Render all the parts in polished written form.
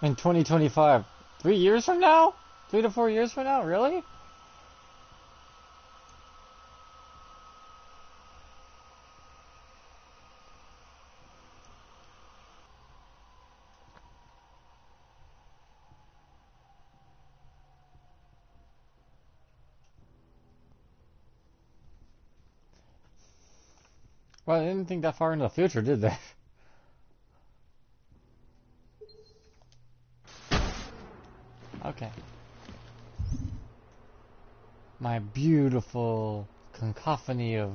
In 2025. 3 years from now? 3 to 4 years from now? Really? Well, I didn't think that far into the future, did they? Okay. My beautiful cacophony of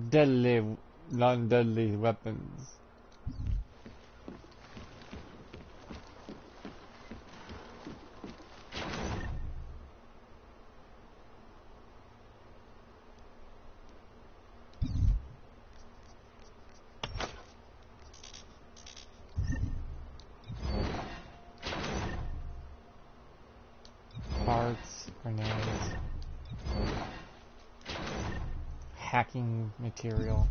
deadly, non-deadly weapons. Parts, grenades, hacking material.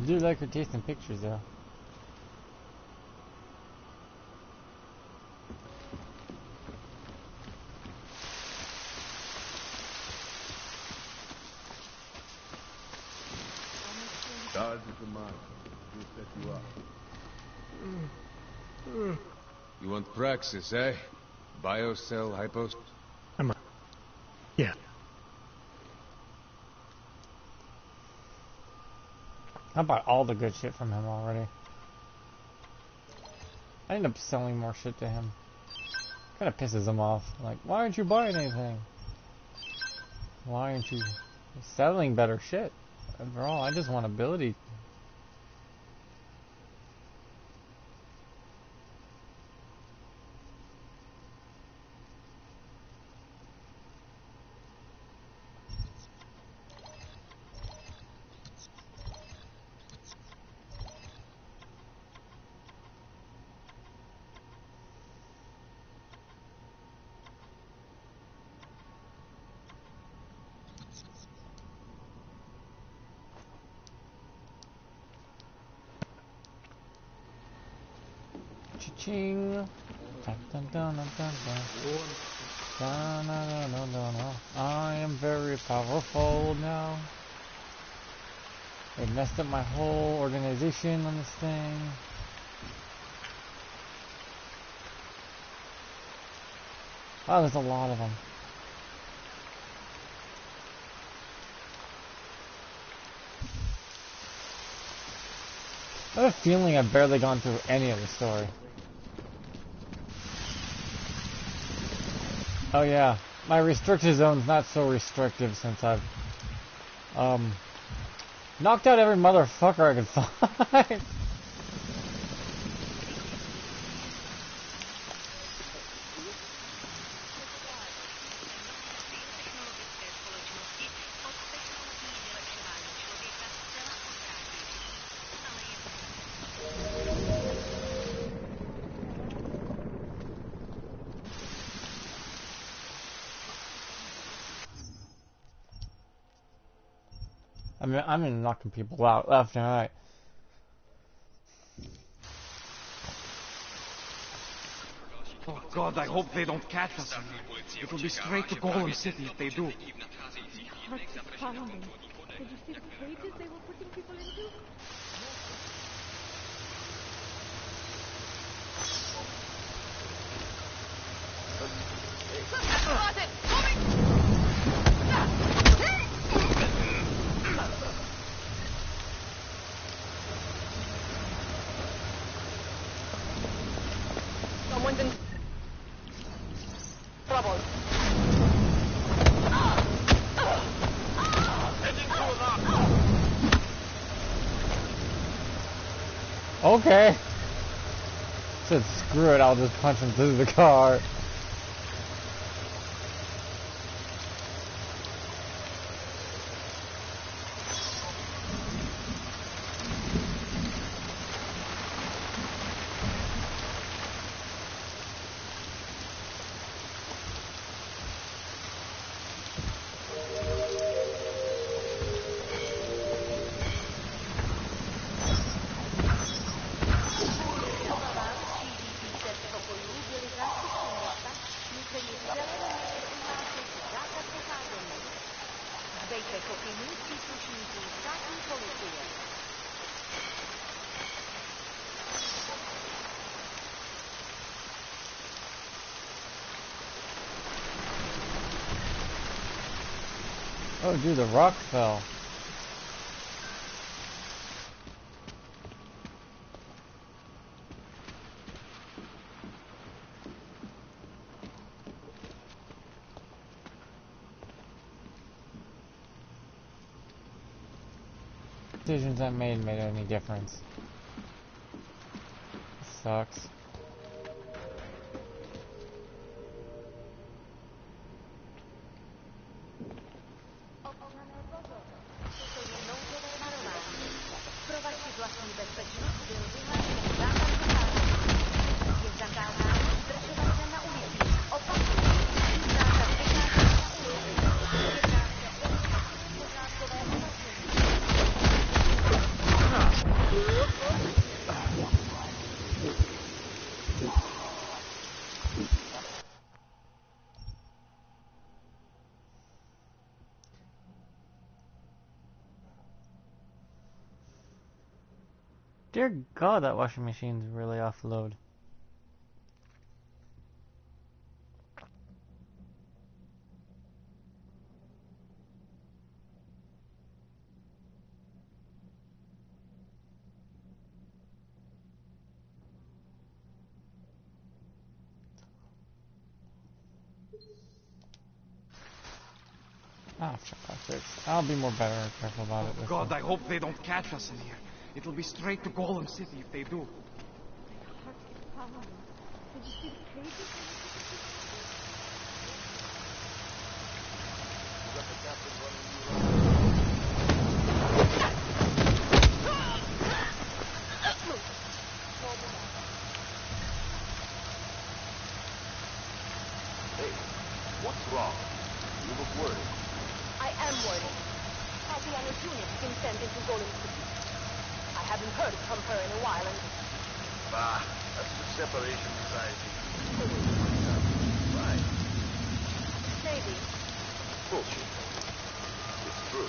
I do like her taste in pictures, though. Dodge is a mine. We'll set you up. You want Praxis, eh? Biocell hypos? Yeah. I bought all the good shit from him already. I end up selling more shit to him. Kinda pisses him off. Like, why aren't you buying anything? Why aren't you selling better shit? Overall, I just want ability. Cha-ching! Dun, dun, dun, dun, dun, dun. Dun, dun, dun, dun, dun, dun. I am very powerful now. They messed up my whole organization on this thing. Wow, there's a lot of them. I have a feeling I've barely gone through any of the story. Oh yeah, my restricted zone's not so restrictive since I've knocked out every motherfucker I could find. I mean, I'm in knocking people out left and right. Oh God, I hope they don't catch us. It will be straight to Golem City if they do. What's astounding? Did you see the cages they were putting people into? Okay. Said screw it, I'll just punch him through the car. Oh, dude, the rock fell. Decisions I made any difference. Sucks. Dear God, that washing machine's really offload. Ah, for fuck's sake. I'll be more careful about it. Oh God, I hope they don't catch us in here. It'll be straight to Golem City if they do. Hey, what's wrong? You look worried. I am worried. Tatiana's unit's been sent into Golem City. I haven't heard from her in a while, and... Bah, that's the separation society. Right. Maybe. Bullshit. It's true.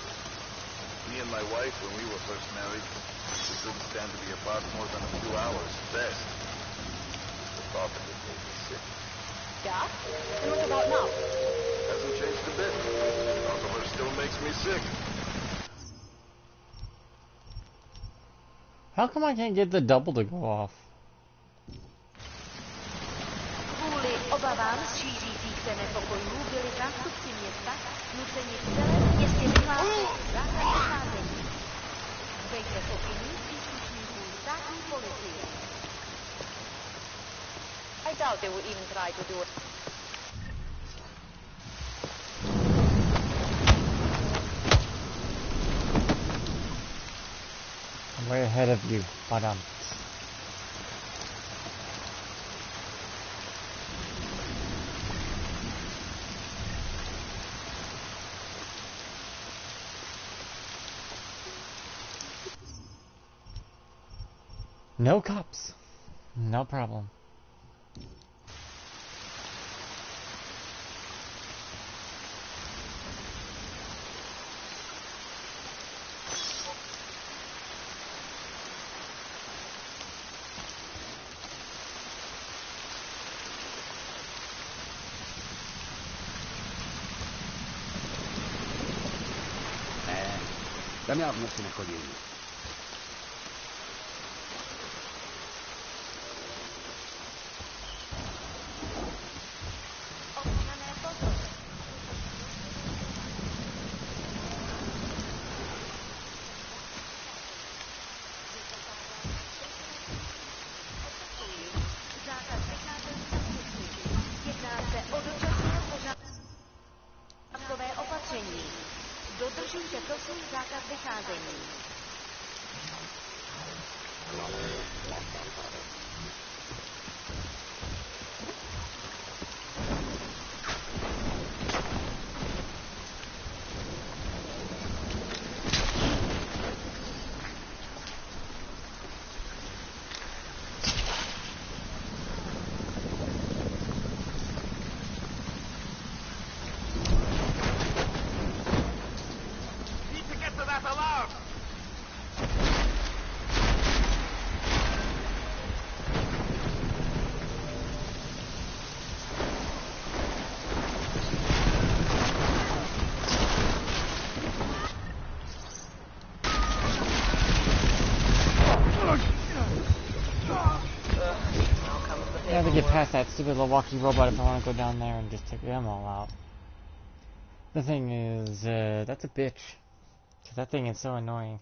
Me and my wife, when we were first married, we couldn't stand to be apart more than a few hours, best. The thought that it made me sick. Yeah? And what about now? Hasn't changed a bit. Thought of her still makes me sick. How come I can't get the double to go off? Kvůli obavám šířících se nepokojů byli zástupci města nuceni v celém městě vyhlásit zákaz vycházení. Dejte pokynů příslušníků státní policie. I doubt they would even try to do it. I'm way ahead of you, madam. No cops. No problem. La mia non se ne coglieni. Need to get to that alarm! I have to get past that stupid little walking robot if I want to go down there and just take them all out. The thing is, that's a bitch. 'Cause that thing is so annoying.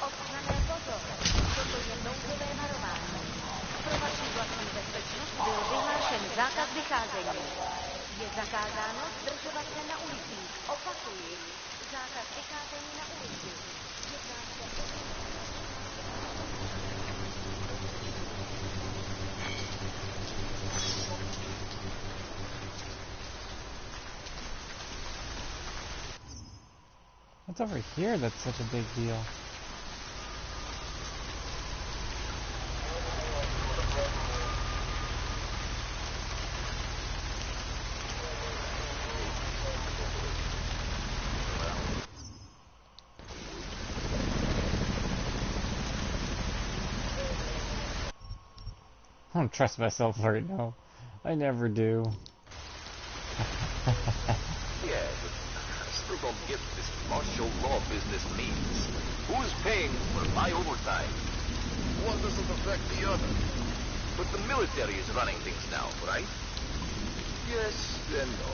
Ochranné pozor, toto je nouzové varování. Pro vaši vlastní bezpečnost byl vyhlášen zákaz vycházení. Je zakázáno zdržovat se na ulicích. Opakuji, zákaz vycházení na ulici. Jedná se o... What's over here that's such a big deal? I don't trust myself right now. I never do. Yeah, but I still don't get this martial law business means. Who's paying for my overtime? One doesn't affect the other. But the military is running things now, right? Yes and no.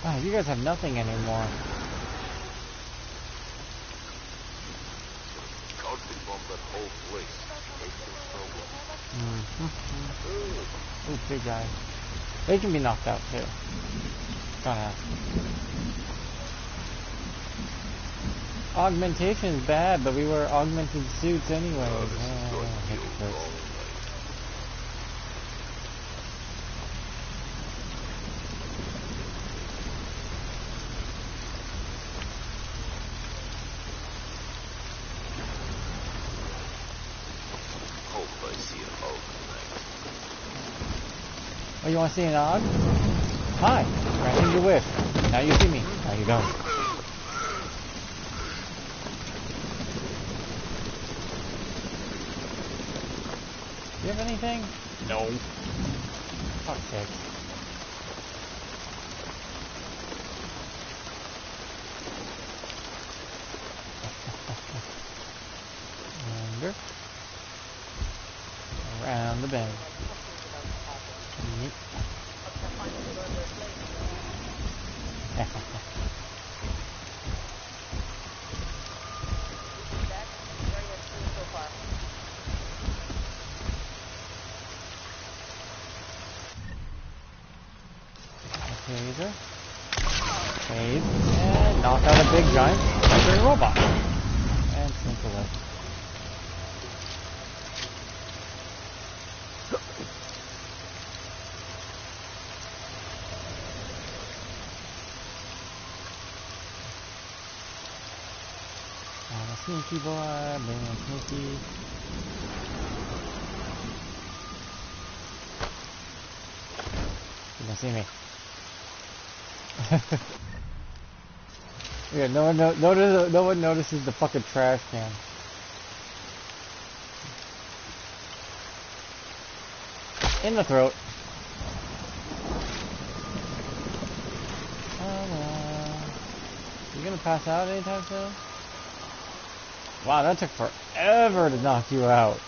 Wow, you guys have nothing anymore. Carpet bomb that whole place. Ooh, big guy. They can be knocked out too. Gonna. Augmentation is bad, but we wear augmented suits anyways. Hypocrites. Hope I see an oak tonight. Oh, you want to see an og? Hi, granting your wish. Now you see me. Now you don't. Do you have anything? No. Fuck's sake. Under. Around the bend. Yeet. Taser. Save. And knock out a big giant hungry robot. And sink away. sneaky boy, being sneaky. You can see me. Yeah, no one notices the fucking trash can. In the throat. You gonna pass out anytime soon? Wow, that took forever to knock you out.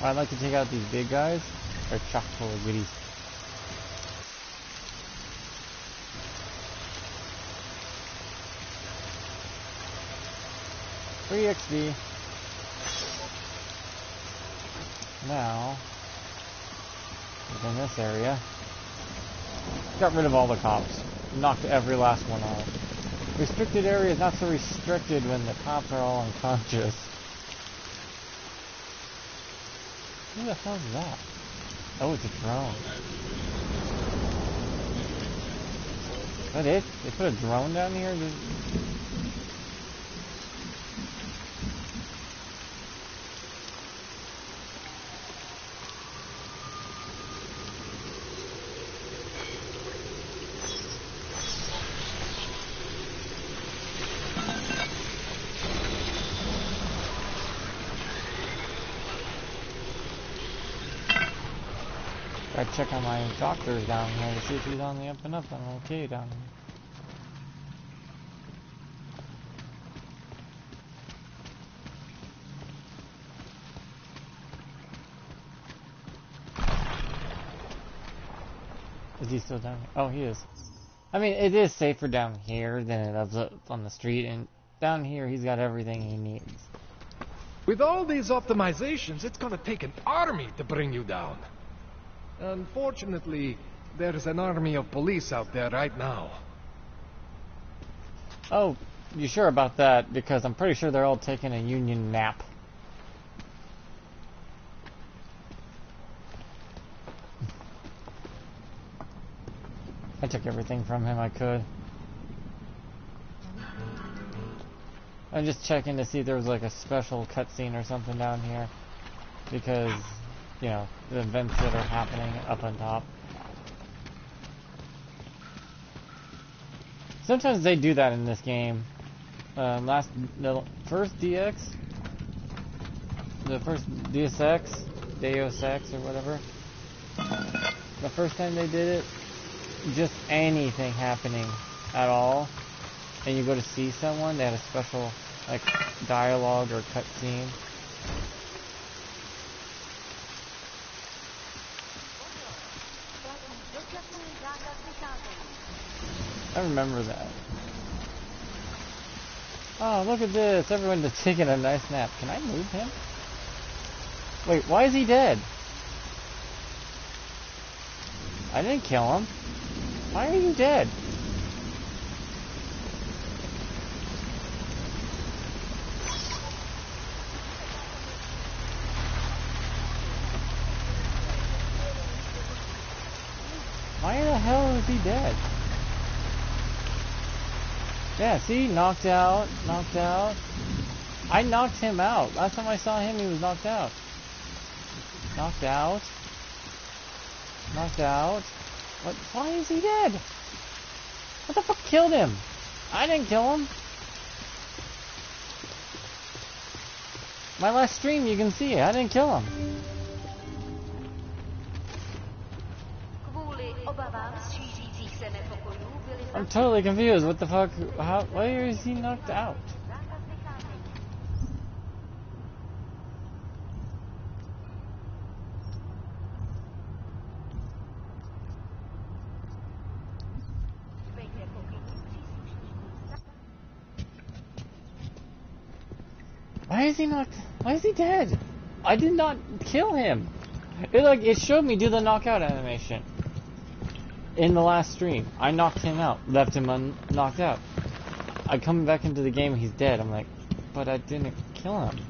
I'd like to take out these big guys. They're chock full of goodies. Free XP. Now, within this area, got rid of all the cops. Knocked every last one off. Restricted area is not so restricted when the cops are all unconscious. Who the hell is that? Oh, it's a drone. Is that it? They put a drone down here? Gotta check on my doctors down here to see if he's on the up and up. I'm okay down here. Is he still down here? Oh, he is. I mean, it is safer down here than it is up on the street, and down here he's got everything he needs. With all these optimizations, it's gonna take an army to bring you down. Unfortunately, there's an army of police out there right now. Oh, you sure about that? Because I'm pretty sure they're all taking a union nap. I took everything from him I could. I'm just checking to see if there was like a special cutscene or something down here. Because, you know, the events that are happening up on top. Sometimes they do that in this game. The first DX, the first Deus Ex, Deus Ex or whatever. The first time they did it, just anything happening at all, and you go to see someone, they had a special like dialogue or cutscene. I remember that. Oh, look at this! Everyone's taking a nice nap. Can I move him? Wait, why is he dead? I didn't kill him. Why are you dead? Why the hell is he dead? Yeah, see? Knocked out. Knocked out. I knocked him out. Last time I saw him, he was knocked out. Knocked out. Knocked out. What? Why is he dead? What the fuck killed him? I didn't kill him. My last stream, you can see it. I didn't kill him. I'm totally confused. What the fuck? How? Why is he knocked out? Why is he not? Why is he dead? I did not kill him. It showed me do the knockout animation in the last stream. I knocked him out, left him knocked out. I come back into the game, he's dead. I'm like, but I didn't kill him.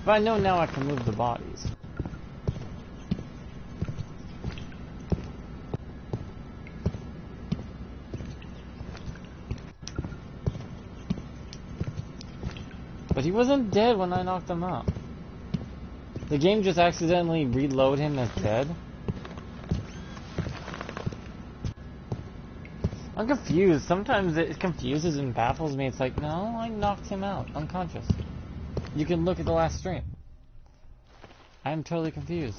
But I know now I can move the bodies. But he wasn't dead when I knocked him out. The game just accidentally reload him as dead. I'm confused. Sometimes it confuses and baffles me. It's like, no, I knocked him out, unconscious. You can look at the last stream. I'm totally confused.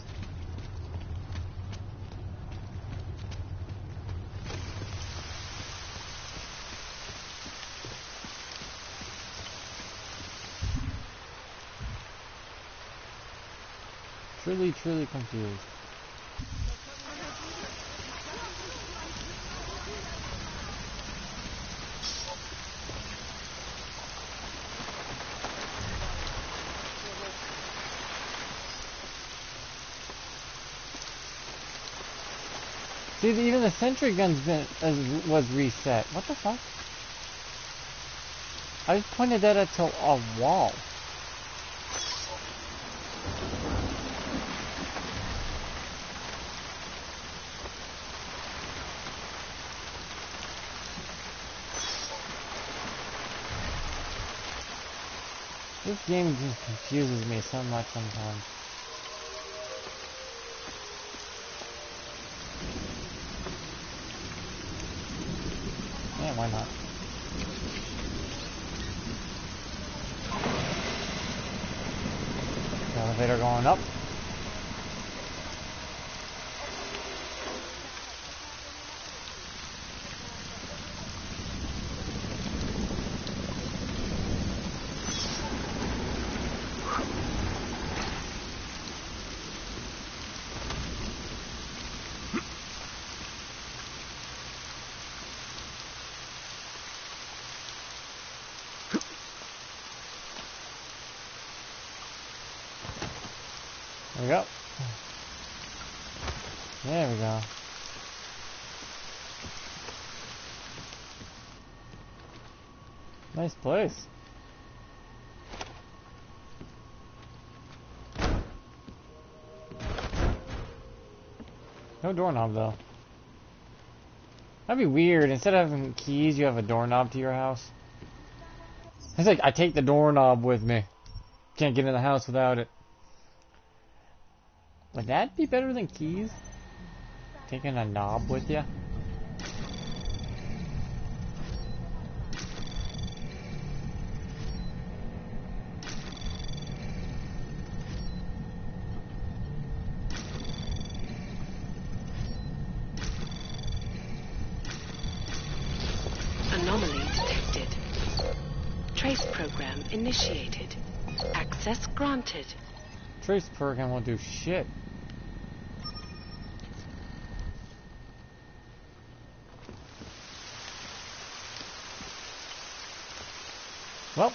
Truly, truly confused. See, even the sentry gun's was reset. What the fuck? I just pointed that at a wall. This game just confuses me so much sometimes. Yeah, why not? Elevator going up. There we go. There we go. Nice place. No doorknob though. That'd be weird. Instead of having keys, you have a doorknob to your house. It's like, I take the doorknob with me. Can't get in the house without it. Would that be better than keys? Taking a knob with you? Anomaly detected. Trace program initiated. Access granted. Trace program won't do shit. Well.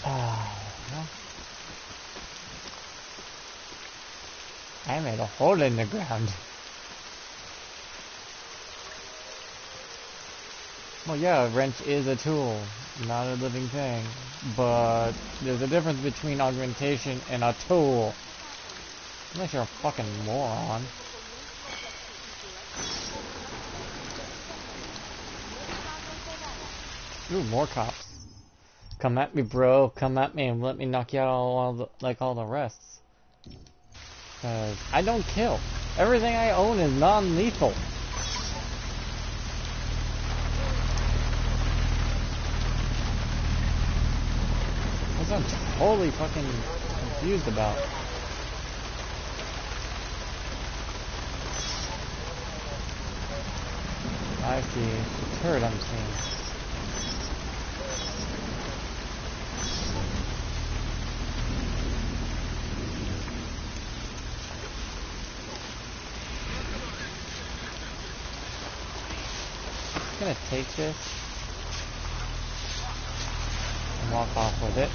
Well. I made a hole in the ground. Well, yeah, a wrench is a tool, not a living thing. But there's a difference between augmentation and a tool. Unless you're a fucking moron. Ooh, more cops. Come at me, bro. Come at me and let me knock you out all the rest. Cause I don't kill. Everything I own is non-lethal. That's what I'm totally fucking confused about. I see. The turret I'm seeing. I'm gonna take this and walk off with it.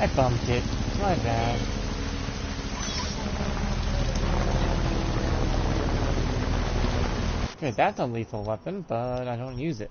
I bumped it. My bad. Okay, that's a lethal weapon, but I don't use it.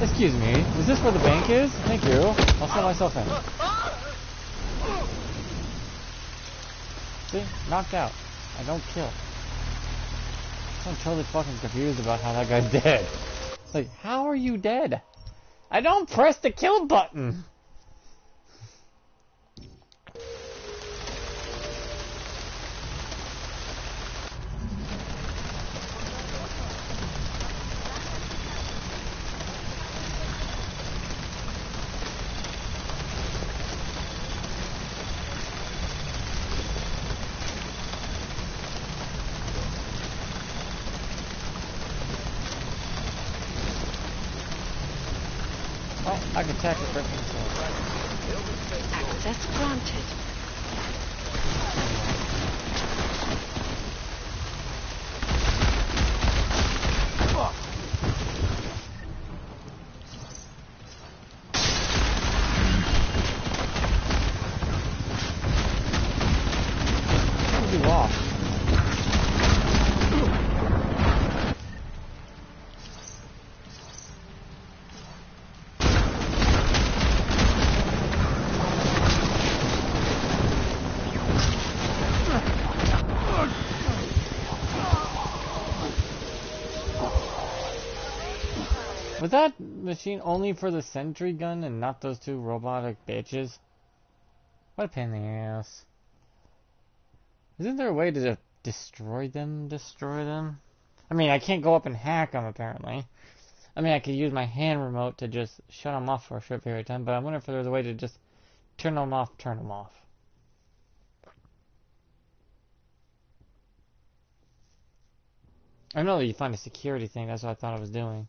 Excuse me, is this where the bank is? Thank you. I'll throw myself in. See? Knocked out. I don't kill. I'm totally fucking confused about how that guy's dead. It's like, how are you dead? I don't press the kill button! I can tackle it right from Access granted. Was that machine only for the sentry gun and not those two robotic bitches? What a pain in the ass. Isn't there a way to just destroy them? I mean, I can't go up and hack them, apparently. I mean, I could use my hand remote to just shut them off for a short period of time, but I wonder if there's a way to just turn them off. I know that you find a security thing, that's what I thought I was doing.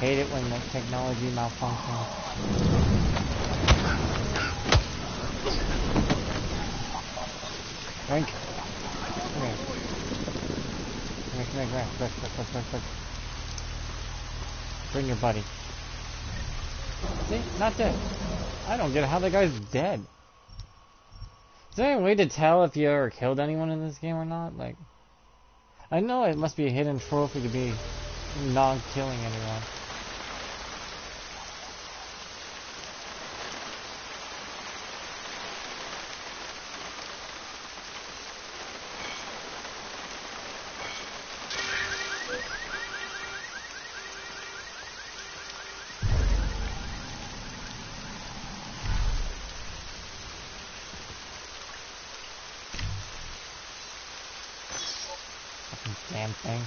Hate it when the technology malfunctions. Drink. Come here. Quick. Bring your buddy. See? Not dead. I don't get how the guy's dead. Is there any way to tell if you ever killed anyone in this game or not? Like, I know it must be a hidden trophy to be non-killing anyone. Damn thing.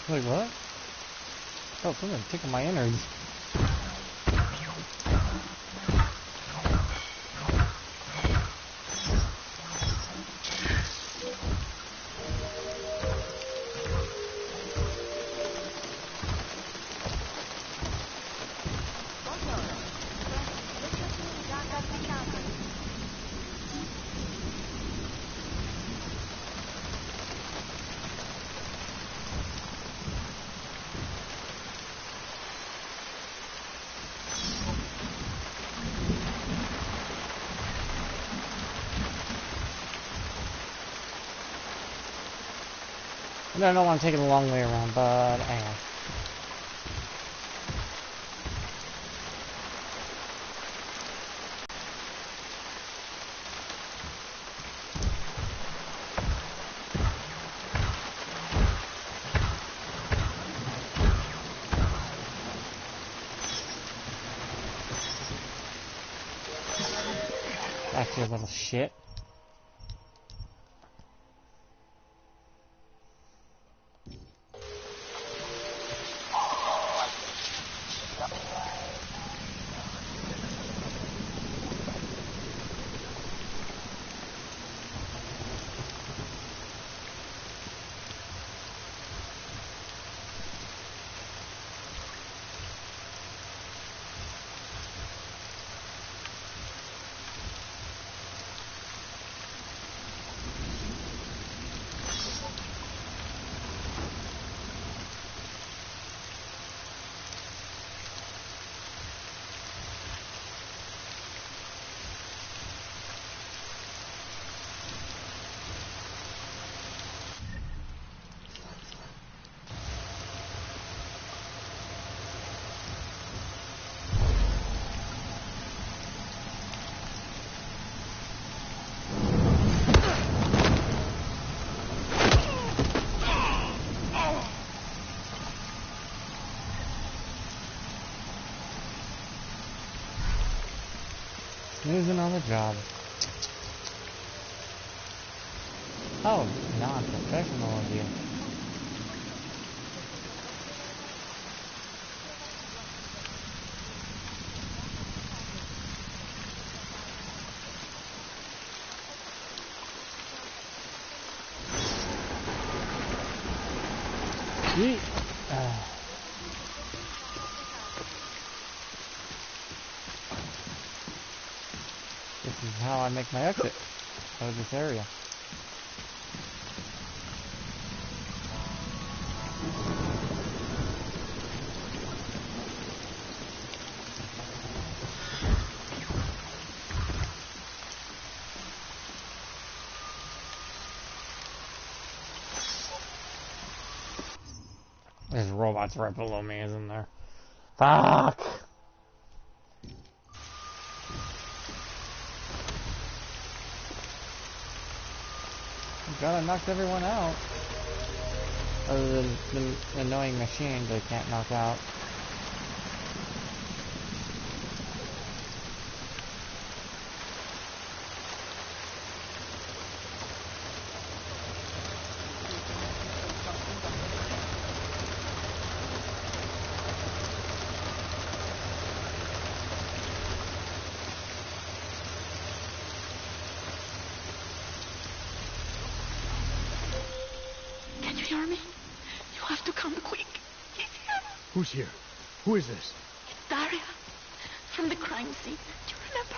Wait, what? Oh, something tickle my innards. I don't want to take it a long way around, but I am. Back here, little shit. Snoozing on the job. How non-professional of you. Yeet. This is how I make my exit out of this area. There's robots right below me, isn't there? Fuck! God, I knocked everyone out. Other than the annoying machines I can't knock out. Who's here? Who is this? It's Daria. From the crime scene. Do you remember?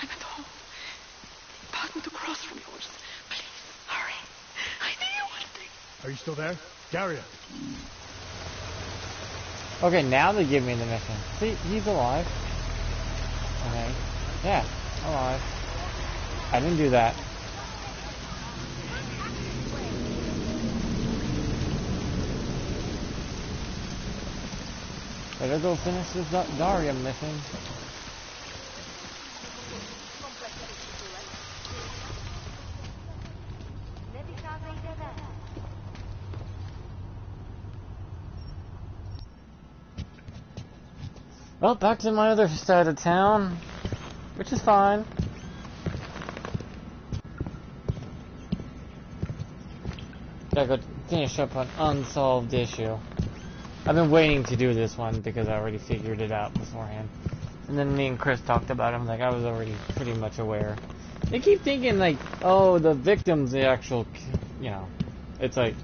I'm at home. The apartment across from yours. Please, hurry. I need you one thing. Are you still there? Daria! Okay, now they give me the mission. See, he's alive. Okay. Yeah, alive. I didn't do that. Better go finish this Daria mission. Well, back to my other side of town, which is fine. Gotta go finish up an unsolved issue. I've been waiting to do this one because I already figured it out beforehand. And then me and Chris talked about it. I'm like, I was already pretty much aware. They keep thinking like, oh, the victim's the actual, you know, it's like,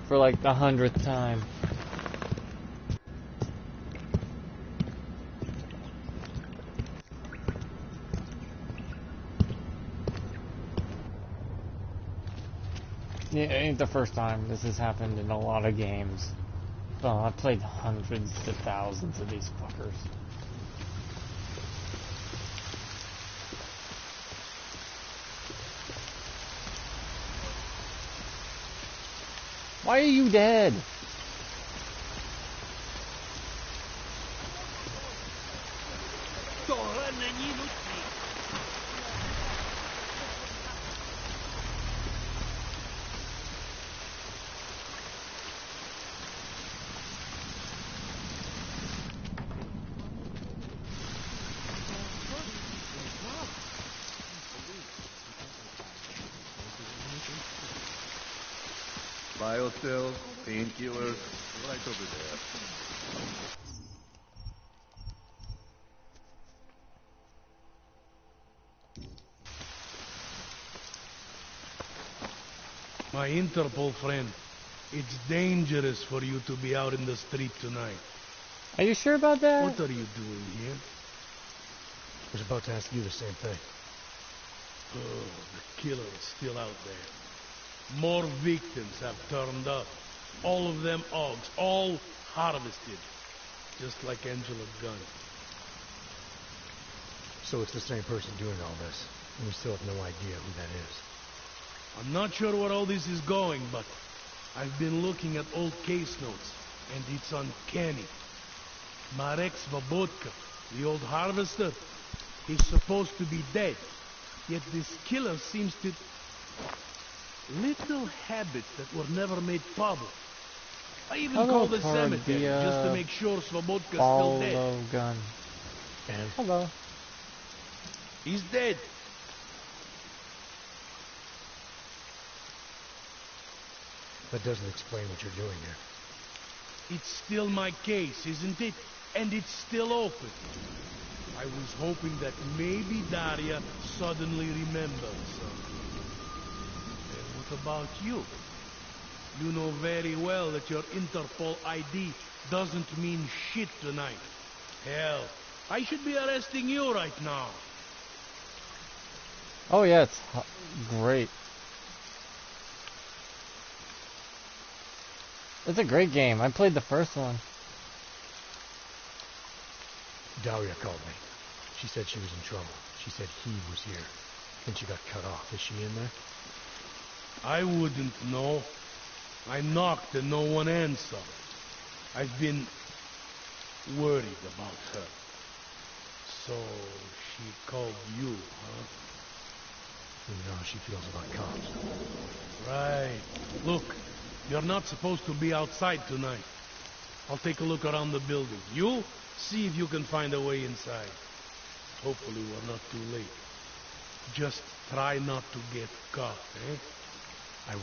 for like the 100th time. Yeah, it ain't the first time this has happened in a lot of games. Well, I've played hundreds to thousands of these fuckers. Why are you dead? Biocell, painkillers, right over there. My Interpol friend, it's dangerous for you to be out in the street tonight. Are you sure about that? What are you doing here? I was about to ask you the same thing. Oh, the killer is still out there. More victims have turned up. All of them Augs, all harvested. Just like Angela Gunn. So it's the same person doing all this, and we still have no idea who that is. I'm not sure where all this is going, but I've been looking at old case notes, and it's uncanny. Marek Svobodka, the old harvester, is supposed to be dead. Yet this killer seems to... Little habits that were never made public. I even called the cemetery just to make sure Svobodka's still dead. Gun. And? Hello. He's dead. That doesn't explain what you're doing here. It's still my case, isn't it? And it's still open. I was hoping that maybe Daria suddenly remembers something. And what about you? You know very well that your Interpol ID doesn't mean shit tonight. Hell, I should be arresting you right now. Oh yeah, it's great. It's a great game. I played the first one. Daria called me. She said she was in trouble. She said he was here. Then she got cut off. Is she in there? I wouldn't know. I knocked and no one answered. I've been worried about her. So she called you, huh? You know how she feels about cops. Right. Look, you're not supposed to be outside tonight. I'll take a look around the building. You see if you can find a way inside. Hopefully we're not too late. Just try not to get caught, eh? I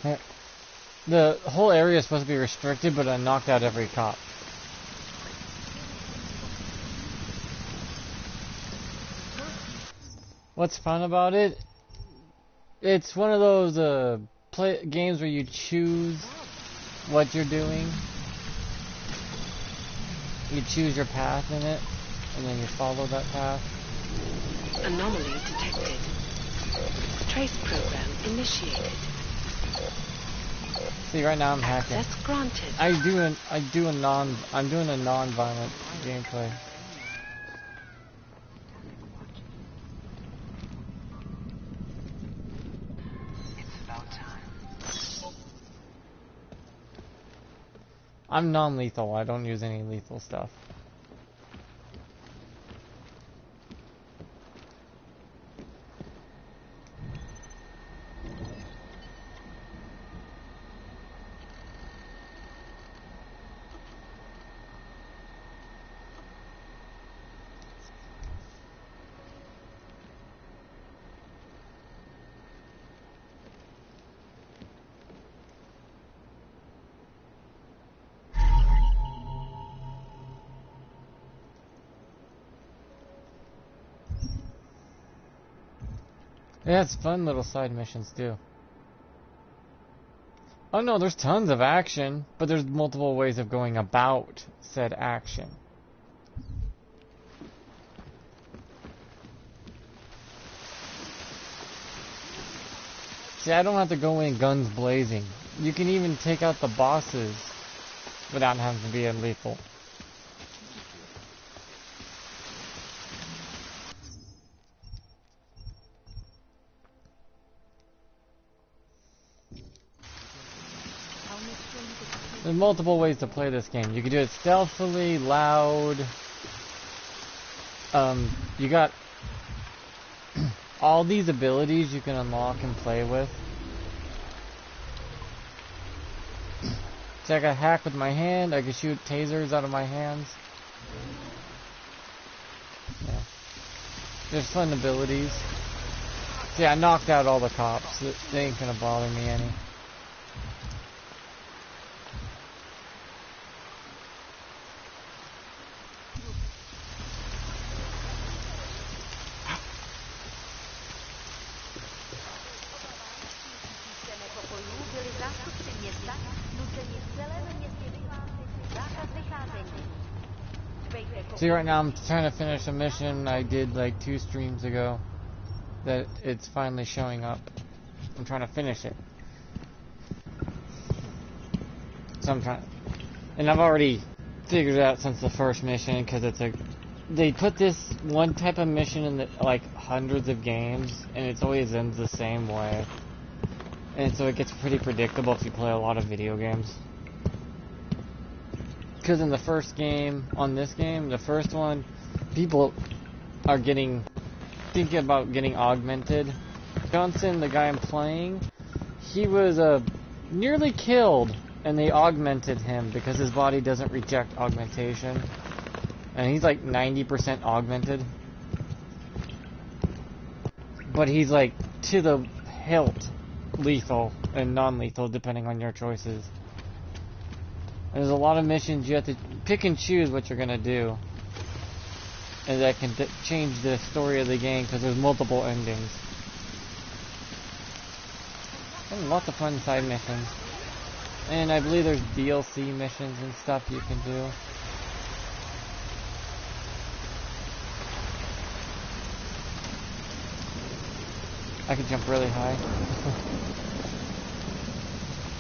won't. The whole area is supposed to be restricted, but I knocked out every cop. What's fun about it? It's one of those games where you choose what you're doing. You choose your path in it, and then you follow that path. Anomaly detected. Trace program initiated. See, right now I'm hacking. Access granted. I'm doing a non-violent gameplay. I'm non-lethal. I don't use any lethal stuff. Yeah, it's fun little side missions too. Oh no, there's tons of action, but there's multiple ways of going about said action. See, I don't have to go in guns blazing. You can even take out the bosses without having to be lethal. There's multiple ways to play this game. You can do it stealthily, loud. You got all these abilities you can unlock and play with. See, I got hack with my hand. I can shoot tasers out of my hands. Yeah. There's fun abilities. See, I knocked out all the cops. They ain't gonna bother me any. See, right now I'm trying to finish a mission I did like 2 streams ago. That it's finally showing up. I'm trying to finish it. So I'm trying, and I've already figured it out since the first mission, because it's a, they put this one type of mission in the, like hundreds of games, and it always ends the same way. And so it gets pretty predictable if you play a lot of video games. Because in the first game, on this game, the first one, people are thinking about getting augmented. Johnson, the guy I'm playing, he was nearly killed, and they augmented him because his body doesn't reject augmentation. And he's like 90% augmented. But he's like to the hilt lethal and non-lethal depending on your choices. There's a lot of missions you have to pick and choose what you're going to do. And that can change the story of the game because there's multiple endings. And lots of fun side missions. And I believe there's DLC missions and stuff you can do. I can jump really high.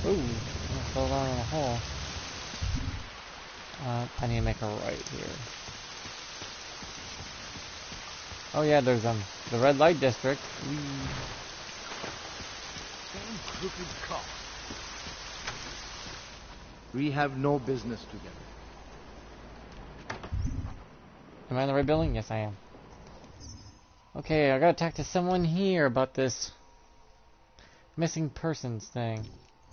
Ooh, I fell down in a hole. I need to make a right here. Oh yeah, there's the red light district. Damn crooked cop. We have no business together. Am I in the right building? Yes, I am. Okay, I gotta talk to someone here about this missing persons thing.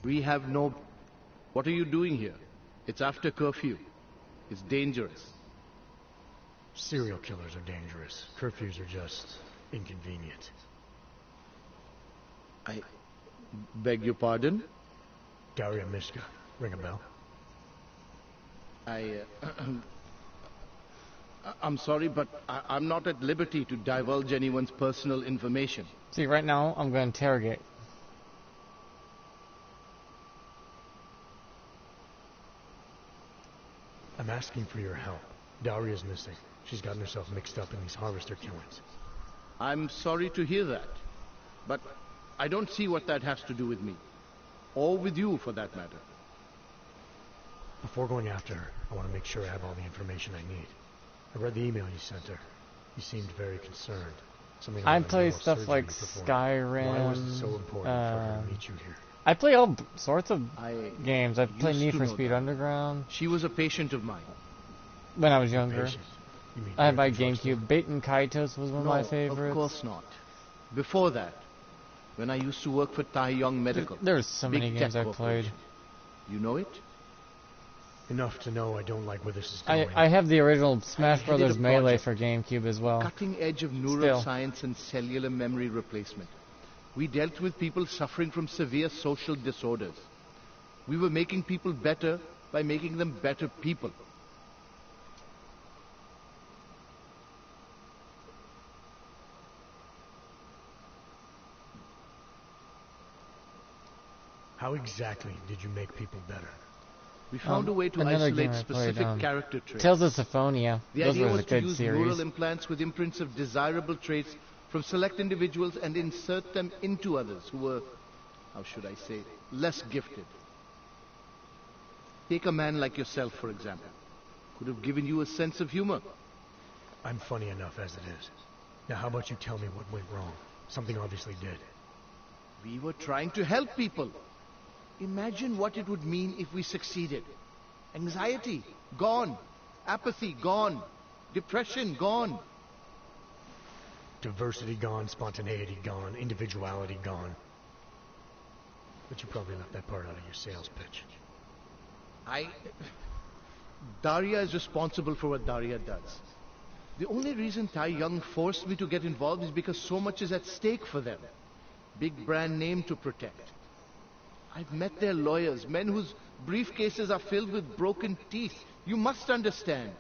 We have no... What are you doing here? It's after curfew. It's dangerous. Serial killers are dangerous. Curfews are just inconvenient. I beg your pardon? Daria Mishka. Ring a bell? I'm sorry, but I'm not at liberty to divulge anyone's personal information. See, right now, I'm going to interrogate. I'm asking for your help. Daria's missing. She's gotten herself mixed up in these harvester killings. I'm sorry to hear that, but I don't see what that has to do with me. Or with you, for that matter. Before going after her, I want to make sure I have all the information I need. I read the email you sent her. You seemed very concerned. Something I about a play neural stuff surgery like you performed. Skyrim. Why was it so important for her to meet you here? I play all sorts of games. I played used Need to for know Speed that. Underground She was a patient of mine. when I was younger. Patient? You mean I had my very controversial? GameCube. Bait and Kaitos was one of my favorites. Of course not. Before that, when I used to work for Tai Yong Medical. There's so many Big games tech I've played. corporation. You know it? Enough to know I don't like where this is going. I have the original Smash headed Brothers a Melee project. for GameCube as well. Cutting edge of neuroscience and cellular memory replacement. We dealt with people suffering from severe social disorders. We were making people better by making them better people. How exactly did you make people better? We found a way to another isolate game I played, specific character traits. Tales of Symphonia. The Those idea were was a to good use series. neural implants with imprints of desirable traits from select individuals and insert them into others who were, how should I say, less gifted. Take a man like yourself, for example. Could have given you a sense of humor. I'm funny enough as it is. Now how about you tell me what went wrong? Something obviously did. We were trying to help people. Imagine what it would mean if we succeeded. Anxiety, gone. Apathy, gone. Depression, gone. Diversity gone, spontaneity gone, individuality gone. But you probably left that part out of your sales pitch. Daria is responsible for what Daria does. The only reason Tai Young forced me to get involved is because so much is at stake for them. Big brand name to protect. I've met their lawyers, men whose briefcases are filled with broken teeth. You must understand.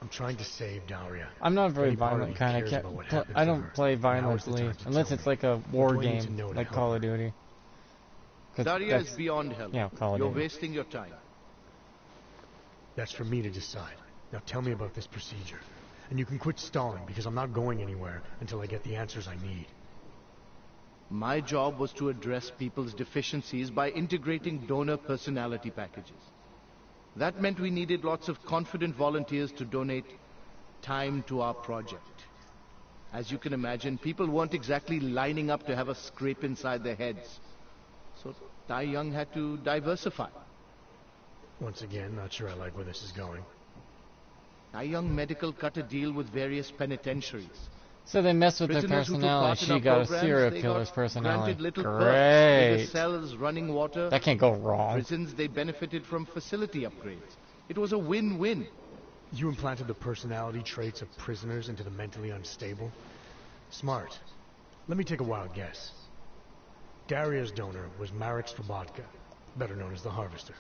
I'm trying to save Daria. I'm not a very Any part of violent you kind cares of about what cat. happened I to don't her. play Now is the violently time to unless tell it's me. like a war What do I need to game, know to like help Call her? of Duty. 'Cause Daria is that's- beyond help. Yeah, Call of You're Duty. wasting your time. That's for me to decide. Now tell me about this procedure. And you can quit stalling because I'm not going anywhere until I get the answers I need. My job was to address people's deficiencies by integrating donor personality packages. That meant we needed lots of confident volunteers to donate time to our project. As you can imagine, people weren't exactly lining up to have a scrape inside their heads. So Tai Young had to diversify. Once again, not sure I like where this is going. Tai Young Medical cut a deal with various penitentiaries. So they mess with their Prisoners who took personality. part in She our got a programs, serial they killer's got personality. granted little perks, bigger Great. cells, running water. That can't go wrong. Prisons, they benefited from facility upgrades. It was a win-win. You implanted the personality traits of prisoners into the mentally unstable? Smart. Let me take a wild guess. Daria's donor was Marek Svobotka, better known as the Harvester.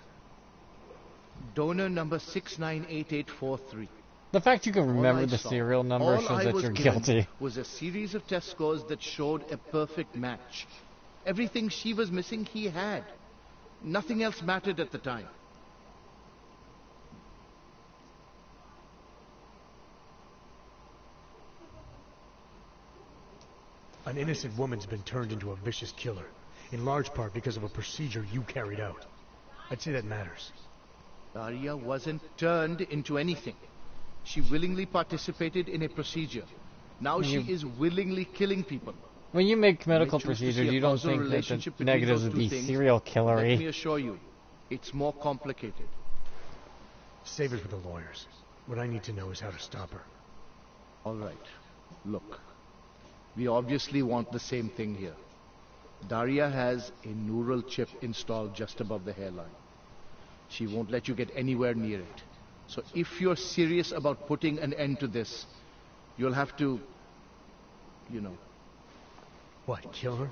Donor number 698843. The fact you can remember All I the saw, serial number all shows I that was you're given guilty. was a series of test scores that showed a perfect match. Everything she was missing, he had. Nothing else mattered at the time. An innocent woman's been turned into a vicious killer, in large part because of a procedure you carried out. I'd say that matters. Daria wasn't turned into anything. She willingly participated in a procedure. Now she is willingly killing people. When you make medical choose to see procedures, a you don't causal think that relationship the between negatives those would be two things. serial Let me killery. assure you, it's more complicated. Save it for the lawyers. What I need to know is how to stop her. All right. Look, we obviously want the same thing here. Daria has a neural chip installed just above the hairline. She won't let you get anywhere near it. So if you're serious about putting an end to this, you'll have to, What, kill her?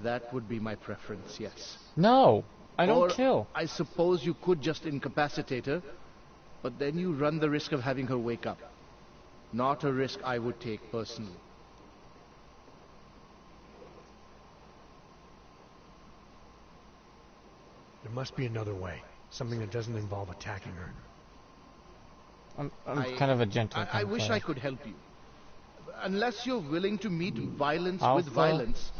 that would be my preference, yes. No, I don't Or kill. I suppose you could just incapacitate her, but then you run the risk of having her wake up. Not a risk I would take personally. There must be another way. Something that doesn't involve attacking her. I'm kind of a gentle I wish player. I could help you. Unless you're willing to meet violence Alpha. with violence,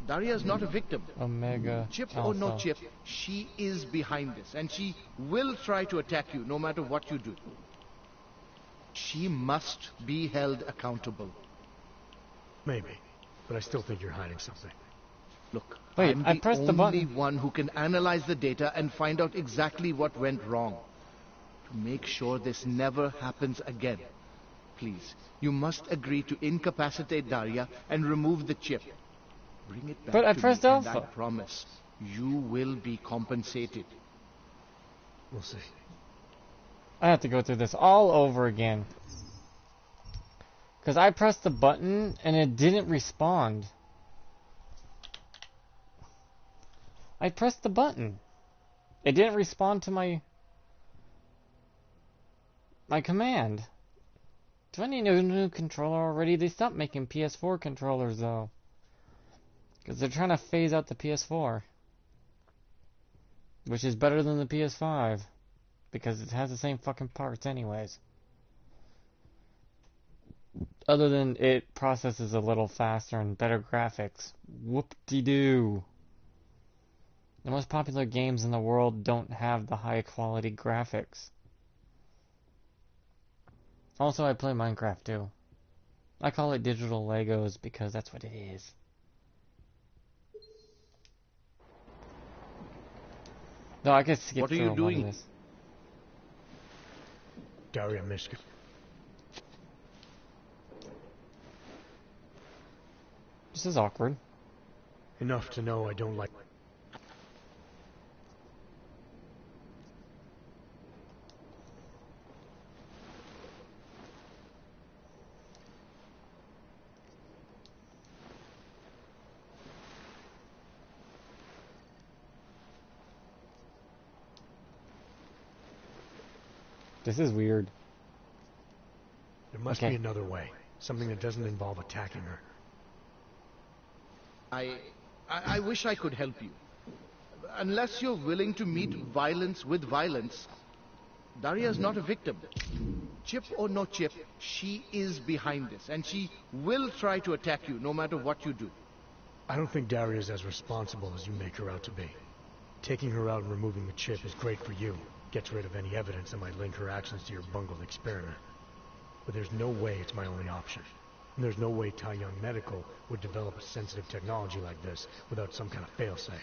Daria's not a victim. Omega. Chip Alpha. or no chip, she is behind this, and she will try to attack you no matter what you do. She must be held accountable. Maybe. But I still think you're hiding something. Look, Wait, I'm I the pressed the only button. one who can analyze the data and find out exactly what went wrong. To make sure this never happens again. Please, you must agree to incapacitate Daria and remove the chip. Bring it back But I to pressed me, and alpha. I promise you will be compensated. We'll see. I have to go through this all over again. Because I pressed the button and it didn't respond. I pressed the button. It didn't respond to my command. Do I need a new controller already? They stopped making PS4 controllers though. Because they're trying to phase out the PS4. Which is better than the PS5. Because it has the same fucking parts anyways. Other than it processes a little faster and better graphics. Whoop-de-doo. The most popular games in the world don't have the high quality graphics. Also, I play Minecraft too. I call it digital Legos because that's what it is. No, I could skip What are through you a lot doing? of this. Daria Mishka. This is awkward. Enough to know I don't like... This is weird. There must be another way. Something that doesn't involve attacking her. I wish I could help you. Unless you're willing to meet violence with violence, Daria's not a victim. Chip or no chip, she is behind this, and she will try to attack you no matter what you do. I don't think Daria's as responsible as you make her out to be. Taking her out and removing the chip is great for you. Gets rid of any evidence that might link her actions to your bungled experiment. But there's no way it's my only option. And there's no way Taiyang Medical would develop a sensitive technology like this without some kind of failsafe.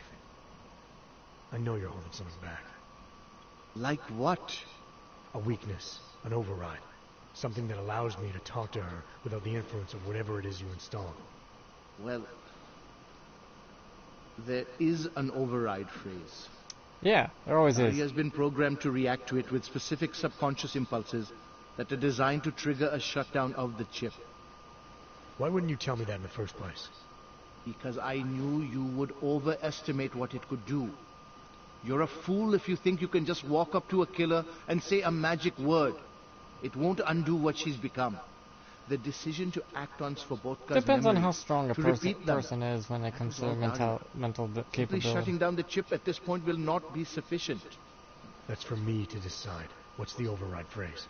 I know you're holding something back. Like what? A weakness, an override. Something that allows me to talk to her without the influence of whatever it is you install. Well, there is an override phrase. Yeah, there always is. He has been programmed to react to it with specific subconscious impulses that are designed to trigger a shutdown of the chip. Why wouldn't you tell me that in the first place? Because I knew you would overestimate what it could do. You're a fool if you think you can just walk up to a killer and say a magic word. It won't undo what she's become. The decision to act on Svobodka's Depends on memory, how strong a to repeat them, person is when it comes to all mental Simply capability. shutting down the chip at this point will not be sufficient. That's for me to decide. What's the override phrase?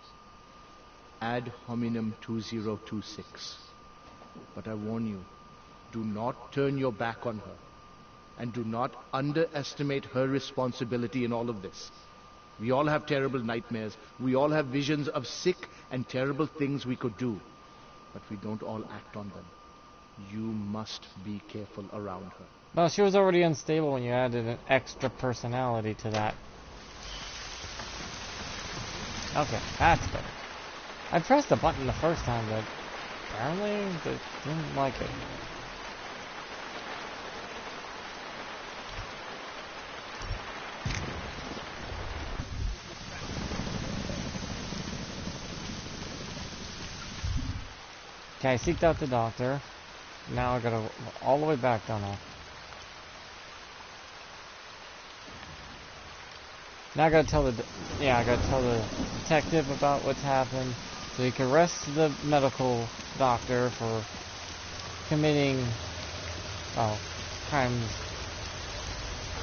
Ad hominem 2026. But I warn you, do not turn your back on her. And do not underestimate her responsibility in all of this. We all have terrible nightmares. We all have visions of sick and terrible things we could do. But we don't all act on them. You must be careful around her. Well, she was already unstable when you added an extra personality to that. Okay, that's better. I pressed the button the first time, but apparently they didn't like it. Okay, I seeked out the doctor. Now I gotta go all the way back, don't I? Now I gotta tell the detective about what's happened, so he can arrest the medical doctor for committing, crimes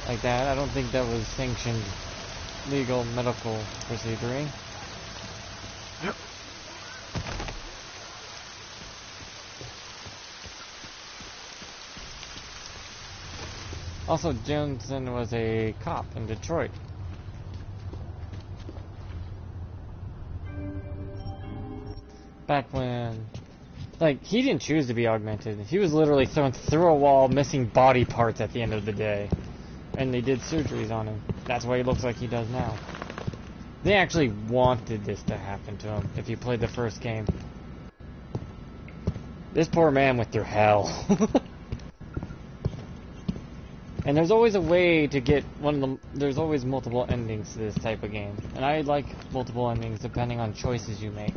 like that. I don't think that was sanctioned legal medical proceduring. Also, Johnson was a cop in Detroit. Back when, like, he didn't choose to be augmented. He was literally thrown through a wall, missing body parts at the end of the day. And they did surgeries on him. That's why he looks like he does now. They actually wanted this to happen to him, if you played the first game. This poor man went through hell. And there's always a way to get there's always multiple endings to this type of game. And I like multiple endings depending on choices you make.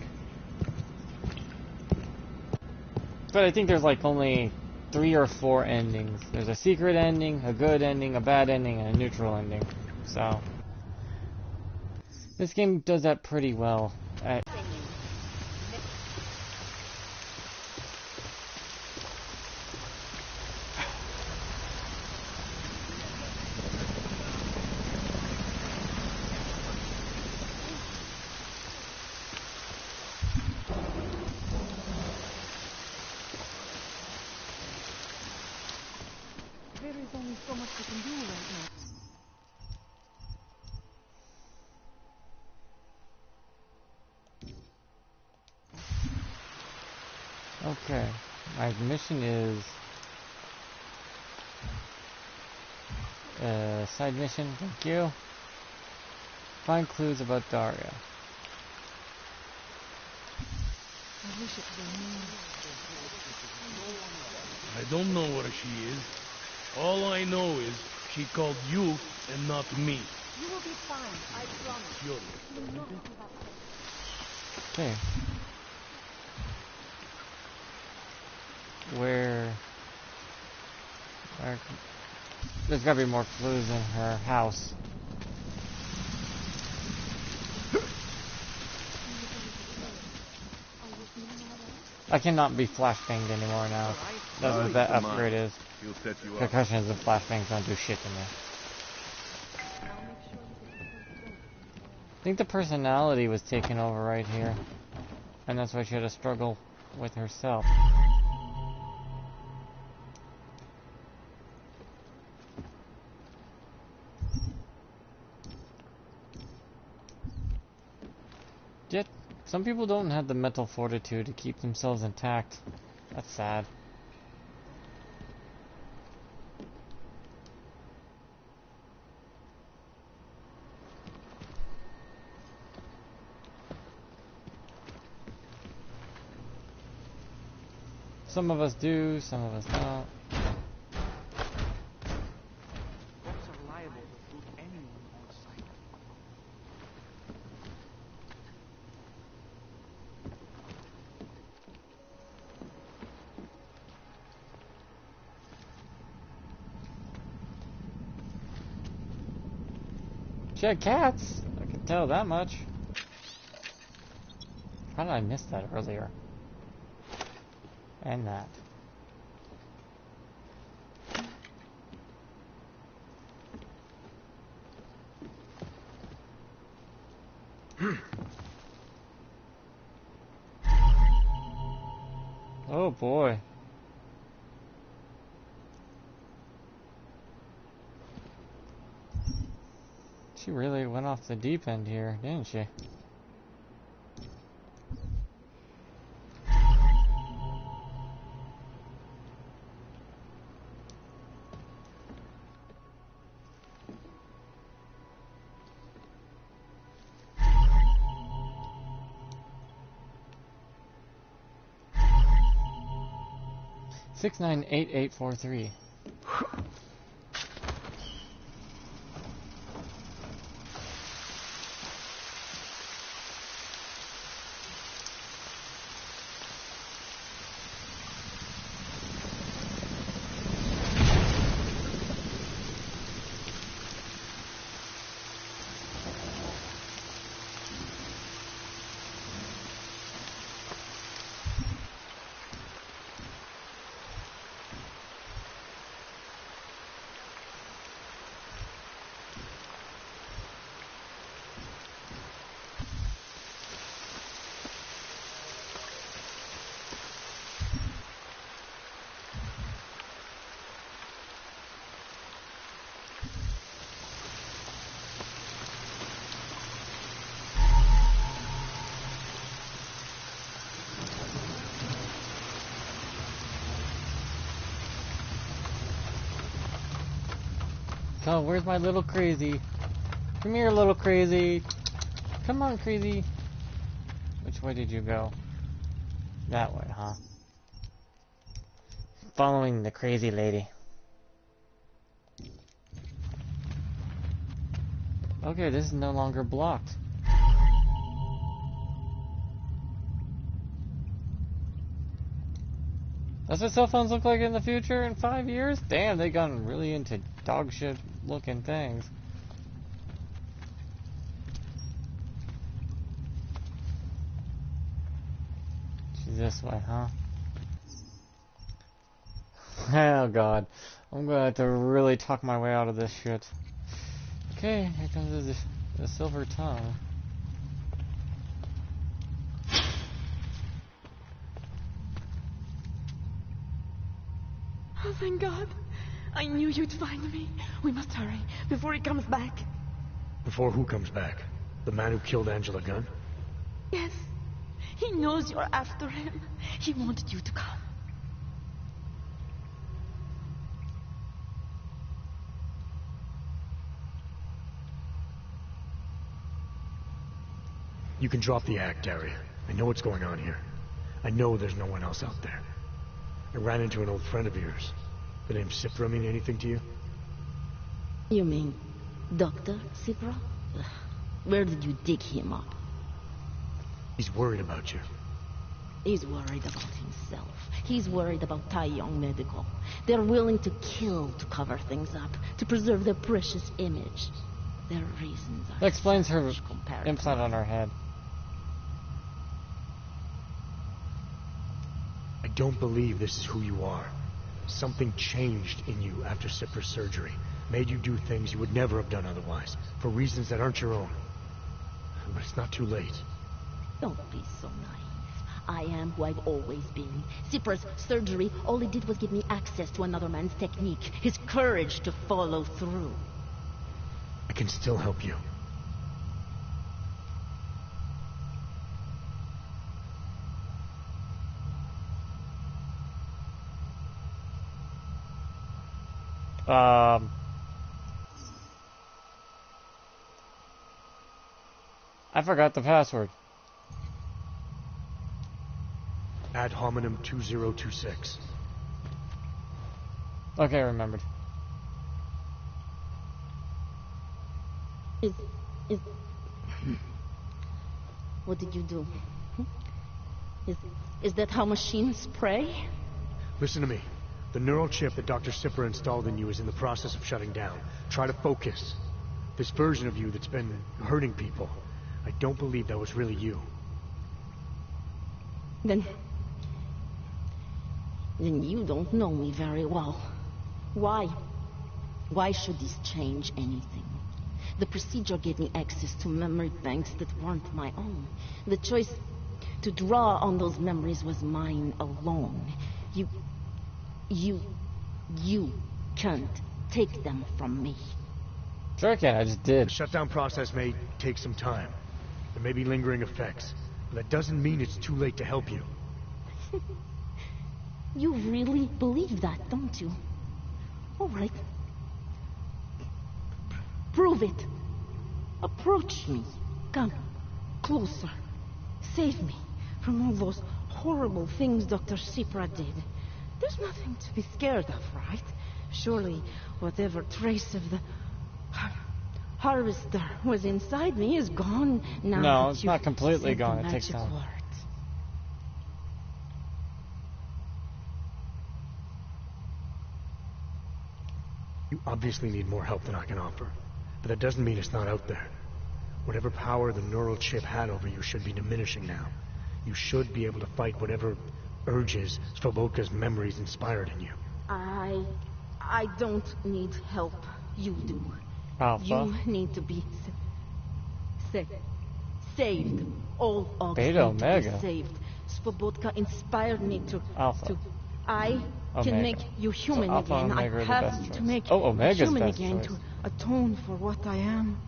But I think there's like only 3 or 4 endings. There's a secret ending, a good ending, a bad ending, and a neutral ending. So, this game does that pretty well. There is only so much we can do right now. Okay, my mission is side mission, thank you. Find clues about Daria. I wish it were me. I don't know where she is. All I know is she called you and not me. You will be fine, I promise. You're You will not give up. Okay. Where there's gotta be more clues in her house. I cannot be flashbanged anymore now. That's what that upgrade is. Concussions and flashbangs don't do shit to me. I think the personality was taken over right here. And that's why she had to struggle with herself. Yet, some people don't have the mental fortitude to keep themselves intact. That's sad. Some of us do, some of us don't. Cops are liable to shoot anyone on sight. She had cats! I can tell that much. How did I miss that earlier? And that. Oh boy. She really went off the deep end here, didn't she? Six 98843. Oh, where's my little crazy? Come here, little crazy. Come on, crazy. Which way did you go? That way, huh? Following the crazy lady. Okay, this is no longer blocked. That's what cell phones look like in the future in 5 years? Damn, they gotten really into dog shit looking things. She's this way, huh? Oh god. I'm gonna have to really talk my way out of this shit. Okay, here comes the silver tongue. Oh, thank God. I knew you'd find me. We must hurry before he comes back. Before who comes back? The man who killed Angela Gunn? Yes. He knows you're after him. He wanted you to come. You can drop the act, Daria. I know what's going on here. I know there's no one else out there. I ran into an old friend of yours. The name Cipra mean anything to you? You mean Dr. Cipra? Where did you dig him up? He's worried about you. He's worried about himself. He's worried about Tai Yong Medical. They're willing to kill to cover things up, to preserve their precious image. Their reasons are That explains her compared implant on her head. I don't believe this is who you are. Something changed in you after Cipra's surgery. Made you do things you would never have done otherwise, for reasons that aren't your own. But it's not too late. Don't be so naive. I am who I've always been. Cipra's surgery, all it did was give me access to another man's technique, his courage to follow through. I can still help you. I forgot the password. Ad hominem 2026. Okay, I remembered. What did you do? Is that how machines pray? Listen to me. The neural chip that Dr. Cipra installed in you is in the process of shutting down. Try to focus. This version of you that's been hurting people, I don't believe that was really you. Then you don't know me very well. Why? Why should this change anything? The procedure gave me access to memory banks that weren't my own. The choice to draw on those memories was mine alone. You can't take them from me. Sure I can, I just did. The shutdown process may take some time. There may be lingering effects. But that doesn't mean it's too late to help you. You really believe that, don't you? All right. Prove it. Approach me. Come closer. Save me from all those horrible things Dr. Cipra did. There's nothing to be scared of, right? Surely whatever trace of the harvester was inside me is gone now. No, it's not completely gone. It takes time. Words. You obviously need more help than I can offer. But that doesn't mean it's not out there. Whatever power the neural chip had over you should be diminishing now. You should be able to fight whatever urges Svoboka's memories inspired in you. I don't need help. You do. Alpha. You need to be saved. All of Beta you need to Omega. be saved. Svoboka inspired me to... Alpha. I Omega. can make you human So Alpha again. and I Omega are the have best to choice. make Oh, you Omega's human best again choice. to atone for what I am.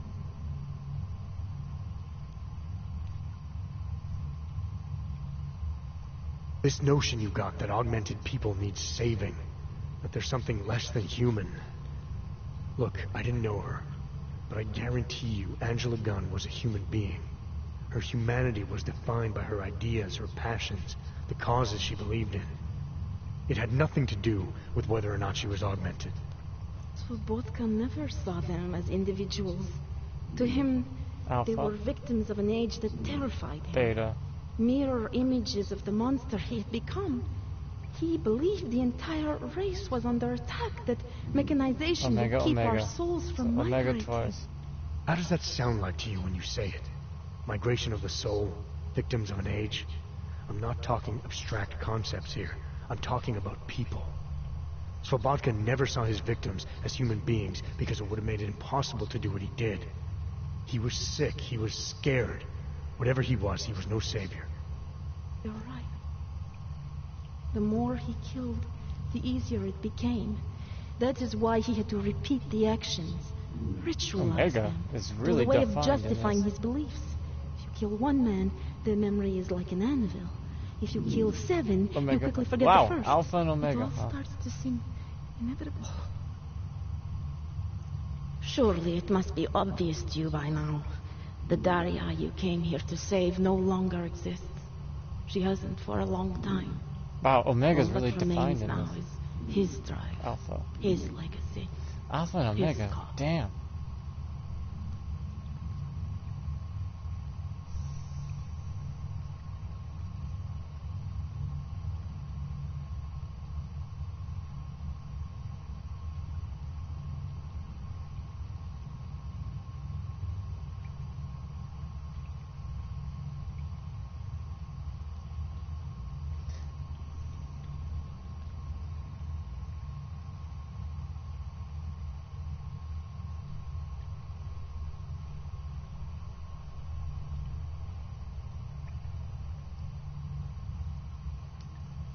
This notion you got that augmented people need saving, that there's something less than human. Look, I didn't know her, but I guarantee you Angela Gunn was a human being. Her humanity was defined by her ideas, her passions, the causes she believed in. It had nothing to do with whether or not she was augmented. Svoboka never saw them as individuals. To him, Alpha. they were victims of an age that terrified him. Beta. Mirror images of the monster he had become. He believed the entire race was under attack, that mechanization would keep our souls from migrating. Twice. How does that sound like to you when you say it? Migration of the soul, victims of an age? I'm not talking abstract concepts here. I'm talking about people. Slobodka never saw his victims as human beings because it would have made it impossible to do what he did. He was sick, he was scared. Whatever he was no savior. You're right. The more he killed, the easier it became. That is why he had to repeat the actions, ritualize them, is really a way of justifying his beliefs. If you kill one man, the memory is like an anvil. If you kill 7, you quickly forget the first. Alpha and Omega. It all starts to seem inevitable. Surely it must be obvious to you by now. The Daria you came here to save no longer exists. She hasn't for a long time. Wow, Omega's all really that defined remains in now this. is his drive, Alpha. his legacy. Alpha and Omega. Damn.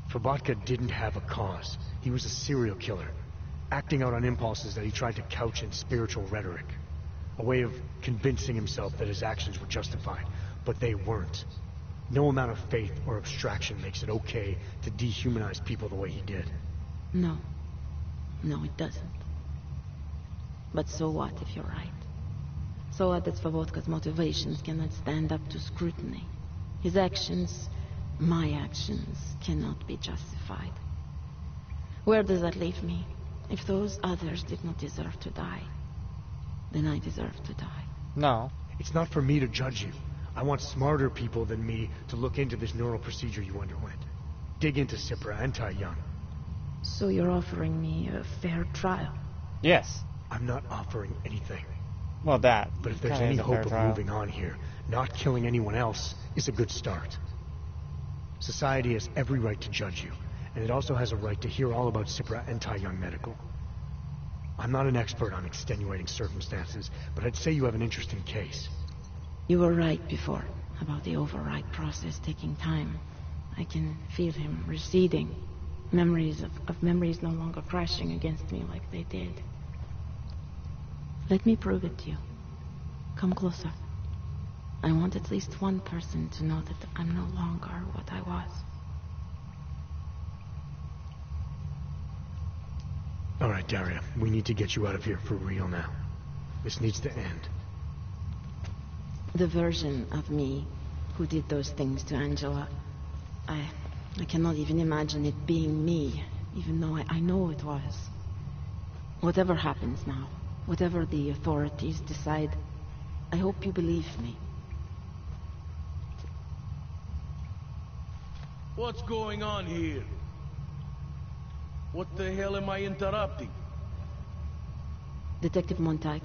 Slobodka didn't have a cause. He was a serial killer, acting out on impulses that he tried to couch in spiritual rhetoric. A way of convincing himself that his actions were justified, but they weren't. No amount of faith or abstraction makes it okay to dehumanize people the way he did. No. No, it doesn't. But so what if you're right? So what that Slobodka's motivations cannot stand up to scrutiny? His actions, my actions, cannot be justified. Where does that leave me? If those others did not deserve to die, then I deserve to die. No. It's not for me to judge you. I want smarter people than me to look into this neural procedure you underwent. Dig into Cipra and Tai Young. So you're offering me a fair trial? Yes. I'm not offering anything. Well, that. But if there's any hope of moving on here, not killing anyone else is a good start. Society has every right to judge you, and it also has a right to hear all about Cipra and Tai Young Medical. I'm not an expert on extenuating circumstances, but I'd say you have an interesting case. You were right before, about the override process taking time. I can feel him receding. Memories of memories no longer crashing against me like they did. Let me prove it to you. Come closer. I want at least one person to know that I'm no longer what I was. All right, Daria. We need to get you out of here for real now. This needs to end. The version of me who did those things to Angela, I cannot even imagine it being me, even though I know it was. Whatever happens now, whatever the authorities decide, I hope you believe me. What's going on here? What the hell am I interrupting? Detective Montag.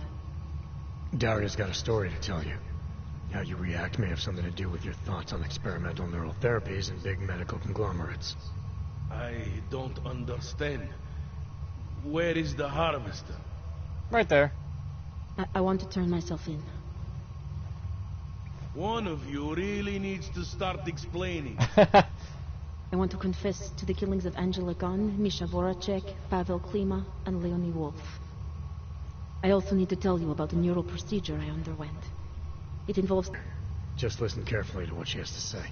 Daria's got a story to tell you. How you react may have something to do with your thoughts on experimental neural therapies and big medical conglomerates. I don't understand. Where is the harvester? Right there. I want to turn myself in. One of you really needs to start explaining. I want to confess to the killings of Angela Gunn, Misha Voracek, Pavel Klima, and Leonie Wolf. I also need to tell you about the neural procedure I underwent. It involves... Just listen carefully to what she has to say.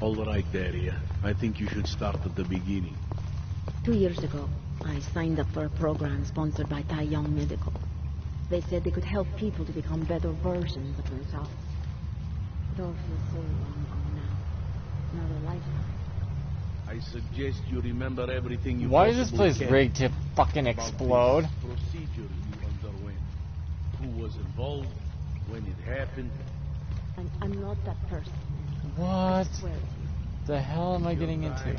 All right, Daria. I think you should start at the beginning. 2 years ago, I signed up for a program sponsored by Tai Young Medical. They said they could help people to become better versions of themselves. It all feels so long ago now. Another lifetime. I suggest you remember everything you Why is this place can rigged to fucking explode? about this procedure you underwent. Who was involved, when it happened. I'm not that person. What I swear to you. the hell am I getting into?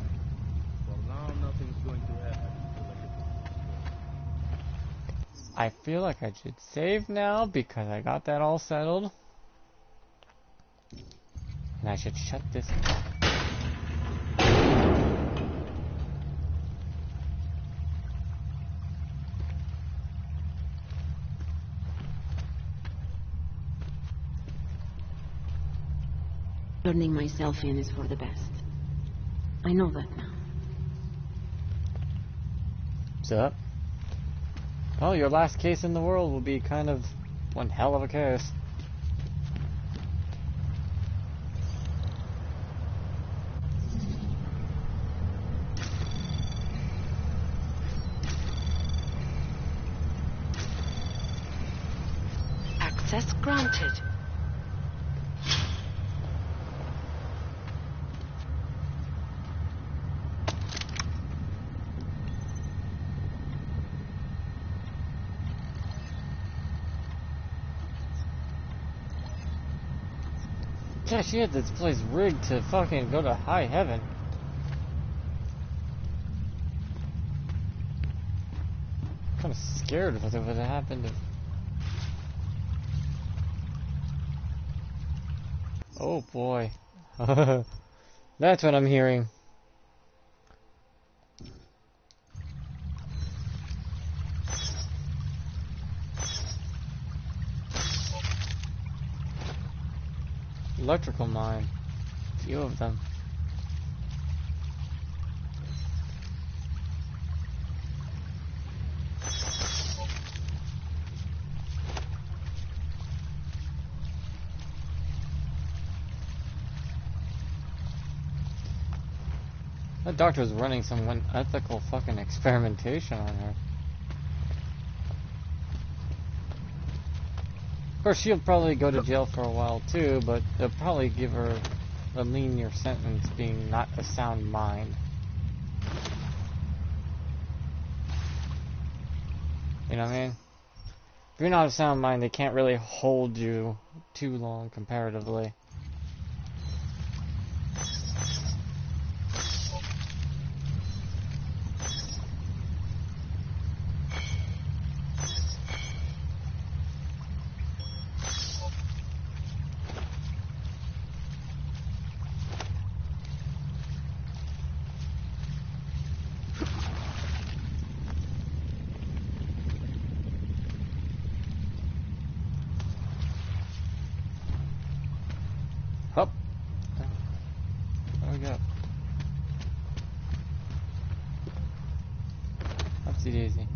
Well, now nothing's going to happen. I feel like I should save now because I got that all settled. And I should shut this off. Turning myself in is for the best. I know that now. What's up? Well, your last case in the world will be kind of one hell of a case. Access granted. Yeah, she had this place rigged to fucking go to high heaven. Kind of scared of what would have happened if... Oh boy. That's what I'm hearing. Electrical mine. A few of them. That doctor was running some unethical fucking experimentation on her. Of course, she'll probably go to jail for a while too, but they'll probably give her a lenient sentence being not a sound mind. You know what I mean? If you're not a sound mind, they can't really hold you too long comparatively. Up. There we go. Upsy daisy.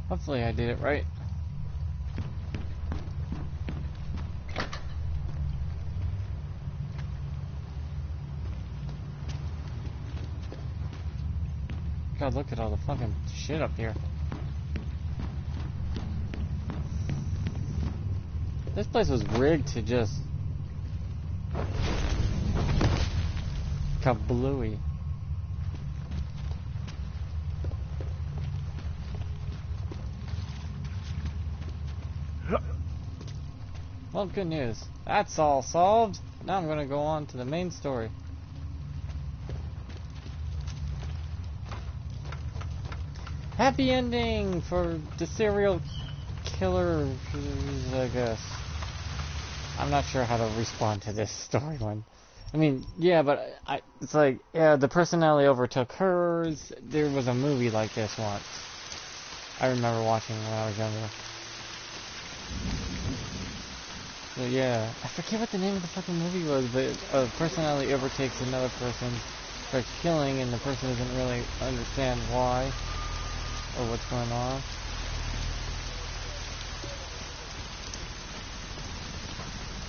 Hopefully I did it right. God, look at all the fucking shit up here. This place was rigged to just... kablooey. Well, good news. That's all solved. Now I'm gonna go on to the main story. Happy ending for the serial killer, I guess. I'm not sure how to respond to this storyline. I mean, yeah, but it's like, yeah, the personality overtook hers. There was a movie like this once. I remember watching when I was younger. So yeah, I forget what the name of the fucking movie was, but a personality overtakes another person, starts killing, and the person doesn't really understand why or what's going on.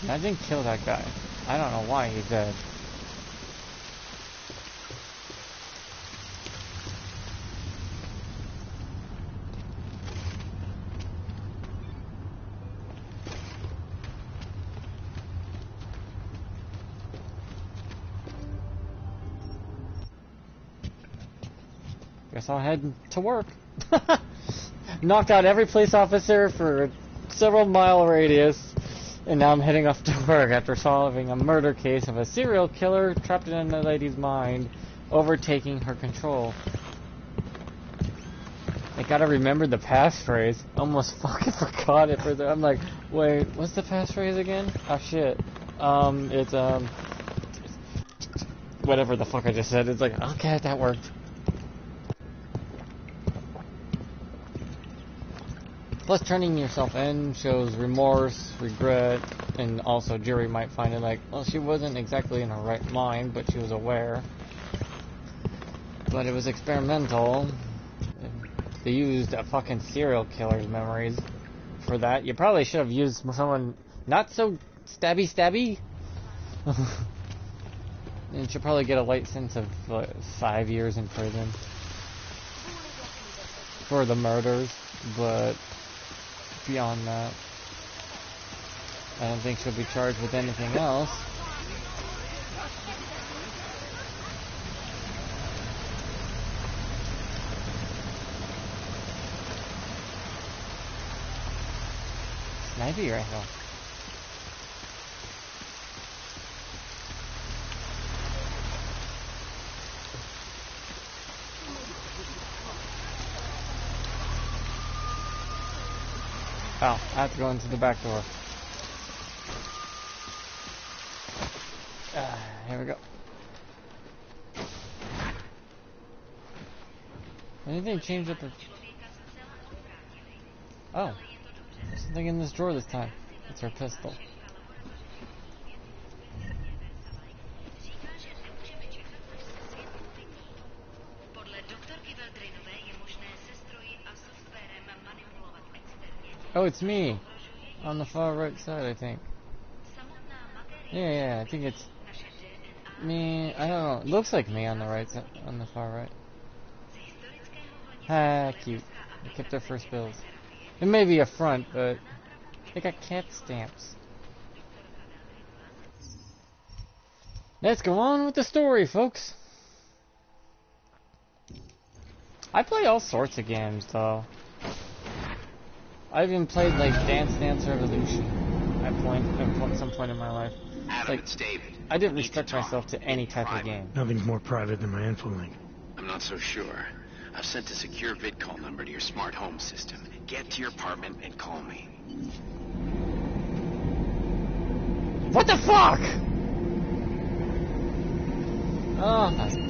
I didn't kill that guy. I don't know why he's dead. Guess I'll head to work. Knocked out every police officer for a several mile radius, and now I'm heading off to work after solving a murder case of a serial killer trapped in a lady's mind, overtaking her control. I gotta remember the passphrase. Almost fucking forgot it for the. I'm like, wait, what's the passphrase again? Oh shit. It's whatever the fuck I just said. It's like, okay, that worked. Plus, turning yourself in shows remorse, regret, and also jury might find it like, well, she wasn't exactly in her right mind, but she was aware. But it was experimental. They used a fucking serial killer's memories for that. You probably should have used someone not so stabby. And you should probably get a light sentence of 5 years in prison for the murders, but beyond that, I don't think she'll be charged with anything else. Sniper rifle. Oh, I have to go into the back door. Here we go. Anything changed at the... Oh. There's something in this drawer this time. It's her pistol. Oh, it's me. On the far right side, I think. Yeah, I think it's me. I don't know. It looks like me on the right side, on the far right. Ah, cute. They kept their first bills. It may be a front, but they got cat stamps. Let's go on with the story, folks. I play all sorts of games, though. I even played like Dance Revolution at some point in my life. Like, I didn't restrict myself to any type of game. Nothing's more private than my info-link. I'm not so sure. I've sent a secure vid-call number to your smart home system. Get to your apartment and call me. What the fuck? Oh, that's... God.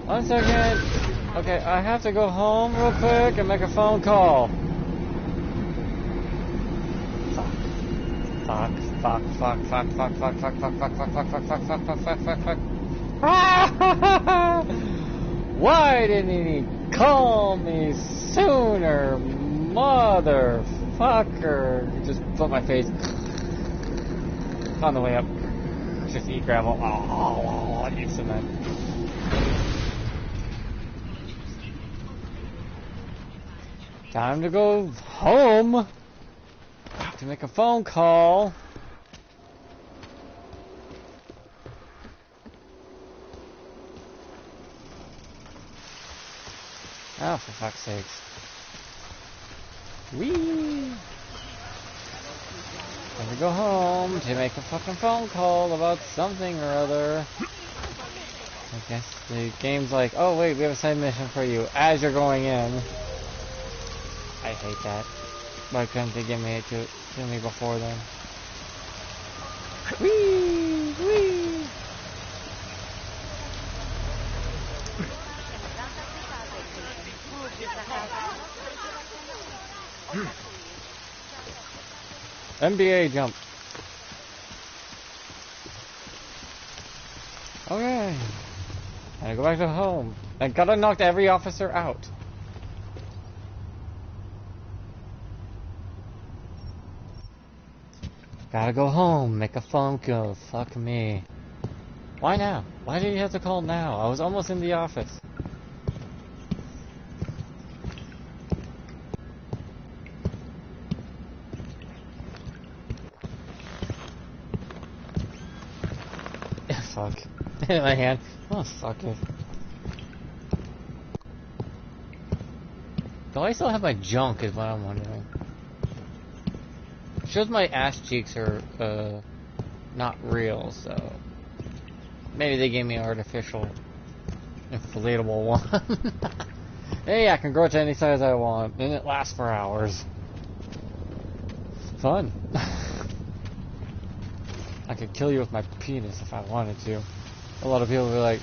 One second. Okay, I have to go home real quick and make a phone call. Fuck. Why didn't he call me sooner, motherfucker? Just put my face on the way up. Just eat gravel. Oh, I need cement. Time to go home to make a phone call. Oh, for fuck's sakes. Whee! Time to go home to make a fucking phone call about something or other. I guess the game's like, oh wait, we have a side mission for you as you're going in. I hate that. Why couldn't they give me it to me before then? Whee! Whee! NBA jump. Okay. Gotta go back to home. I gotta knock every officer out. Gotta go home, make a phone call. Fuck me. Why now? Why did you have to call now? I was almost in the office. fuck. In my hand. Oh, fuck it. Do I still have my junk is what I'm wondering. It shows my ass cheeks are, not real, so... Maybe they gave me an artificial, inflatable one. Hey, I can grow it to any size I want, and it lasts for hours. Fun. I could kill you with my penis if I wanted to. A lot of people will be like,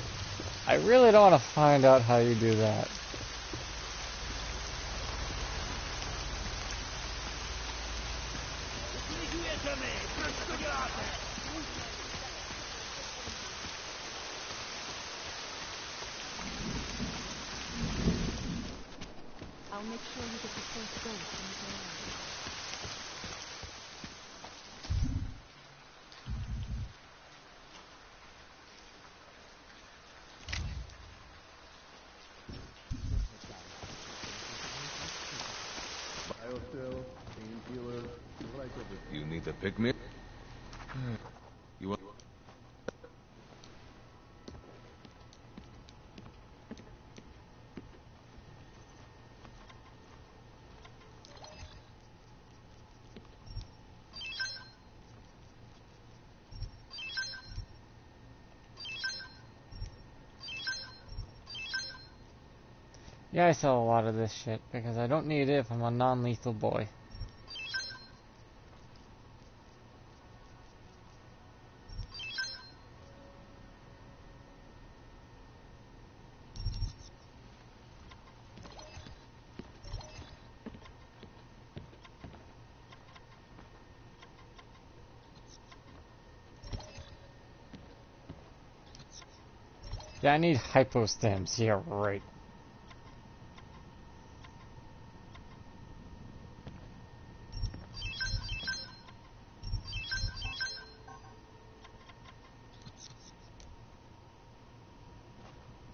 I really don't want to find out how you do that. I'll make sure you get the first dose when you go out. You need a pick-me-up? You want... Yeah, I sell a lot of this shit because I don't need it if I'm a non-lethal boy. Yeah, I need hypostems. Yeah, right.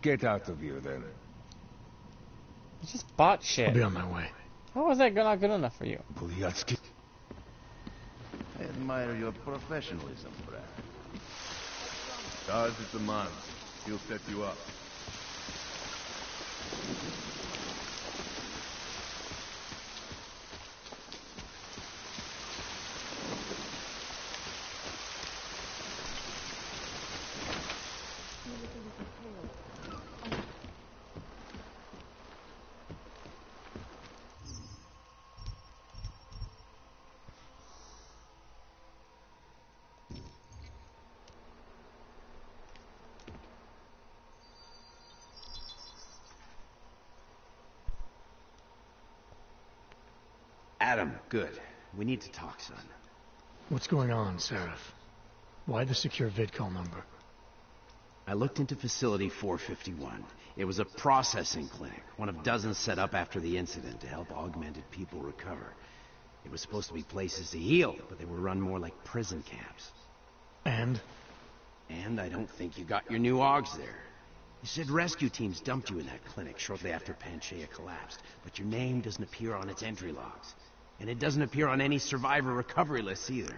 Get out of here, then. You just bought shit. I'll be on my way. How was that not good enough for you? Poliatsky. I admire your professionalism, Brad. Charge is the man. He'll set you up. Adam, good. We need to talk, son. What's going on, Seraph? Why the secure vidcall number? I looked into Facility 451. It was a processing clinic, one of dozens set up after the incident to help augmented people recover. It was supposed to be places to heal, but they were run more like prison camps. And? And I don't think you got your new augs there. You said rescue teams dumped you in that clinic shortly after Panchaea collapsed, but your name doesn't appear on its entry logs. And it doesn't appear on any survivor recovery lists either.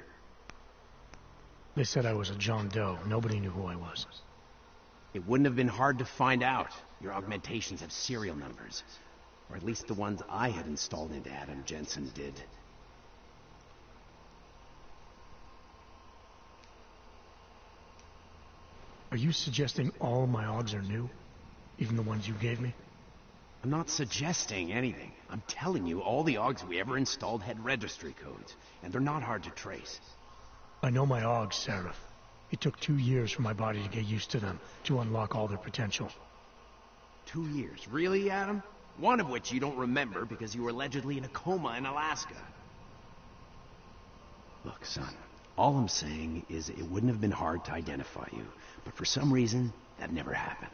They said I was a John Doe. Nobody knew who I was. It wouldn't have been hard to find out. Your augmentations have serial numbers. Or at least the ones I had installed into Adam Jensen did. Are you suggesting all my augs are new? Even the ones you gave me? I'm not suggesting anything. I'm telling you, all the augs we ever installed had registry codes, and they're not hard to trace. I know my augs, Seraph. It took 2 years for my body to get used to them, to unlock all their potential. 2 years? Really, Adam? One of which you don't remember because you were allegedly in a coma in Alaska. Look, son, all I'm saying is it wouldn't have been hard to identify you, but for some reason, that never happened.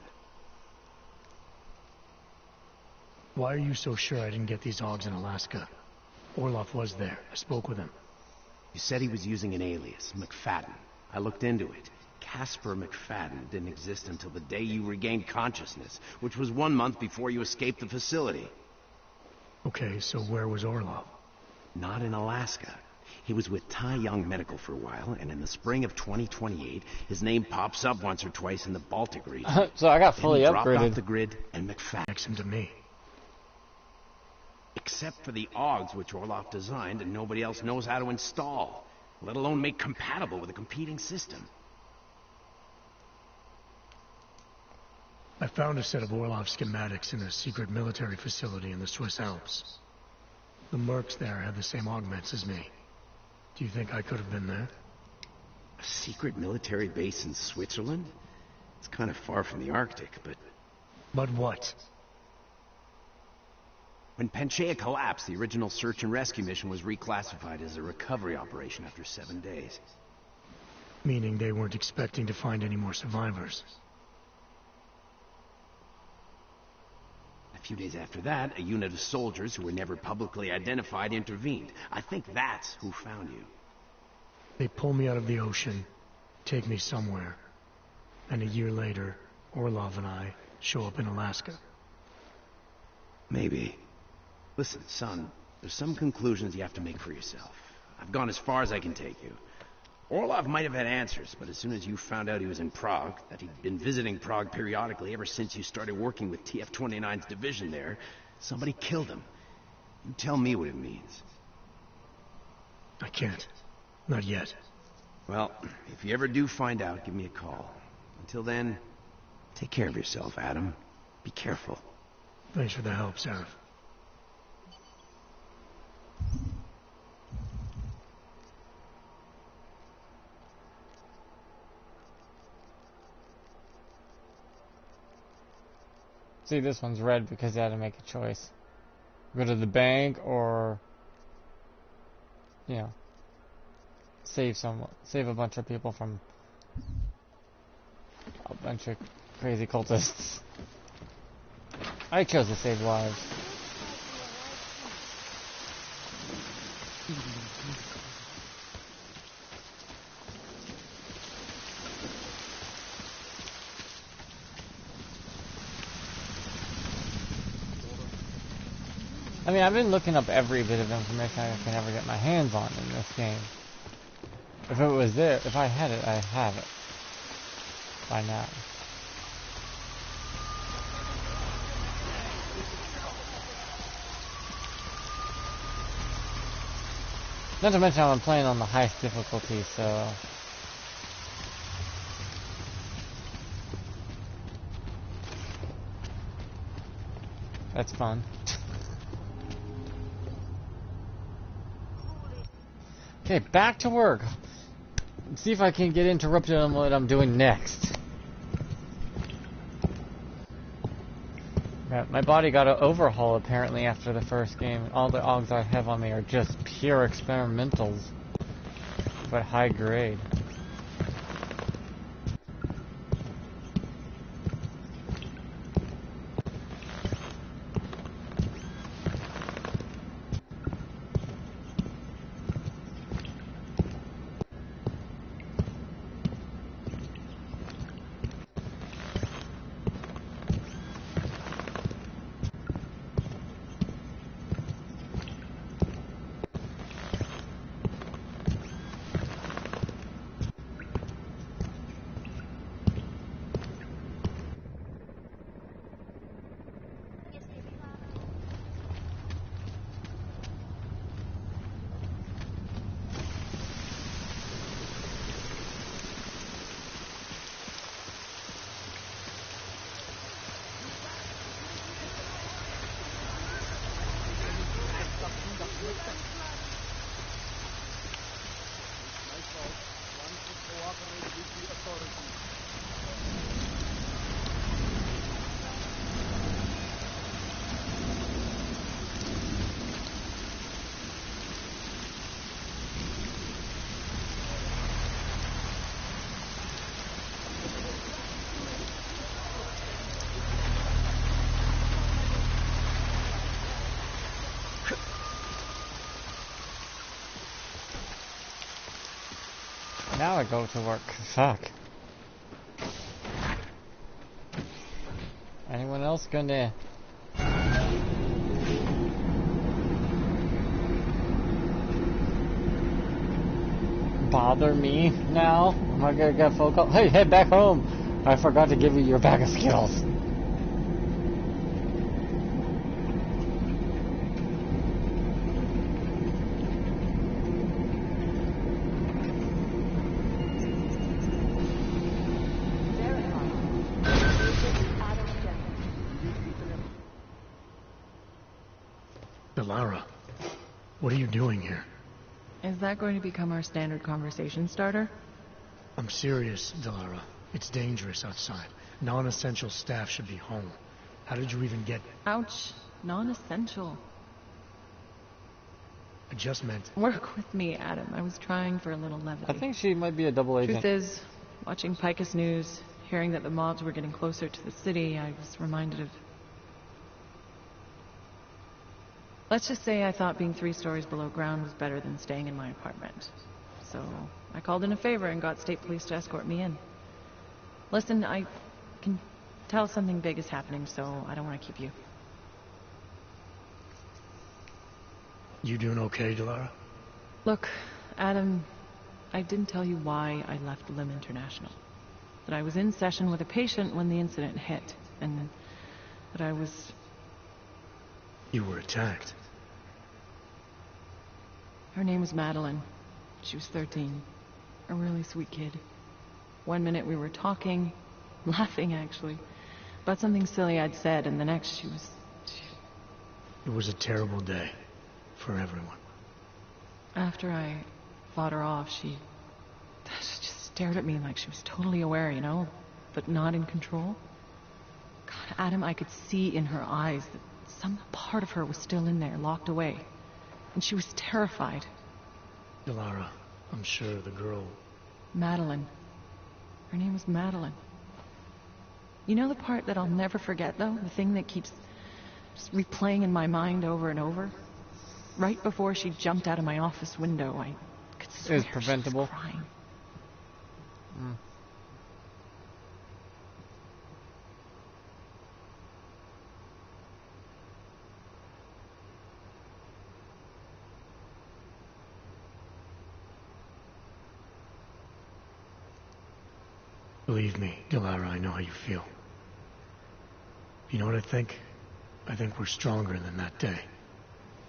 Why are you so sure I didn't get these augs in Alaska? Orloff was there. I spoke with him. You said he was using an alias, McFadden. I looked into it. Casper McFadden didn't exist until the day you regained consciousness, which was 1 month before you escaped the facility. Okay, so where was Orloff? Not in Alaska. He was with Tai Young Medical for a while, and in the spring of 2028, his name pops up once or twice in the Baltic region. So I got fully then he dropped upgraded. off the grid, and McFadden Next him to me. except for the OGs which Orloff designed and nobody else knows how to install, let alone make compatible with a competing system. I found a set of Orlov schematics in a secret military facility in the Swiss Alps. The mercs there had the same augments as me. Do you think I could have been there? A secret military base in Switzerland? It's kind of far from the Arctic, but... But what? When Panchaea collapsed, the original search and rescue mission was reclassified as a recovery operation after 7 days. Meaning they weren't expecting to find any more survivors. A few days after that, a unit of soldiers who were never publicly identified intervened. I think that's who found you. They pull me out of the ocean, take me somewhere, and a year later, Orlov and I show up in Alaska. Maybe. Listen, son, there's some conclusions you have to make for yourself. I've gone as far as I can take you. Orlov might have had answers, but as soon as you found out he was in Prague, that he'd been visiting Prague periodically ever since you started working with TF-29's division there, somebody killed him. You tell me what it means. I can't. Not yet. Well, if you ever do find out, give me a call. Until then, take care of yourself, Adam. Be careful. Thanks for the help, Sarah. See, this one's red because I had to make a choice. Go to the bank or, you know, save a bunch of people from a bunch of crazy cultists. I chose to save lives. I mean, I've been looking up every bit of information I can ever get my hands on in this game. If it was there, if I had it, I'd have it by now. Not to mention I'm playing on the highest difficulty, so... that's fun. Okay, back to work. Let's see if I can get interrupted on what I'm doing next. Yeah, my body got an overhaul apparently after the first game. All the AUGs I have on me are just pure experimentals, but high grade. Now I go to work. Fuck. Anyone else gonna... bother me now? Am I gonna get a phone call? Hey, head back home! I forgot to give you your bag of Skittles. Delara, what are you doing here? Is that going to become our standard conversation starter? I'm serious, Delara. It's dangerous outside. Non-essential staff should be home. How did you even get... Ouch. Non-essential. I just meant... Work with me, Adam. I was trying for a little levity. I think she might be a double agent. Truth is, watching Picus News, hearing that the mobs were getting closer to the city, I was reminded of... Let's just say I thought being 3 stories below ground was better than staying in my apartment. So I called in a favor and got state police to escort me in. Listen, I can tell something big is happening, so I don't want to keep you. You doing okay, Delara? Look, Adam, I didn't tell you why I left Lim International. That I was in session with a patient when the incident hit, and that I was... You were attacked. Her name was Madeline. She was 13. A really sweet kid. One minute we were talking, laughing actually, about something silly I'd said, and the next she was... It was a terrible day for everyone. After I fought her off, she just stared at me like she was totally aware, you know, but not in control. God, Adam, I could see in her eyes that some part of her was still in there, locked away. And she was terrified. Delara, I'm sure the girl... Madeline. Her name was Madeline. You know the part that I'll never forget, though? The thing that keeps just replaying in my mind over and over? Right before she jumped out of my office window, I could swear It was preventable. she was crying. Mm. Believe me, Delara, I know how you feel. You know what I think? I think we're stronger than that day.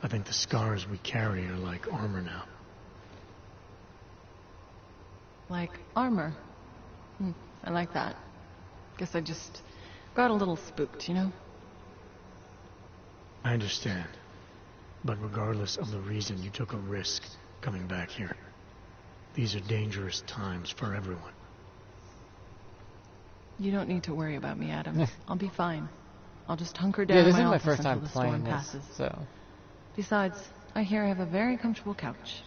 I think the scars we carry are like armor now. Like armor. I like that. Guess I just got a little spooked, you know? I understand. But regardless of the reason, you took a risk coming back here. These are dangerous times for everyone. You don't need to worry about me, Adam. I'll be fine. I'll just hunker down Yeah, in this my is my office first until time the playing storm this, passes. so... Besides, I hear I have a very comfortable couch.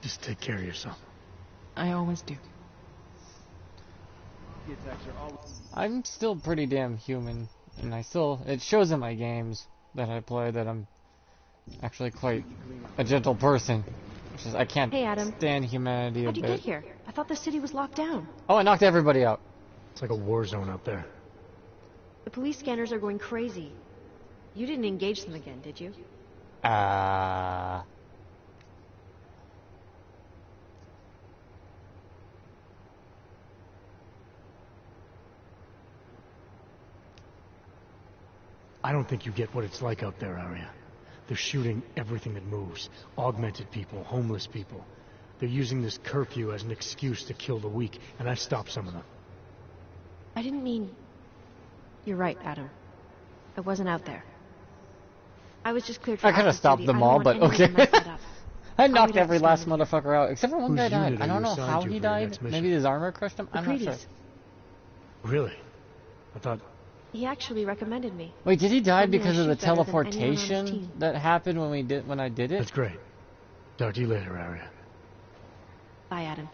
Just take care of yourself. I always do. I'm still pretty damn human, and it shows in my games that I play that I'm actually quite a gentle person. Which is, I can't stand humanity How'd a you bit. get here? I thought the city was locked down. Oh, I knocked everybody out. It's like a war zone out there. The police scanners are going crazy. You didn't engage them again, did you? I don't think you get what it's like out there, Arya. They're shooting everything that moves. Augmented people, homeless people. They're using this curfew as an excuse to kill the weak, and I stopped some of them. I didn't mean... You're right, Adam. I wasn't out there. I was just cleared for could have active stopped duty. them I all, don't but want anyone to okay. mess it up. I I'll knocked meet up every with last Stanley. motherfucker out, except for one guy Whose died. unit I are don't you know assigned how to he for your died. next mission? Maybe his armor crushed him? I'm not sure. McCready's. Really? I thought... He actually recommended me. Wait, did he die Told me I because of the shoot better than anyone on his teleportation team. that happened when I did it? That's great. Talk to you later, Arya. Bye, Adam.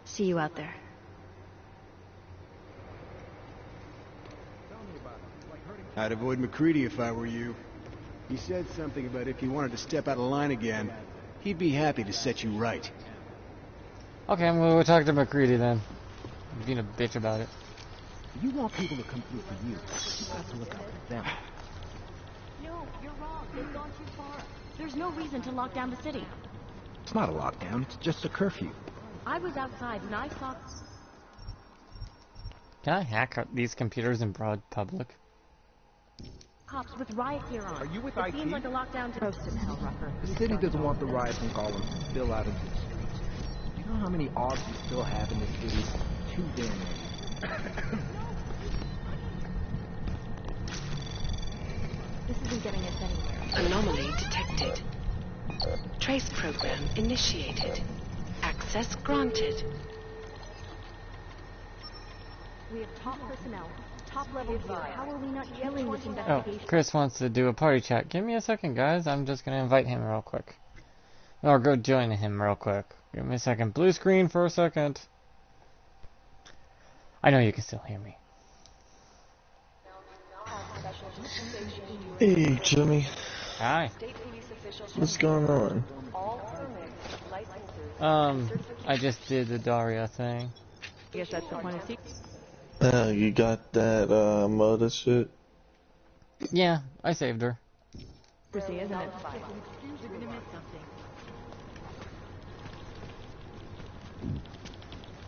See you out there. I'd avoid McCready if I were you. He said something about if you wanted to step out of line again, he'd be happy to set you right. Okay, I'm gonna go talk to McCready then. I'm being a bitch about it. You want people to come through for you. You've got to look out for them. No, you're wrong. They've gone too far. There's no reason to lock down the city. It's not a lockdown, it's just a curfew. I was outside and I saw Can I hack these computers in broad public? cops with riot gear on. Are you with it IT? seems like a lockdown to most of hell, Rucker. The city doesn't want the riots and golems to spill out into the streets. Do you know how many odds we still have in this city? Too damn many. This isn't getting us anywhere. Anomaly detected. Trace program initiated. Access granted. We have top personnel, top level gear. How are we not killing this Oh, investigation? Chris wants to do a party chat. Give me a second, guys. I'm just gonna invite him real quick. Or go join him real quick. Give me a second. Blue screen for a second. I know you can still hear me. Hey, Jimmy. Hi. What's going on? I just did the Daria thing. I guess that's the point of secret. You got that, mother shit? Yeah, I saved her. Isn't it?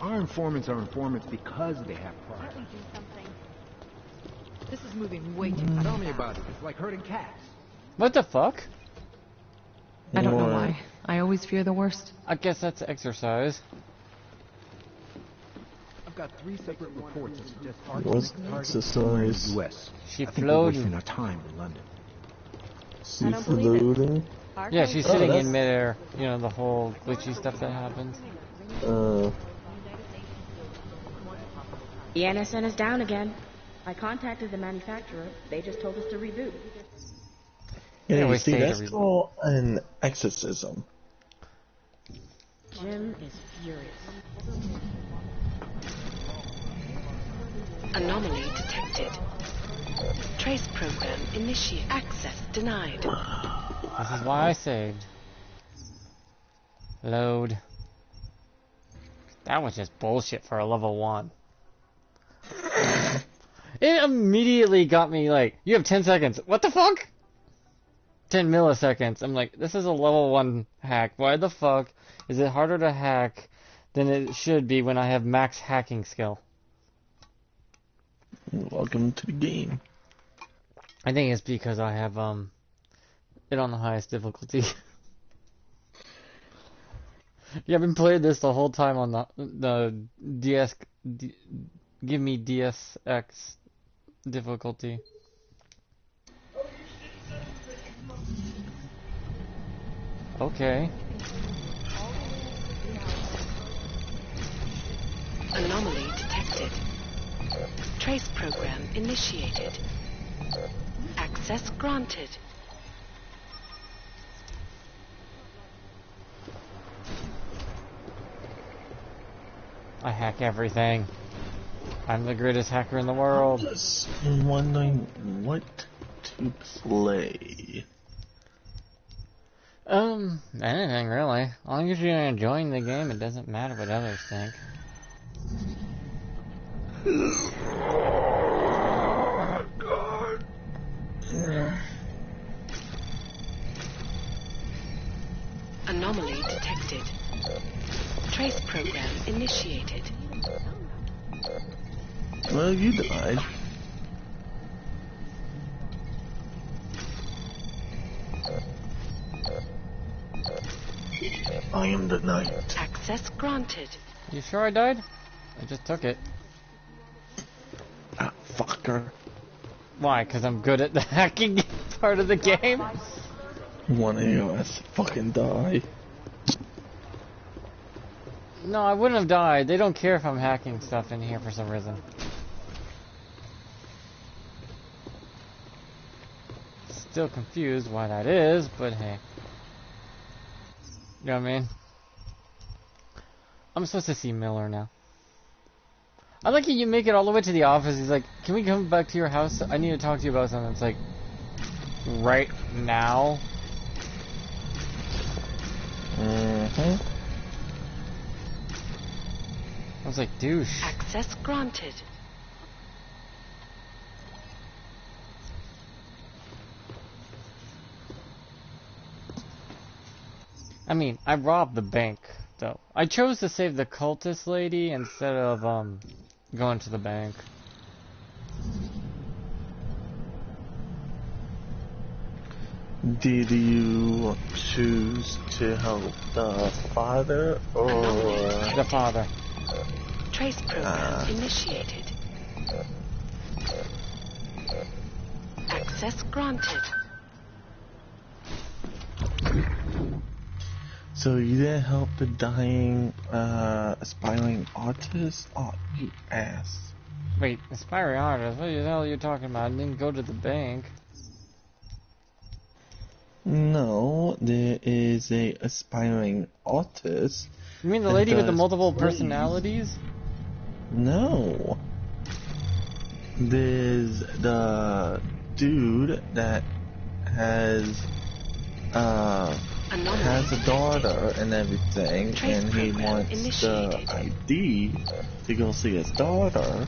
Our informants are informants because they have pride. Can't we do something? This is moving way too fast. Tell me about it. It's like herding cats. What the fuck? I don't know why. I always fear the worst. I guess that's exercise. I've got 3 separate reports that suggest What's exercise? U.S. She I think we're floating. wasting our time in London. She floating? Yeah, she's sitting in midair. You know, the whole glitchy stuff that happens. The NSN is down again. I contacted the manufacturer. They just told us to reboot. Yeah, you see, that's called an exorcism. Jim is furious. Anomaly detected. Trace program initiate. Access denied. This is why I saved. Load. That was just bullshit for a level 1. It immediately got me like, you have 10 seconds. What the fuck? 10 milliseconds. I'm like, this is a level 1 hack. Why the fuck is it harder to hack than it should be when I have max hacking skill? Welcome to the game. I think it's because I have it on the highest difficulty. Yeah, I've been playing this the whole time on the give me DSX difficulty. Okay. Anomaly detected. Trace program initiated. Access granted. I hack everything. I'm the greatest hacker in the world. I'm just wondering what to play. Anything really. As long as you're enjoying the game, it doesn't matter what others think. Oh, God. Yeah. Anomaly detected. Trace program initiated. Well, you died. I am the knight. Access granted. You sure I died? I just took it. Ah, fucker. Why? Because I'm good at the hacking part of the game? One of us fucking die. No, I wouldn't have died. They don't care if I'm hacking stuff in here for some reason. Still confused why that is, but hey. You know what I mean? I'm supposed to see Miller now. I like it, you make it all the way to the office. He's like, can we come back to your house? I need to talk to you about something. It's like, right now? Mm-hmm. I was like, douche. Access granted. I mean, I robbed the bank, though. I chose to save the cultist lady instead of, going to the bank. Did you choose to help the father or the father? Trace program initiated. Access granted. So you didn't help the dying, aspiring artist? Oh, you ass. Wait, aspiring artist? What the hell are you talking about? I didn't go to the bank. No, there is a aspiring artist. You mean the lady with the multiple personalities? No. There's the dude that has a daughter and everything, and he wants the ID to go see his daughter.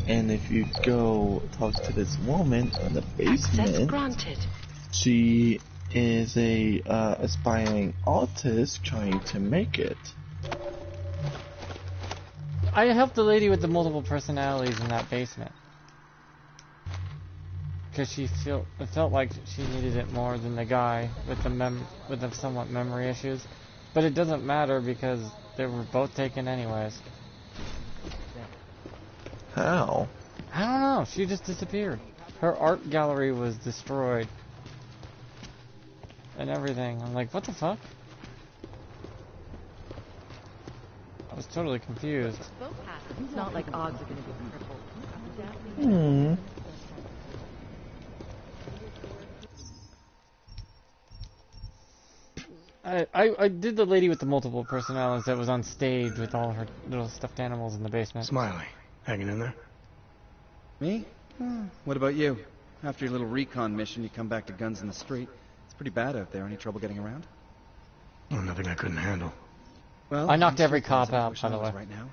And if you go talk to this woman in the basement, she is a aspiring artist trying to make it. I helped the lady with the multiple personalities in that basement. Because it felt like she needed it more than the guy with the somewhat memory issues. But it doesn't matter because they were both taken anyways. How? I don't know, she just disappeared. Her art gallery was destroyed. And everything. I'm like, what the fuck? I was totally confused. It's not like odds are gonna be crippled. Hmm. I did the lady with the multiple personalities that was on stage with all her little stuffed animals in the basement. Smiley, hanging in there? Me? What about you? After your little recon mission, you come back to guns in the street. It's pretty bad out there. Any trouble getting around? Oh, nothing I couldn't handle. Well, I knocked every cop out, by the way. Right now.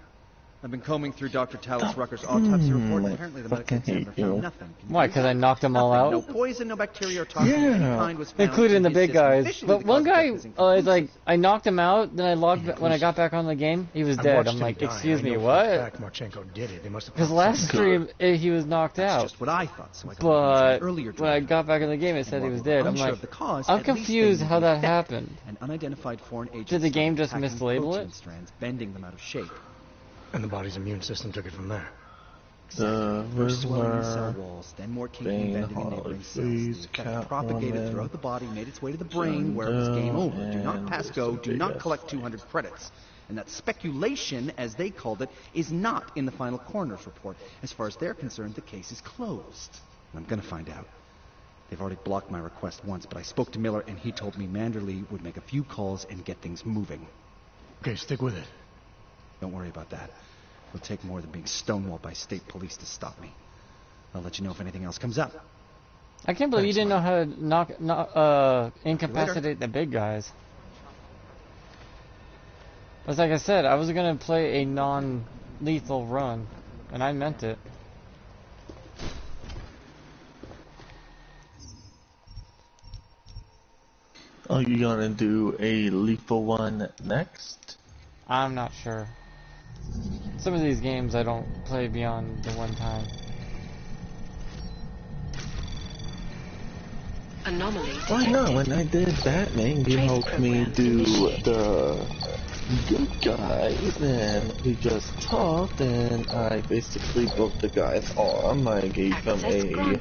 I've been combing through Dr. Tallis Rucker's autopsy report, and apparently the medical examiner found nothing. Why, because I knocked them all out? No poison, no bacteria or toxin of any kind was found. Including the big guys. But one guy, is like, I knocked him out, then when I got back on the game, he was dead. I'm like, excuse me, what? Because last stream, he was knocked out. Just what I thought, so but when I got back in the game, it said he was dead. I'm like, I'm confused how that happened. An unidentified foreign agent. Did the game just mislabel it? Strands, bending them out of shape. And the body's immune system took it from there. The cell walls, then more kinking bending in neighboring cells. The effect propagated throughout the body, made its way to the brain, where it was game over. Do not pass go, do not collect 200 credits. And that speculation, as they called it, is not in the final coroner's report. As far as they're concerned, the case is closed. And I'm gonna find out. They've already blocked my request once, but I spoke to Miller and he told me Manderley would make a few calls and get things moving. Okay, stick with it. Don't worry about that. It'll take more than being stonewalled by state police to stop me. I'll let you know if anything else comes up. I can't believe you didn't know how to incapacitate the big guys. But like I said, I was gonna play a non-lethal run, and I meant it. Are you gonna do a lethal one next? I'm not sure. Some of these games I don't play beyond the one time. Anomaly detected. Why not? When I did Batman, you helped me do the good guy, then we just talked, and I basically broke the guy's arm. I gave him a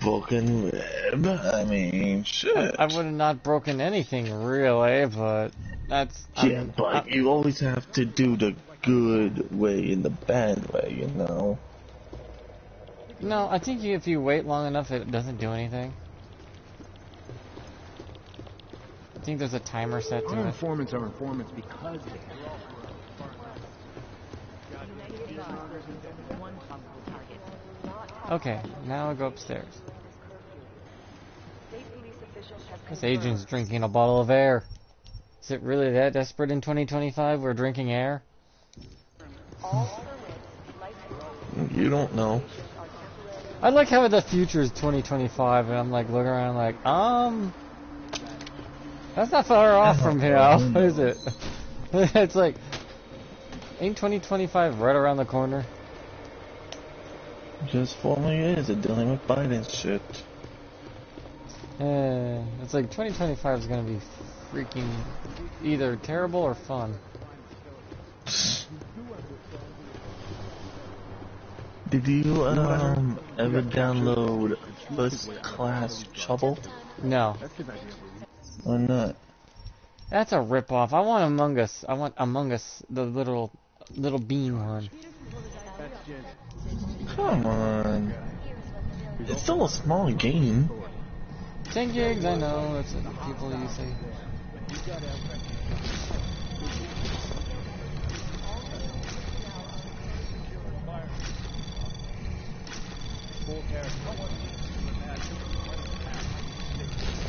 broken rib. I mean, shit. I would have not broken anything, really, but that's... Yeah, but you always have to do the good way and the bad way, you know? No, I think if you wait long enough, it doesn't do anything. I think there's a timer set to Our it. informants are informants because they Okay, now I go upstairs. This agent's drinking a bottle of air. Is it really that desperate in 2025? We're drinking air? You don't know. I like how the future is 2025, and I'm like looking around like, I That's not far off from here, is it? It's like, ain't 2025 right around the corner? Just formally is it dealing with Biden shit. It's like 2025 is gonna be freaking either terrible or fun. Did you ever download First Class Trouble? No. Why not? That's a ripoff. I want Among Us. I want Among Us, the little bean one. Come on. It's still a small game. 10 gigs, I know. That's what people you say.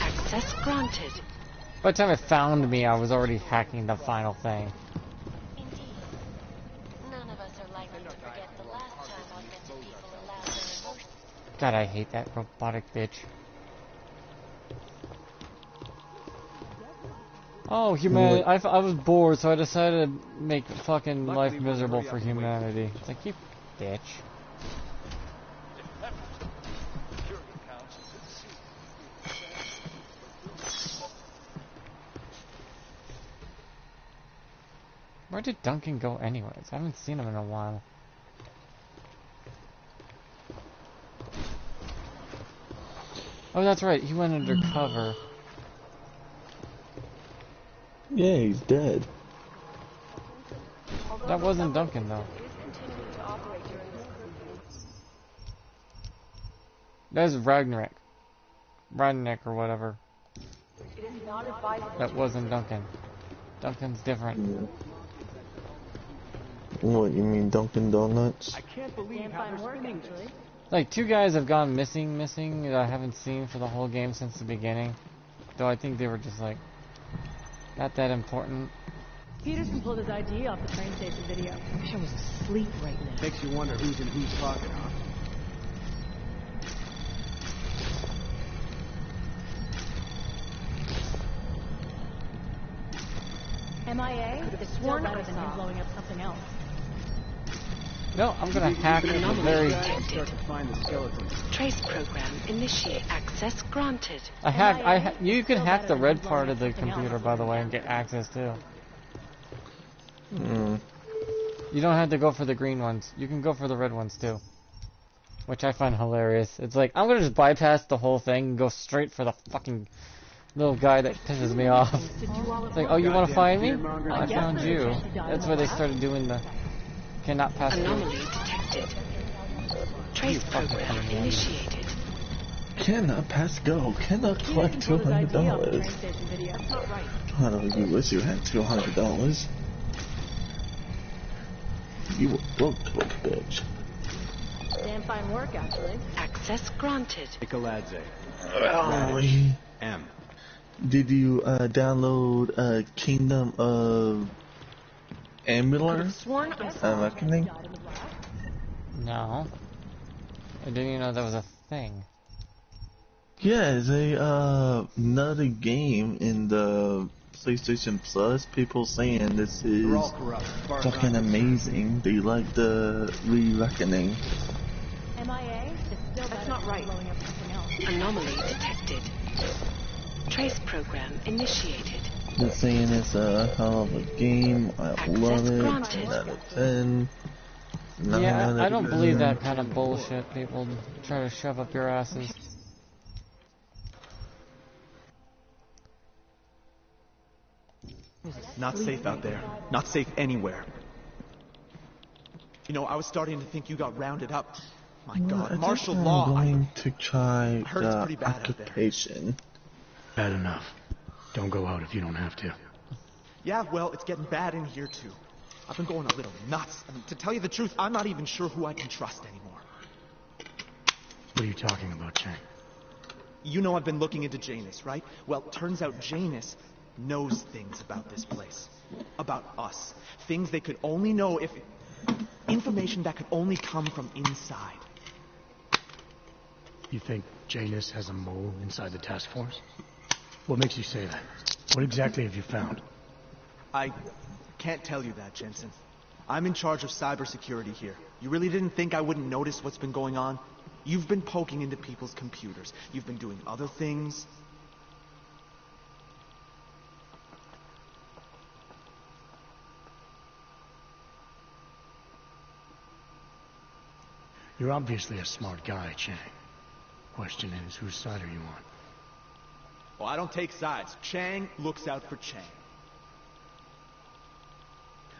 Access granted. By the time it found me, I was already hacking the final thing. None of us are likely to forget the last time augmented people allowed their emotions. God, I hate that robotic bitch. Oh, humanity! I was bored, so I decided to make fucking life miserable for humanity. It's like, you bitch. Where did Duncan go anyways? I haven't seen him in a while. Oh, that's right. He went undercover. Yeah, he's dead. That wasn't Duncan, though. That's Ragnarok. Ragnarok or whatever. That wasn't Duncan. Duncan's different. Yeah. What, you mean Dunkin' Donuts? I can't believe how they're spinning this. Like, 2 guys have gone missing that I haven't seen for the whole game since the beginning. Though I think they were just, like, not that important. Peterson pulled his ID off the train station video. I wish I was asleep right now. Makes you wonder who's in whose pocket, huh? MIA? It's sworn better than him blowing up something else. No, I'm gonna hack the very... Trace program initiate. Access granted. You can hack the red part of the computer, by the way, and get access too. You don't have to go for the green ones. You can go for the red ones too. Which I find hilarious. It's like, I'm gonna just bypass the whole thing and go straight for the fucking little guy that pisses me off. It's like, oh, you wanna find me? Oh, I found you. That's why they started doing the cannot pass through. Anomaly detected. Trace program initiated. Cannot pass go. Cannot collect $200. I know you wish you had $200. You a broke bitch. Damn fine work, actually. Access granted. Nicoladze. Really? M. Did you download Kingdom of Ambulance? Reckoning? No. I didn't even know that was a thing. Yeah, it's another game in the PlayStation Plus. People saying this is fucking amazing. They like the Re-Reckoning. MIA? That's not right. Blowing up something else. Anomaly detected. Trace program initiated. They're saying it's a hell of a game. I love it. 10 out of 10. Yeah, I don't believe that kind of bullshit people try to shove up your asses. Not safe out there. Not safe anywhere. You know, I was starting to think you got rounded up. My God, martial law. I'm going to try the occupation. Bad enough. Don't go out if you don't have to. Yeah, well, it's getting bad in here too. I've been going a little nuts. I mean, to tell you the truth, I'm not even sure who I can trust anymore. What are you talking about, Chang? You know I've been looking into Janus, right? Well, turns out Janus knows things about this place. About us. Things they could only know if... Information that could only come from inside. You think Janus has a mole inside the task force? What makes you say that? What exactly have you found? I can't tell you that, Jensen. I'm in charge of cybersecurity here. You really didn't think I wouldn't notice what's been going on? You've been poking into people's computers. You've been doing other things. You're obviously a smart guy, Chang. Question is, whose side are you on? Well, I don't take sides. Chang looks out for Chang.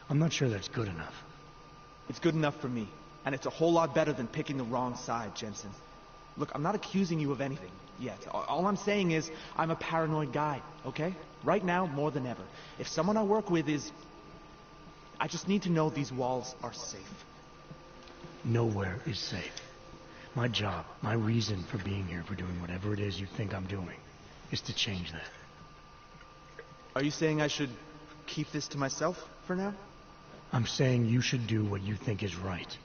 I'm not sure that's good enough. It's good enough for me. And it's a whole lot better than picking the wrong side, Jensen. Look, I'm not accusing you of anything yet. All I'm saying is I'm a paranoid guy, okay? Right now, more than ever. If someone I work with is... I just need to know these walls are safe. Nowhere is safe. My job, my reason for being here, for doing whatever it is you think I'm doing, is to change that. Are you saying I should keep this to myself for now? I'm saying you should do what you think is right.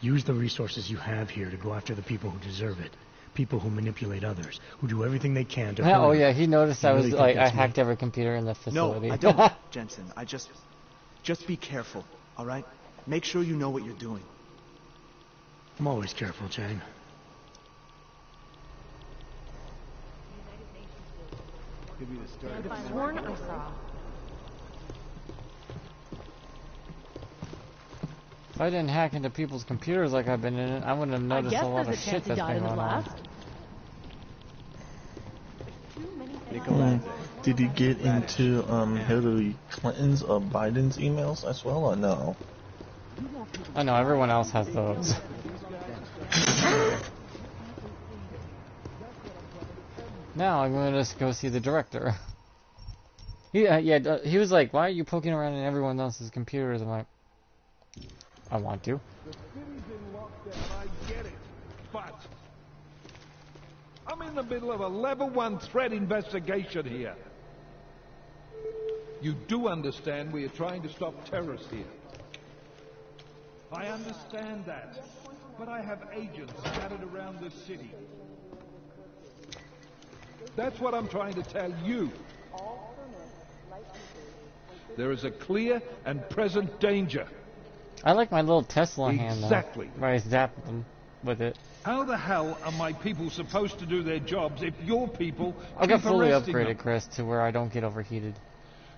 Use the resources you have here to go after the people who deserve it. People who manipulate others, who do everything they can to hurt Oh yeah, he noticed I was really like, I that's me? hacked every computer in the facility. No, I don't, Jensen. I just be careful, all right? Make sure you know what you're doing. I'm always careful, Chang. Could be the start The of sworn I saw. If I didn't hack into people's computers like I've been in it, I wouldn't have noticed a lot of shit that's been going on. Did you get into Hillary Clinton's or Biden's emails as well, or no? I know everyone else has those. Now I'm going to just go see the director. He was like, "Why are you poking around in everyone else's computers?" I'm like, "I want to." The city's in lockdown, I get it, but I'm in the middle of a level 1 threat investigation here. You do understand we are trying to stop terrorists here. I understand that, but I have agents scattered around this city. That's what I'm trying to tell you. There is a clear and present danger. I like my little Tesla hand though. Exactly. Where I zap them with it. How the hell are my people supposed to do their jobs if your people I got keep fully arresting upgraded, them? Chris, to where I don't get overheated.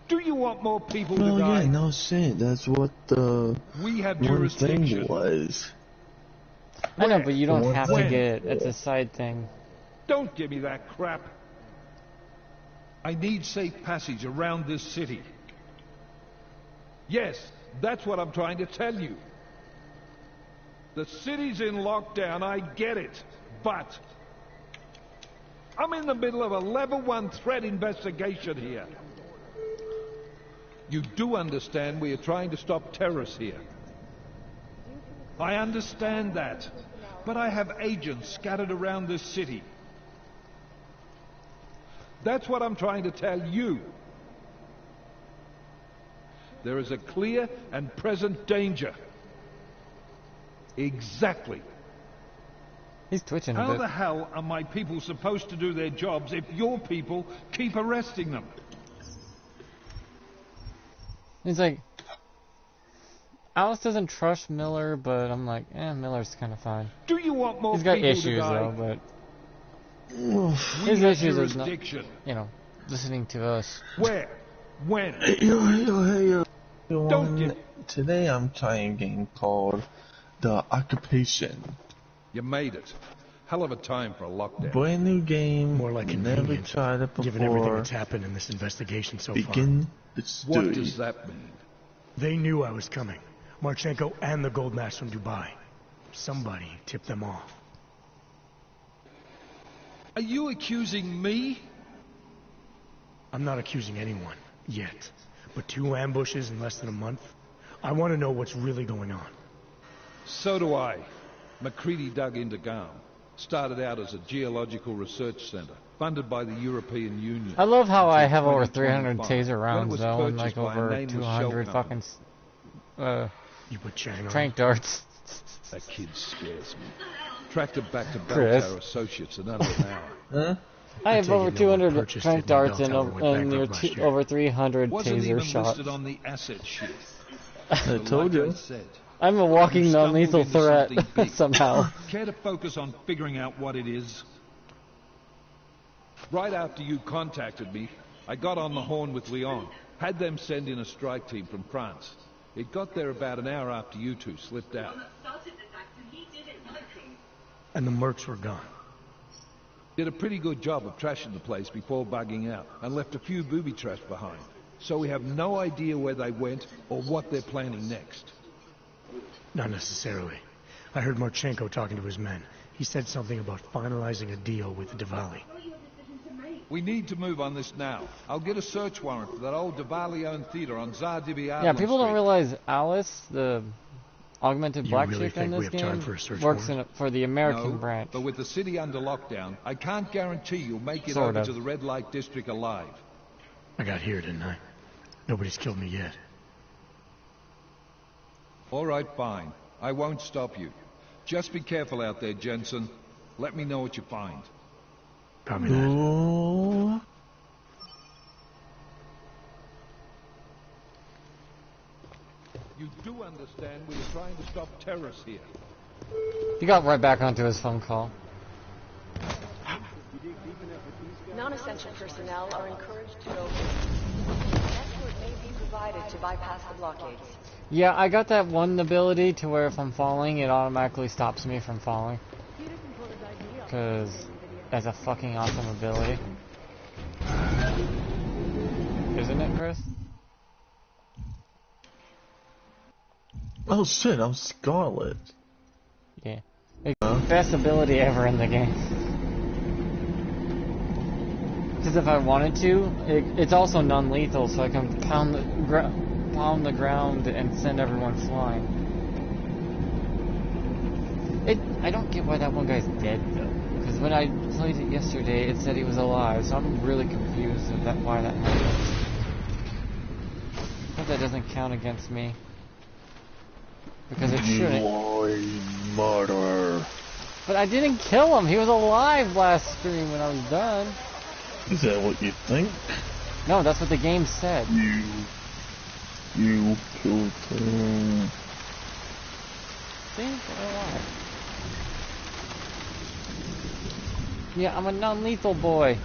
Do you want more people Well, to die? yeah, no shit. That's what the We have one thing jurisdiction. was. I know, but you don't When? have to get it. It's a side thing. Don't give me that crap. I need safe passage around this city. Yes, that's what I'm trying to tell you. The city's in lockdown, I get it, but I'm in the middle of a level 1 threat investigation here. You do understand we are trying to stop terrorists here. I understand that, but I have agents scattered around this city. That's what I'm trying to tell you. There is a clear and present danger. Exactly. He's twitching a How bit. the hell are my people supposed to do their jobs if your people keep arresting them? He's like, Alice doesn't trust Miller, but I'm like, Miller's kind of fine. Do you want more He's got people issues to die? though, but We his have issues is not, jurisdiction. listening to us. Where? When? Hey, Don't give... Today I'm trying a game called The Occupation. You made it. Hell of a time for a lockdown. Brand new game. More like never convenient, tried it before. given everything that's happened in this investigation so far. Begin the story. What does that mean? They knew I was coming. Marchenko and the gold mask from Dubai. Somebody tipped them off. Are you accusing me? I'm not accusing anyone, yet. But 2 ambushes in less than a month? I want to know what's really going on. So do I. McCready dug into Garm. Started out as a geological research centre, funded by the European Union. I love how I have over 2025, 300 taser when it rounds was though, and purchased like by a over nameless 200 shell fucking You put Chang on. trank darts. That kid scares me. Tracked it back to Chris. Beltower Associates in under an hour. Huh? I have over 200 purchased strength it, my darts and, bell tower went near bankrupt last year. over 300 Wasn't taser even shots. listed on the asset sheet. I told like you. I said, I'm a walking you stumbled non-lethal into threat something big. somehow. Care to focus on figuring out what it is? Right after you contacted me, I got on the horn with Leon. Had them send in a strike team from France. It got there about an hour after you two slipped out. And the mercs were gone. Did a pretty good job of trashing the place before bugging out, and left a few booby traps behind. So we have no idea where they went, or what they're planning next. Not necessarily. I heard Marchenko talking to his men. He said something about finalizing a deal with Diwali. We need to move on this now. I'll get a search warrant for that old Diwali-owned theater on Zardibi Yeah, people don't realize Alice, the augmented You black really chick in think we this have time game, for a search works warrant? for the American No, branch. but with the city under lockdown, I can't guarantee you'll make it Sort over of. to the red light district alive. I got here, didn't I? Nobody's killed me yet. All right, fine. I won't stop you. Just be careful out there, Jensen. Let me know what you find. Copy that. Ooh. You do understand we are trying to stop terrorists here. He got right back onto his phone call. Non-essential personnel are encouraged to go. Escort may be provided to bypass the blockades. Yeah, I got that one ability to where if I'm falling, it automatically stops me from falling. Because that's a fucking awesome ability. Isn't it, Chris? Oh shit, I'm Scarlet. Yeah. Best ability ever in the game. Because if I wanted to, it's also non-lethal, so I can pound the ground and send everyone flying. I don't get why that one guy's dead though. Because when I played it yesterday, it said he was alive, so I'm really confused at why that happened. Hope that doesn't count against me. Because it shouldn't. You are a murderer. But I didn't kill him. He was alive last stream when I was done. Is that what you think? No, that's what the game said. You killed him. See? They're alive. Yeah, I'm a non-lethal boy.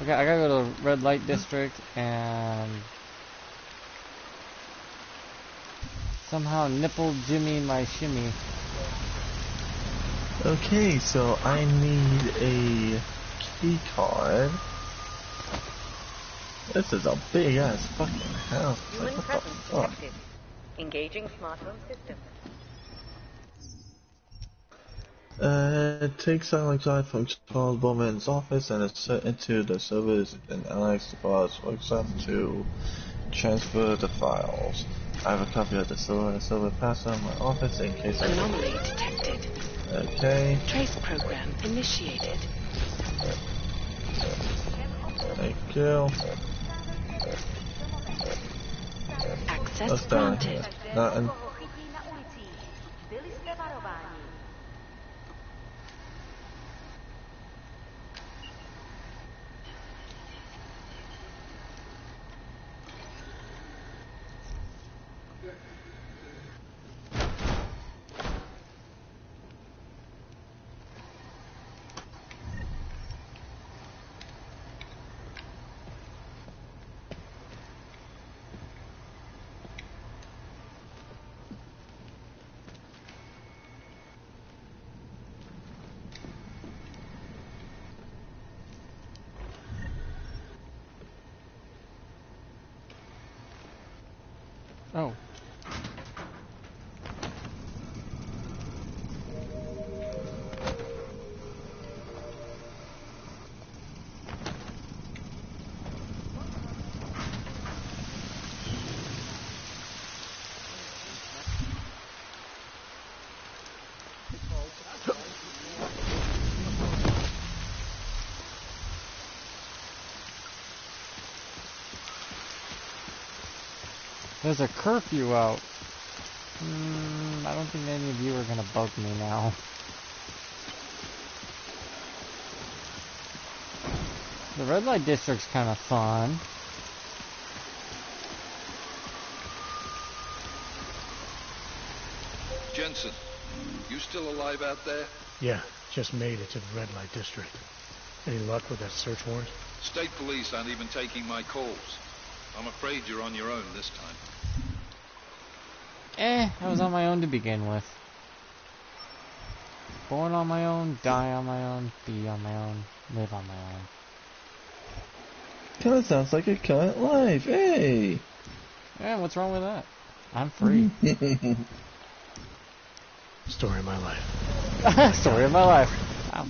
Okay, I gotta go to the red light district and somehow nipple Jimmy my shimmy. Okay, so I need a key card. This is a big ass fucking house. Human Like, what presence the fuck? detected. Engaging smart home system. Take Silent Eye from Charles Bowman's office and insert into the servers in Alex Depart's workshop to transfer the files. I have a copy of the silver password in my office in case I... Anomaly detected. Okay. Trace program initiated. Thank you. Access What's down granted. here? Nothing. Oh. There's a curfew out. I don't think any of you are gonna bug me now. The red light district's kind of fun. Jensen, you still alive out there? Yeah, just made it to the red light district. Any luck with that search warrant? State police aren't even taking my calls. I'm afraid you're on your own this time. I was on my own to begin with. Born on my own, die on my own, be on my own, live on my own. Kinda sounds like a cunt life, hey! Yeah, what's wrong with that? I'm free. Story of my life. Story of my life. Wow.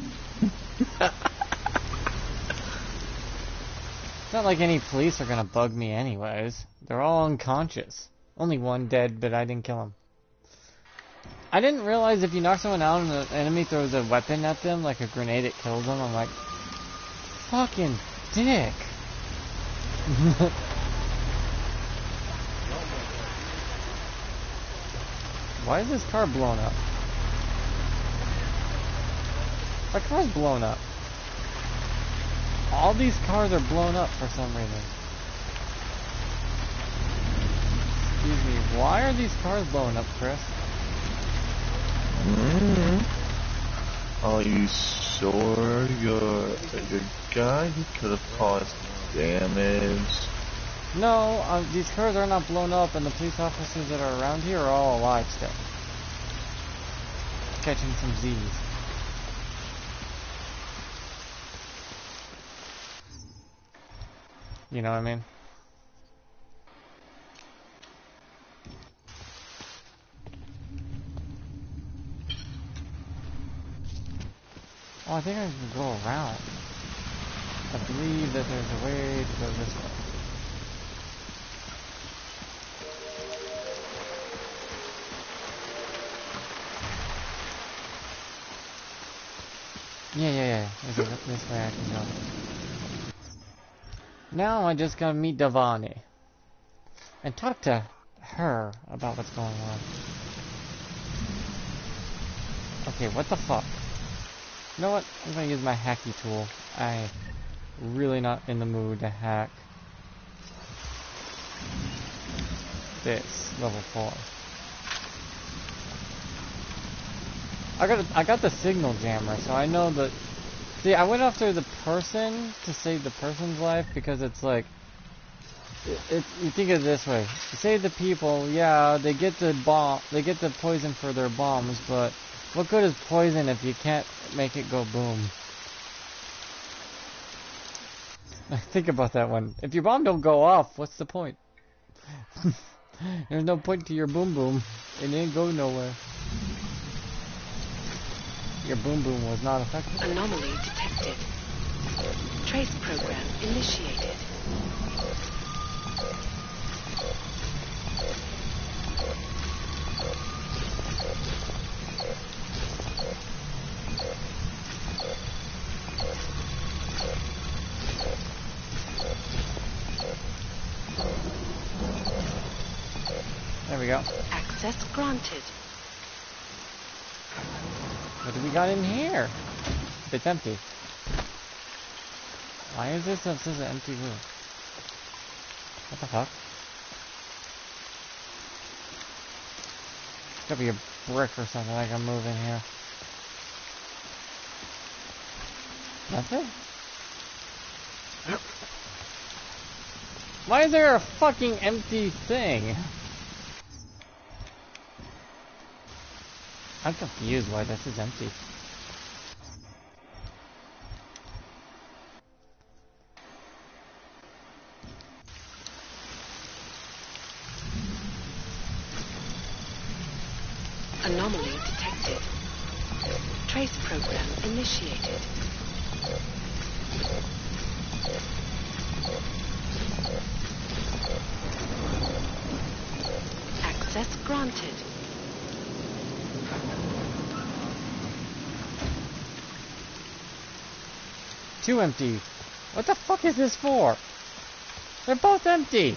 It's not like any police are gonna bug me anyways. They're all unconscious. Only one dead, but I didn't kill him. I didn't realize if you knock someone out and the enemy throws a weapon at them, like a grenade, it kills them. I'm like, fucking dick. Why is this car blown up? My car's blown up. All these cars are blown up for some reason. Excuse me, why are these cars blowing up, Chris? Are you sure you're a good guy who could have caused damage? No, these cars are not blown up, and the police officers that are around here are all alive still. Catching some Z's. You know what I mean? Oh, I think I can go around. I believe that there's a way to go this way. Yeah. This way I can go. Now I just gotta meet Davani. And talk to her about what's going on. Okay, what the fuck? You know what? I'm gonna use my hacky tool. I'm really not in the mood to hack this level 4. I got the signal jammer, so I know that. See, I went after the person to save the person's life because it's like, you think of it this way: you save the people, yeah, they get the poison for their bombs, but what good is poison if you can't make it go boom? Think about that one. If your bomb don't go off, what's the point? There's no point to your boom boom. It ain't go nowhere. Your boom boom was not effective. Anomaly detected. Trace program initiated. There we go. Access granted. What do we got in here? It's empty. Why is this an empty room? What the fuck? Could be a brick or something I can move in here. Nothing? Why is there a fucking empty thing? I'm confused why this is empty. Anomaly detected. Trace program initiated. Access granted. Two empty. What the fuck is this for? They're both empty.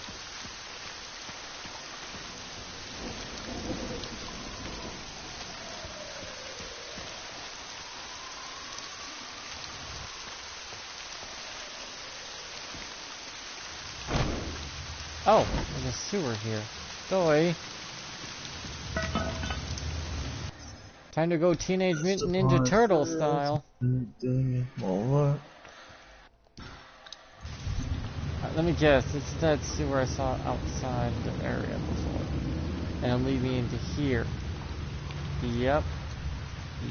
Oh, there's a sewer here. Go away. Time to go Teenage Mutant Ninja Turtle style. Let me guess, it's that sewer I saw outside the area before. And it'll lead me into here. Yep.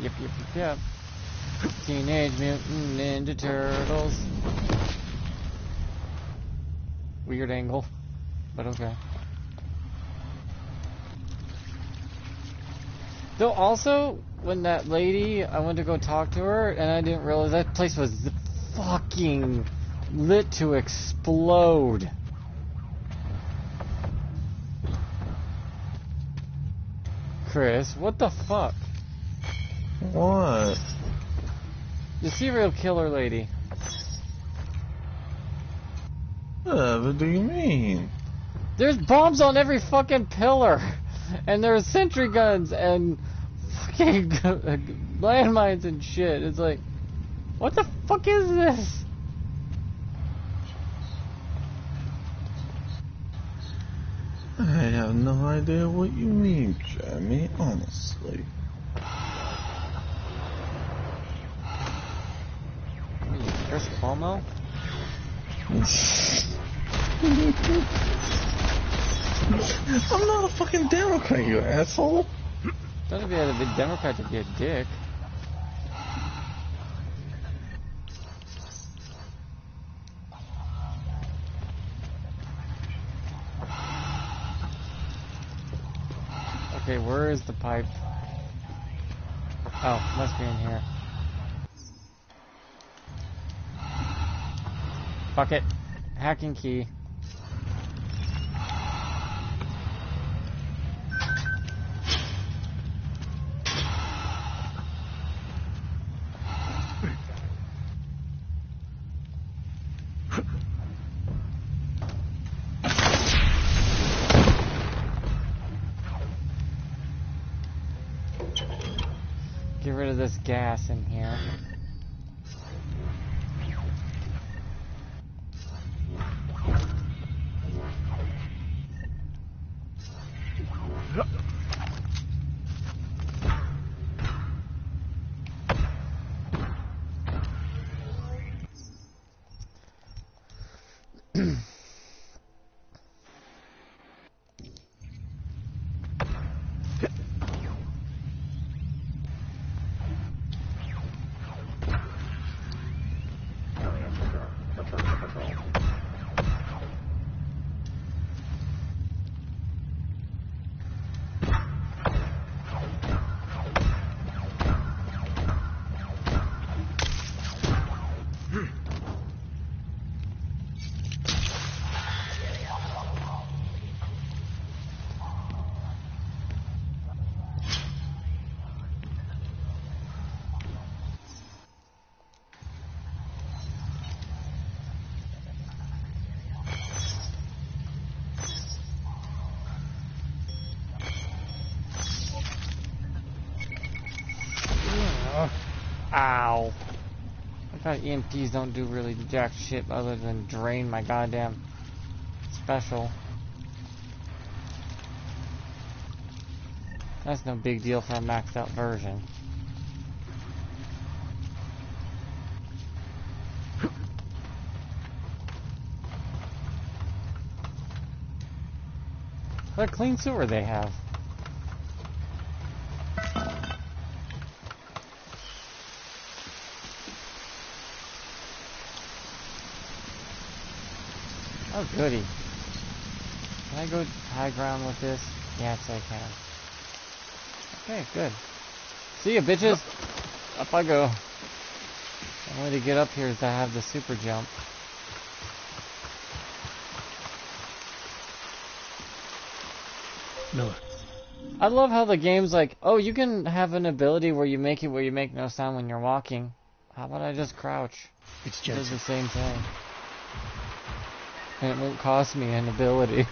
Yep. Teenage Mutant Ninja Turtles. Weird angle, but okay. Though also, when that lady, I went to go talk to her, and I didn't realize that place was fucking lit to explode. Chris, what the fuck? What? The serial killer lady. What do you mean? There's bombs on every fucking pillar, and there's sentry guns and fucking landmines and shit. It's like, what the fuck is this? I have no idea what you mean, Jeremy, honestly. Chris Cuomo? I'm not a fucking Democrat, you asshole. Don't if you had a big Democrat to be a dick. Okay, where is the pipe? Oh, must be in here. Fuck it. Hacking key. Get rid of this gas in here. Ow. I thought EMPs don't do really jack shit other than drain my goddamn special. That's no big deal for a maxed out version. What a clean sewer they have. Oh, goody. Can I go high ground with this? Yes, I can. Okay, good. See ya, bitches! Up I go. The only way to get up here is to have the super jump. No. I love how the game's like, oh, you can have an ability where you make it where you make no sound when you're walking. How about I just crouch? It's It does Jensen. the same thing. And it won't cost me an ability.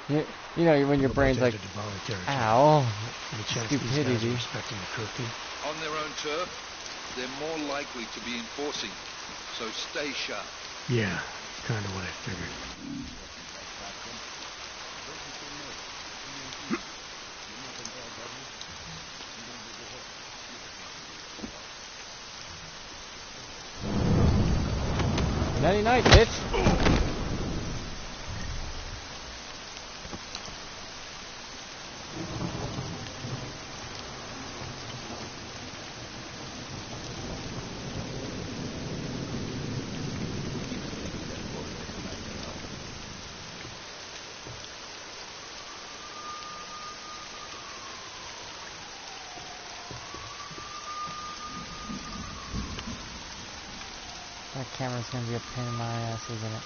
You know, when your brain's like, ow, stupidity. On their own turf, they're more likely to be enforcing, so stay sharp. Yeah, kind of what I figured. Nighty night, bitch. That camera's gonna be a pain in my ass, isn't it?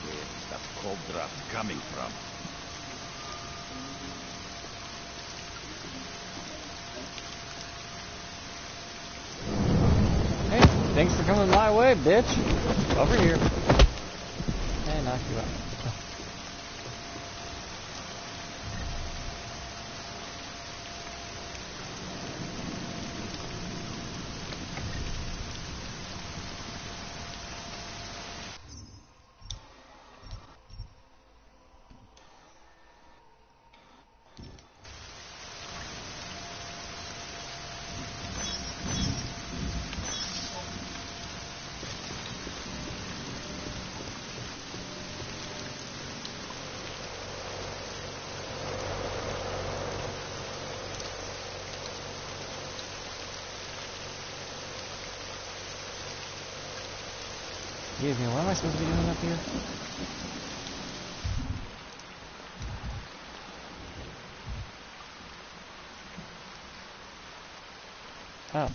Where's that cold draft coming from? Hey, thanks for coming my way, bitch. Over here. Hey, knock you out. Excuse me, what am I supposed to be doing up here? Oh.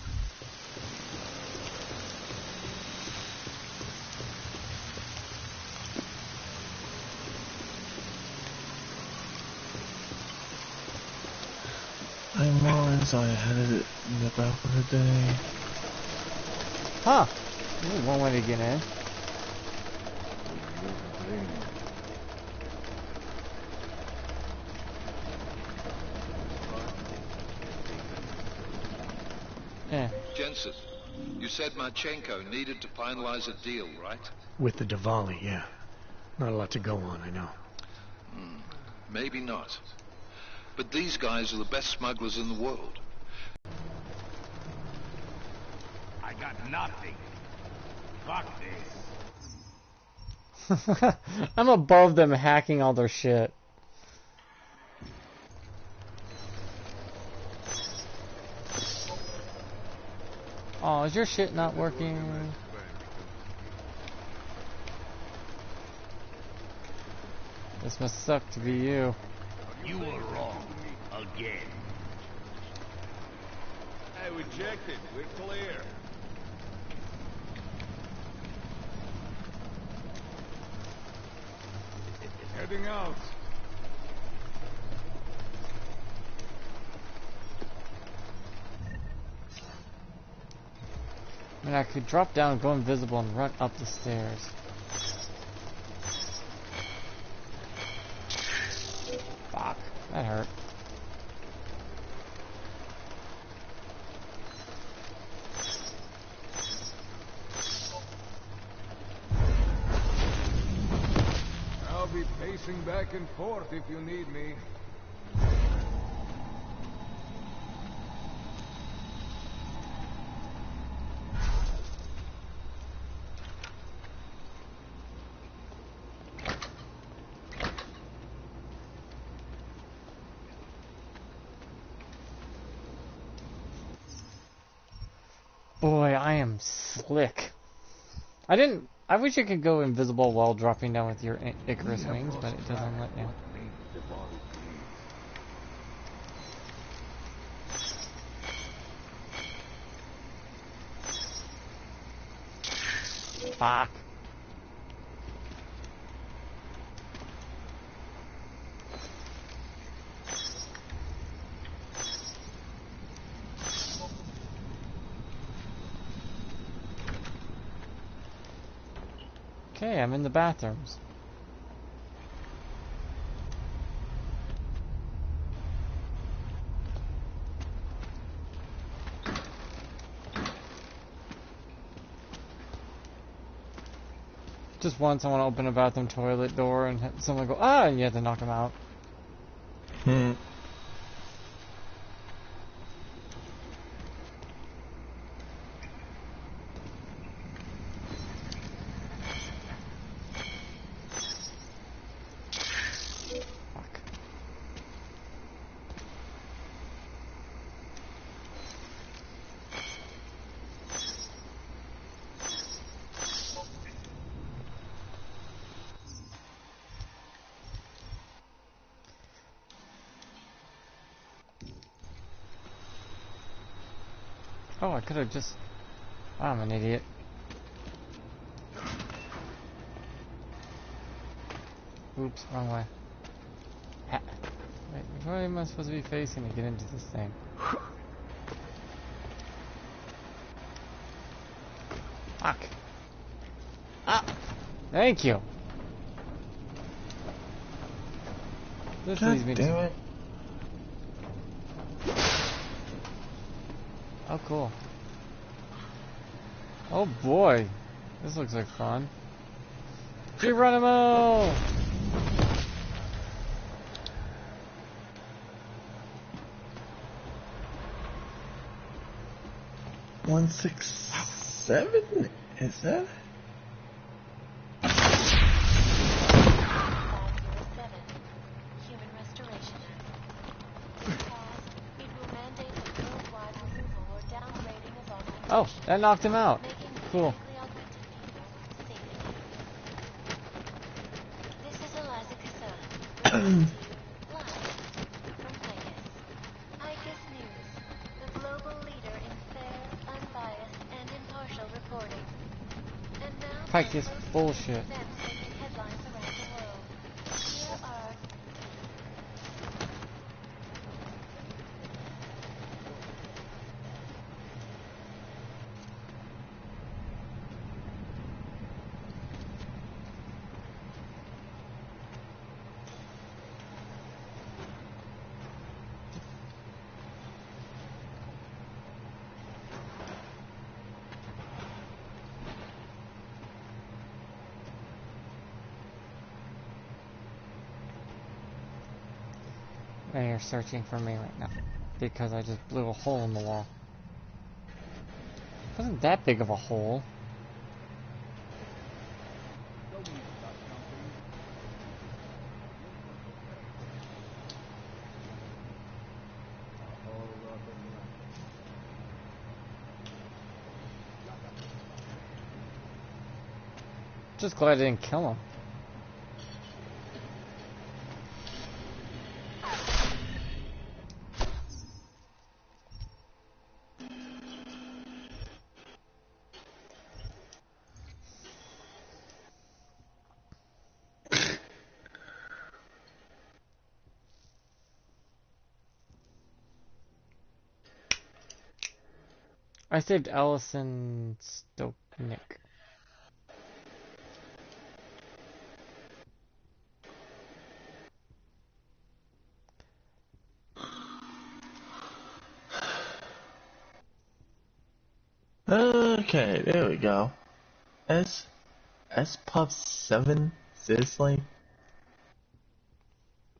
I'm Lawrence, I headed it in the back of the day. Huh. There's one way to get in. Yeah. Jensen, you said Marchenko needed to finalize a deal, right? With the Diwali, yeah. Not a lot to go on, I know. Maybe not. But these guys are the best smugglers in the world. I got nothing. Fuck this. I'm above them hacking all their shit. Oh, is your shit not working? This must suck to be you. You were wrong. Again. Hey, we checked it. We're clear. Heading out. I mean, I could drop down, go invisible, and run up the stairs. Fuck, that hurt. I'll be pacing back and forth if you need me. Boy, I am slick. I wish I could go invisible while dropping down with your Icarus wings, but it doesn't let you. Fuck. Okay, I'm in the bathrooms. Just once I want to open a bathroom toilet door and have someone go, ah, and you have to knock them out. Oh, I could have just... I'm an idiot. Oops, wrong way. Ha. Wait, which way am I supposed to be facing to get into this thing? Fuck. Ah! Thank you! This God leads me damn to... it. Oh, cool. Oh boy. This looks like fun. Geronimo! 167? Is that? Oh, that knocked him out. Cool. Practice bullshit. And you're searching for me right now. Because I just blew a hole in the wall. It wasn't that big of a hole. Just glad I didn't kill him. I saved Allison Stopnick. Okay, there we go. S Puff 7 seriously?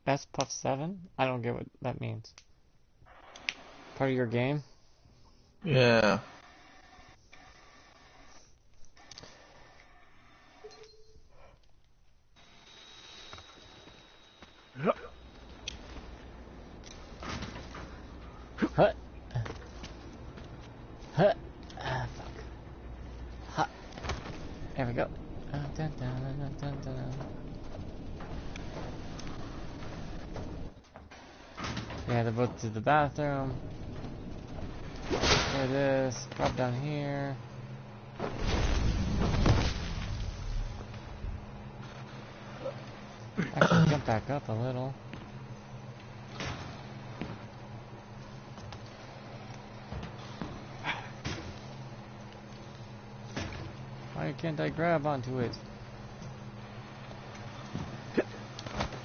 S Puff 7? I don't get what that means. Part of your game? Yeah. Huh. Huh. Ah, fuck. Ha. There we go. Dun, dun, dun, dun, dun. Yeah, they're both to the bathroom. There it is. Drop down here. Actually, jump back up a little. Why can't I grab onto it?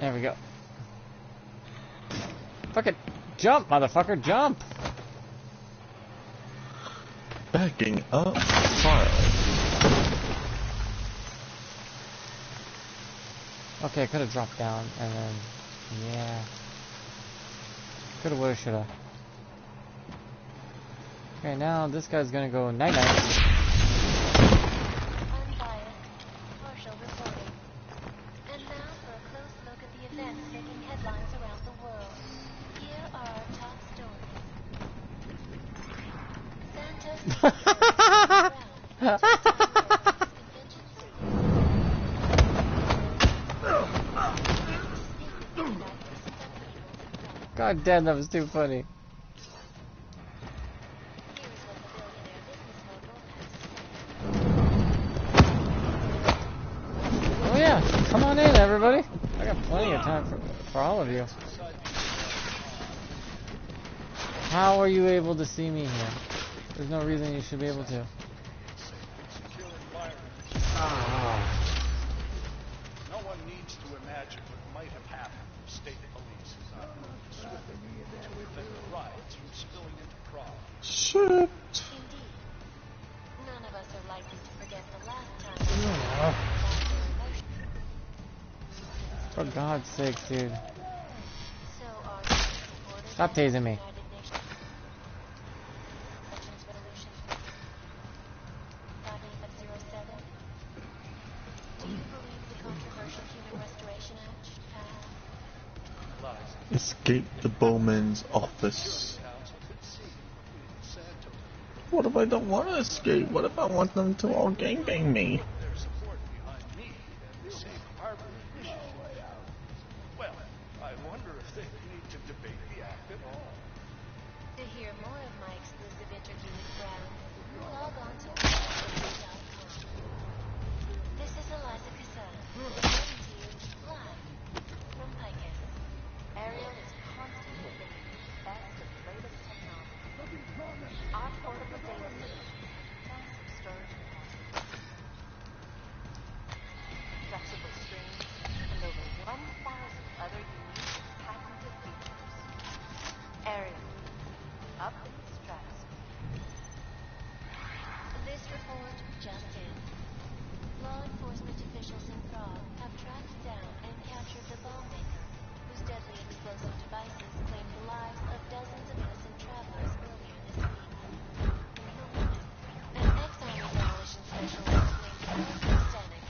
There we go. Fucking jump, motherfucker, jump! Backing up file. Okay, I could have dropped down and then, yeah. Coulda, woulda, shoulda. Okay, now this guy's gonna go night-night. Unbiased, partial reporting. And now for a close look at the events making headlines around the world. Here are our top stories. God damn, that was too funny. Oh yeah, come on in, everybody. I got plenty of time for all of you. How are you able to see me here? There's no reason you should be able to. No one needs to imagine what might have happened if state police had not moved swiftly to prevent the riots from spilling into Prague. Shit. Indeed. None of us are likely to forget the last time. For God's sake, dude. So are Stop tasing me. Escape the Bowman's office. What if I don't want to escape? What if I want them to all gangbang me? Well, I wonder if they need to debate the act at all. To hear more of my exclusive interview with Brown, log on to MKD.com. This is Eliza Casella, reporting to you live from Picus. Ariel is constantly bringing you the best and latest technology. Our portable data solution plus some storage capacity. Flexible screens and over 1,000 other unique patented features. Ariel, up in the stratosphere. This report just in. Law enforcement officials in Prague have tracked down and captured the bomb maker, whose deadly explosive devices claimed the lives of dozens of innocent travelers earlier this week. An ex-army demolition specialist claimed pakistanik.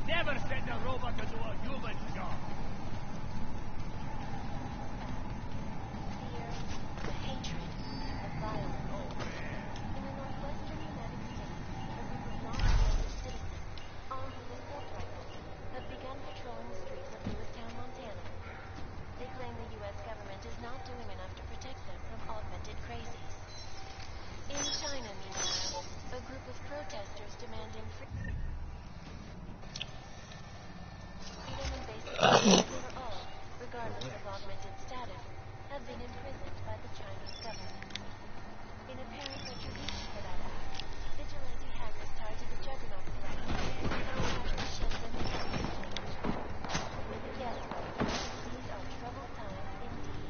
Never send a robot to do a human job. Fear, hatred, and violence. In the northwestern United States, a group of non-violent citizens, armed with assault rifles, have begun patrolling the streets of Lewistown, Montana. They claim the U.S. government is not doing enough to protect them from augmented crazies. In China, meanwhile, a group of protesters demanding freedom and basic rights for all, regardless of augmented status, have been imprisoned by the Chinese government. In apparent retribution for that act, vigilante hackers tied to the Juggernaut collective now attempt to shut them down. Yes, folks, these are troubled times indeed.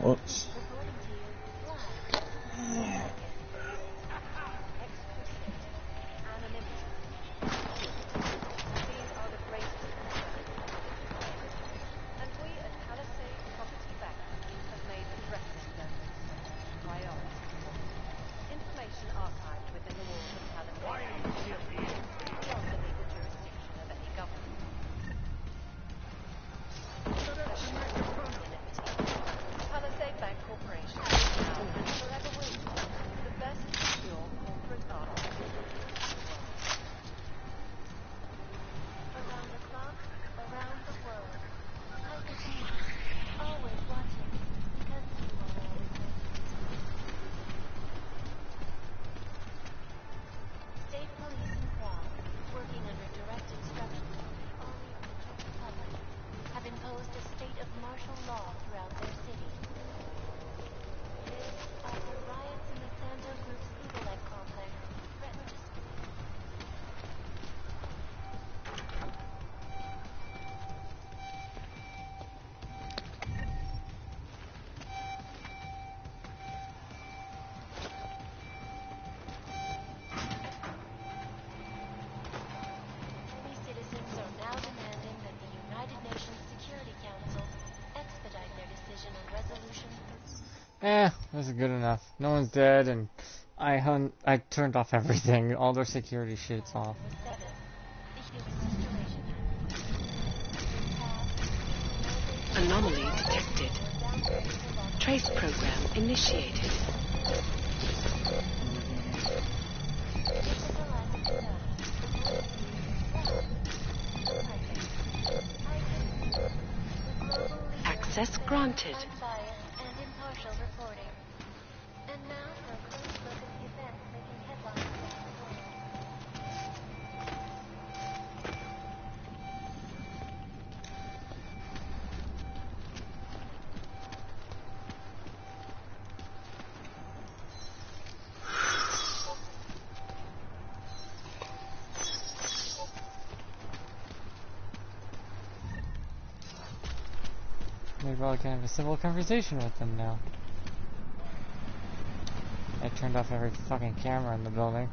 Whoops. Reporting to you live from Picus. Exclusivity, anonymity. These are the greatest concerns. And we at Palisade Property Bank have made addressing those concerns a priority. Information archived within the walls of Palisade. We also need the This is good enough. No one's dead, and I turned off everything. All their security shit's off. Anomaly detected. Trace program initiated. Access granted. Maybe I can have a civil conversation with them now. I turned off every fucking camera in the building.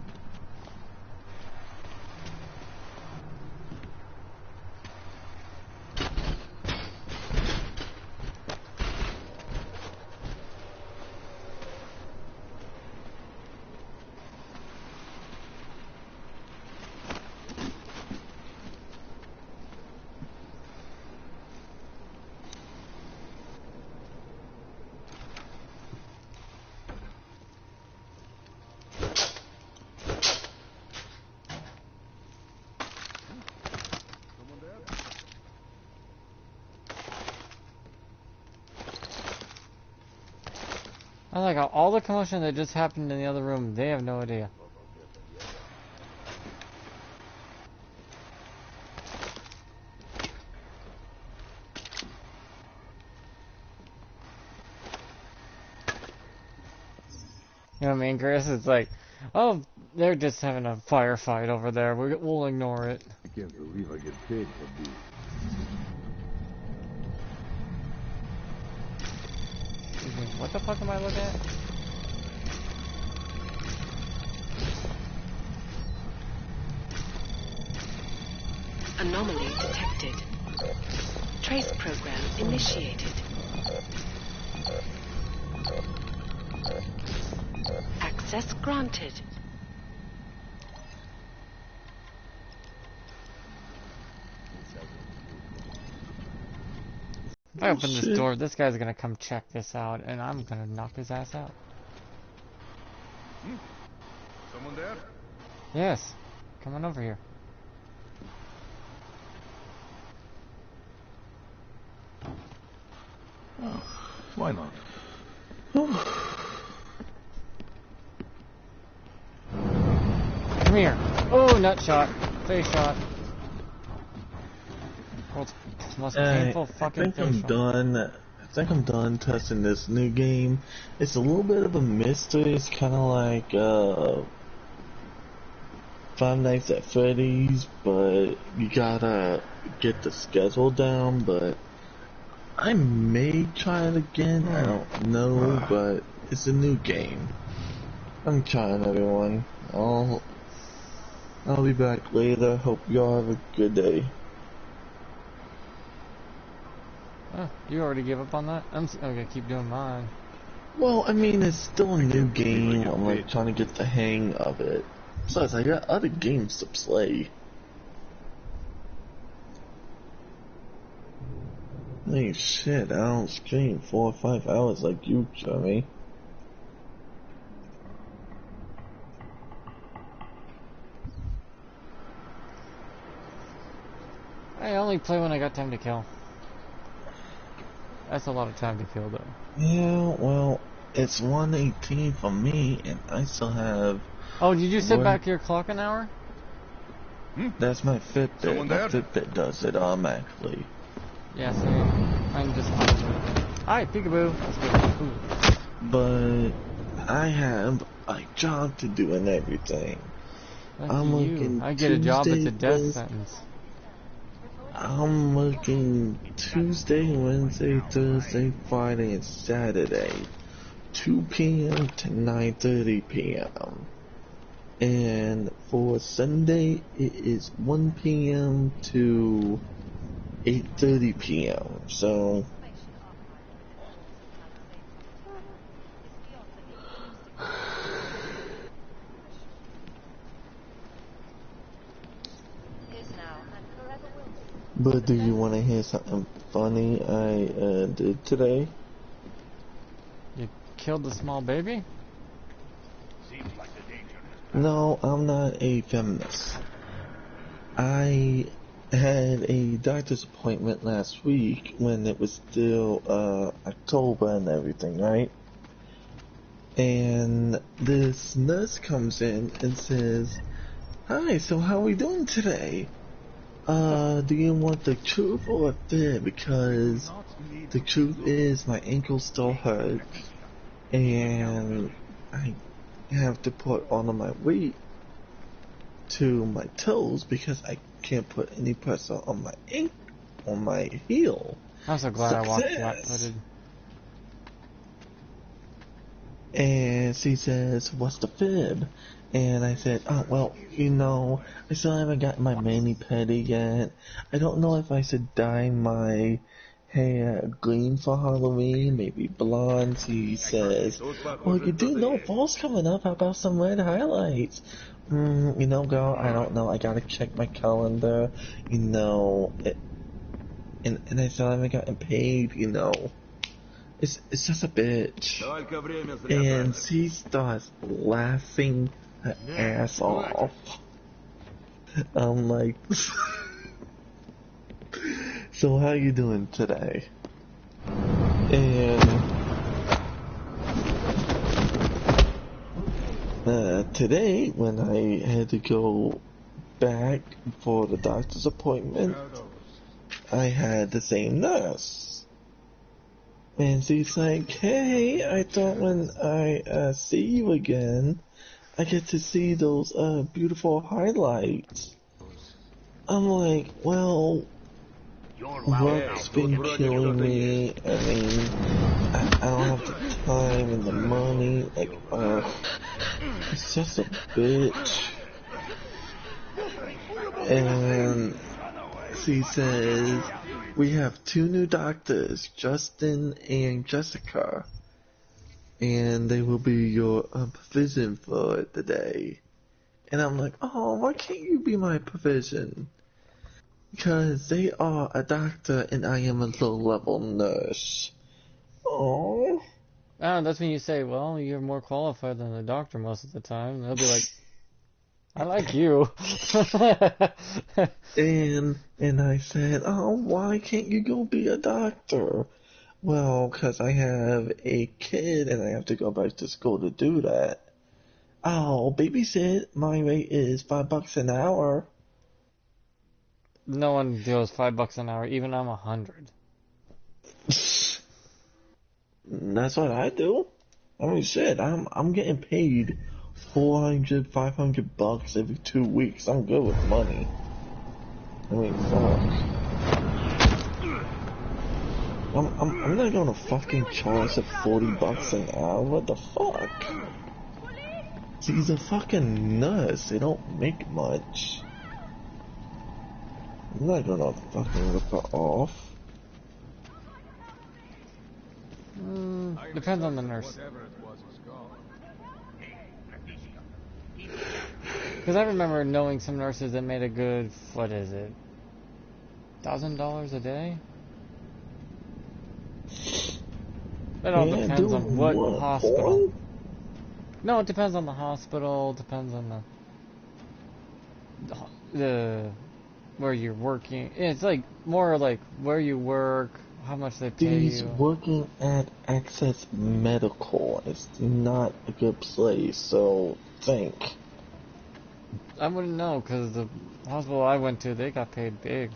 I like how all the commotion that just happened in the other room, they have no idea. You know what I mean, Chris? It's like, oh, they're just having a firefight over there. We'll ignore it. I can't believe I get paid for this. What the fuck am I looking at? Anomaly detected. Trace program initiated. Access granted. If I open this door, this guy's gonna come check this out, and I'm gonna knock his ass out. Someone there? Yes. Come on over here. Oh, why not? Come here. Oh, nut shot. Face shot. World's most painful fucking face shot. I think I'm done testing this new game. It's a little bit of a mystery. It's kind of like Five Nights at Freddy's, but you gotta get the schedule down. But I may try it again. I don't know, but it's a new game. I'm trying, everyone. I'll be back later. Hope y'all have a good day. Oh, you already gave up on that? I'm gonna keep doing mine. Well, I mean, it's still a new game. I'm like trying to get the hang of it. Besides, I got other games to play. Hey, shit, I don't stream 4 or 5 hours like you, Johnny. I only play when I got time to kill. That's a lot of time to kill, though. Yeah, well, it's 1:18 for me, and I still have... Oh, did you set back your clock an hour? That's my Fitbit. My Fitbit does it automatically. Yeah, same. I'm just... Hi, peekaboo. That's good. But I have a job to do and everything. I'm looking I get a job, it's a death sentence. I'm looking Tuesday, Wednesday, Thursday, Friday, and Saturday, 2 p.m. to 9:30 p.m. And for Sunday, it is 1 p.m. to 8:30 p.m. So But do you want to hear something funny I did today? You killed the small baby? No, I'm not a feminist. I had a doctor's appointment last week when it was still October and everything, right? And this nurse comes in and says, "Hi, so how are we doing today? Do you want the truth or a fib? Because the truth is my ankle still hurts and I have to put all of my weight to my toes because I can't put any pressure on my heel." I'm so glad I walked flat-footed. And she says, "What's the fib?" And I said, "Oh, well, I still haven't gotten my mani-pedi yet. I don't know if I should dye my hair green for Halloween, maybe blonde." She says, "Well, you do know fall's coming up. How about some red highlights?" Girl, I don't know. I gotta check my calendar. And I still haven't gotten paid, It's just a bitch. And she starts laughing her ass off. I'm like, "So how you doing today?" And today, when I had to go back for the doctor's appointment, I had the same nurse. And she's like, "Hey, I thought when I see you again, I get to see those beautiful highlights." I'm like, "Well, work's been killing me. I mean, I don't have the time and the money. Like, it's just a bitch." And she says, "We have 2 new doctors, Justin and Jessica, and they will be your provision for the day." And I'm like, "Oh, why can't you be my provision?" Because they are a doctor and I am a low-level nurse. Oh. That's when you say, "Well, you're more qualified than the doctor most of the time." They'll be like, "I like you." And I said, "Oh, why can't you go be a doctor?" "Well, 'cause I have a kid and I have to go back to school to do that." "Oh, babysit, my rate is $5 an hour." No one deals $5 an hour, even I'm 100. That's what I do. I mean, shit, I'm getting paid $400-500 every 2 weeks. I'm good with money. I mean, fuck. I'm not gonna fucking charge at $40 an hour. What the fuck? She's a fucking nurse. They don't make much. I'm not gonna fucking rip her off. Depends on the nurse. Because I remember knowing some nurses that made a good, what is it, $1,000 a day? It all depends on what hospital. Porn? No, it depends on the hospital, depends on the where you're working. It's like more like where you work, how much they pay She's you. working at Access Medical. It's not a good place, so think. I wouldn't know, because the hospital I went to, they got paid big.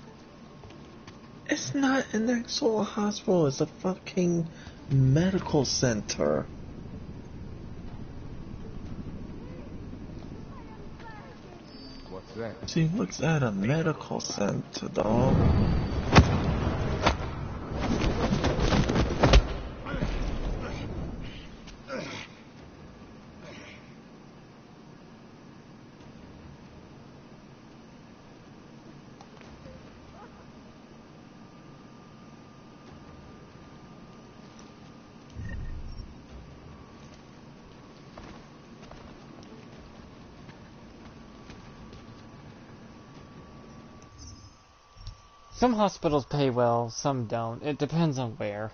It's not an actual hospital, it's a fucking medical center. What's that? She works at a medical center, dog. Some hospitals pay well, some don't. It depends on where.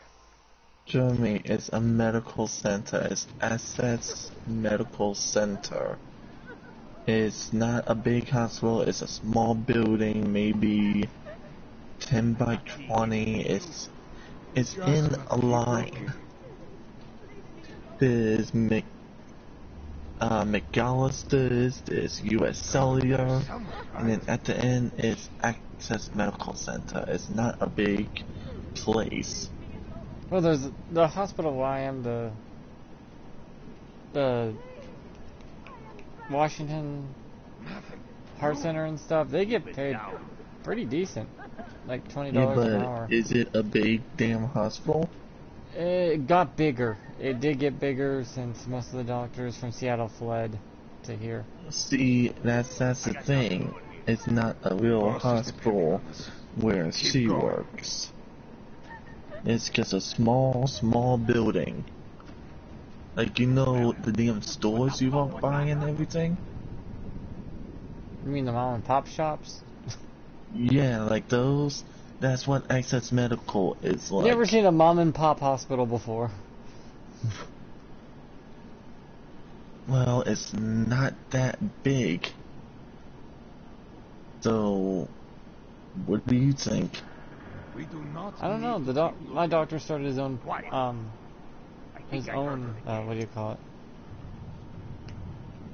Jeremy, it's a medical center. It's Assets Medical Center. It's not a big hospital. It's a small building, maybe 10 by 20. It's in a line. There's McAllister's, there's US Cellular, and then at the end is Access Medical Center. It's not a big place. Well, there's the hospital where I am, the Washington Heart Center and stuff. They get paid pretty decent, like $20 an hour. Is it a big damn hospital? It got bigger. It did get bigger since most of the doctors from Seattle fled to here. See, that's the thing. It's not a real hospital where she works. It's just a small building. Like, you know the damn stores you walk by and everything? You mean the mom and pop shops? Yeah, like those. That's what Access Medical is like. You ever seen a mom and pop hospital before? Well, it's not that big. So, what do you think? I don't know. My doctor started his own, what do you call it?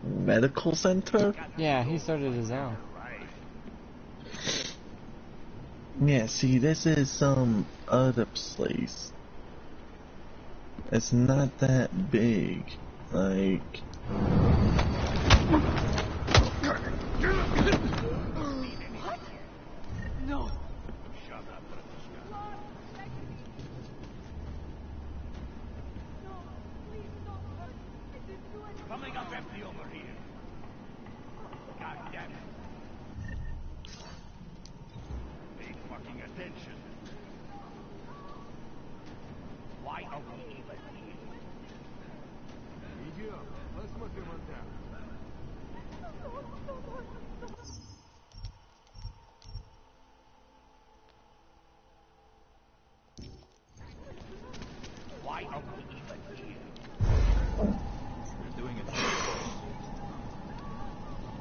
Medical center? Yeah, he started his own. Yeah, see, this is some other place. It's not that big. Like... What? No. Coming up empty over here. God damn it. Pay fucking attention. Why are we even here? Идем, посмотрим отдел. Why are we even here? We're doing it.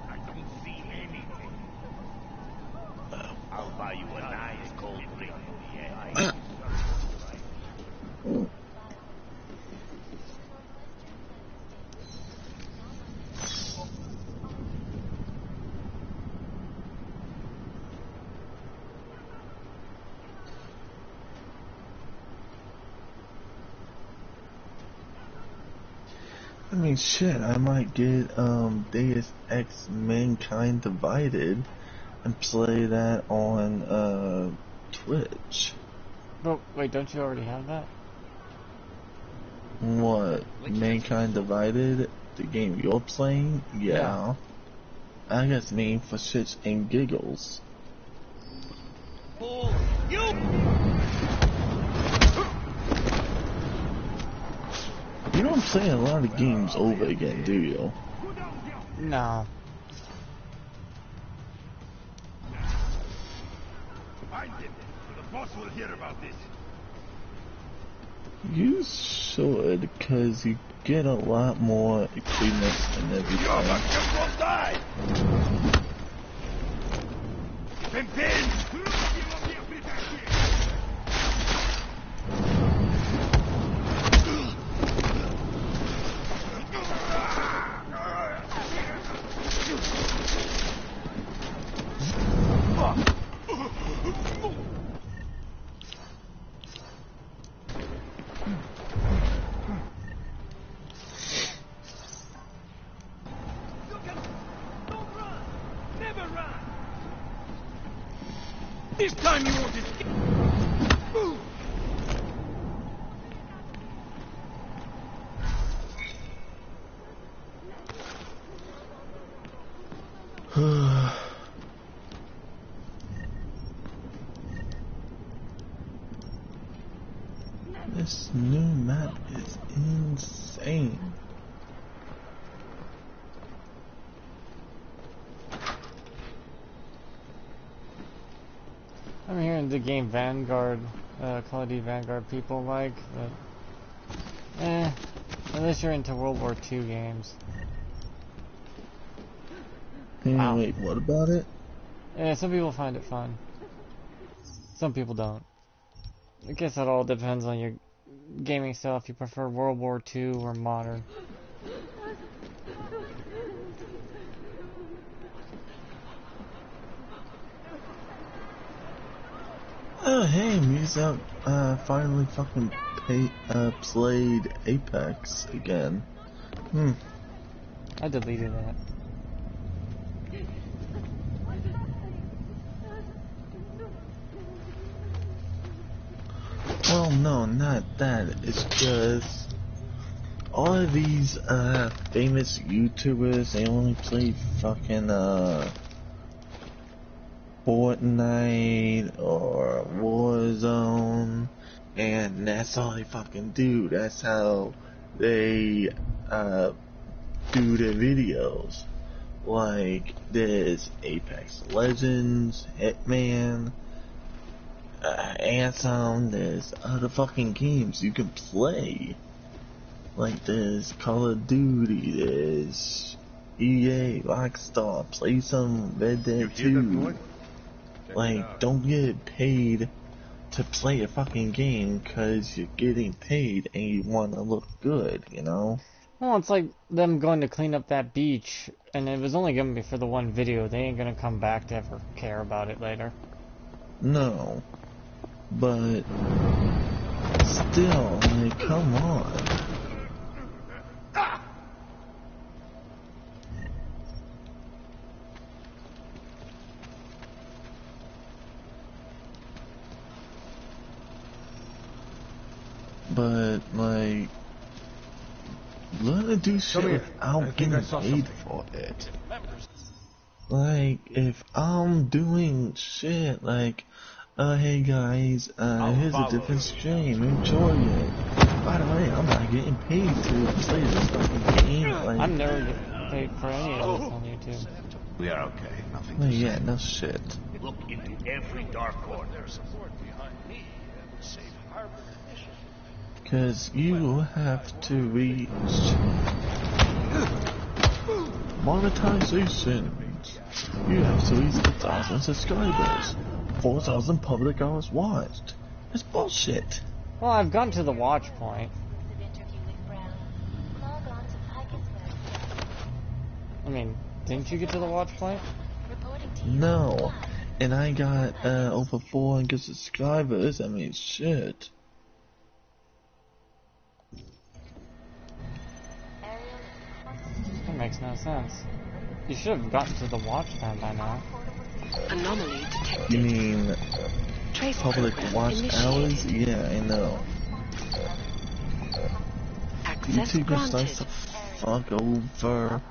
I don't see anything. I'll buy you a nice cold drink in the end. I mean, shit, I might get, Deus Ex Mankind Divided and play that on, Twitch. But, wait, don't you already have that? What? Mankind Divided? The game you're playing? Yeah. I guess mean for shits and giggles. Fool! You! You don't play a lot of games over again, do you? No. Find him, or the boss will hear about this. You should, because you get a lot more equipment and everything. Will die! Pimpin! This time you won't escape! This new map is insane. I I'm hearing the game Vanguard, Call of Duty Vanguard people like, but unless you're into World War II games. Wow. Wait, what about it? Yeah, some people find it fun. Some people don't. I guess it all depends on your gaming style, if you prefer World War II or modern. Oh, hey, Muse finally fucking played Apex again. I deleted that. Well, no, not that. It's just all of these famous YouTubers, they only play fucking Fortnite or Warzone, and that's all they fucking do. That's how they do their videos. Like, there's Apex Legends, Hitman, Anthem, there's other fucking games you can play. Like, there's Call of Duty, there's EA, Rockstar, play some Red Dead 2. Like, don't get paid to play a fucking game because you're getting paid and you want to look good, you know? Well, it's like them going to clean up that beach, and it was only gonna be for the one video. They ain't gonna come back to ever care about it later. No. But still, like, come on. But, like, learn to do shit without getting paid for it. Like, if I'm doing shit like, hey guys, here's a different stream, enjoy it. By the way, I'm not getting paid to play this fucking game. Like, I'm never getting paid for any of this on YouTube. We are okay. Nothing well, to yeah, say. no shit. Look into every dark corner. There's support behind me and the Safe Harbor initiative. Cause you have to reach monetization. You have to reach 1,000 subscribers, 4,000 public hours watched. It's bullshit. Well, I've gotten to the watch point. I mean, didn't you get to the watch point? No, and I got over 400 subscribers. I mean, shit. That makes no sense. You should have gotten to the watch time by now. Anomaly detected. You mean Trace public watch hours? Yeah, I know. Access YouTube just granted. likes to fuck over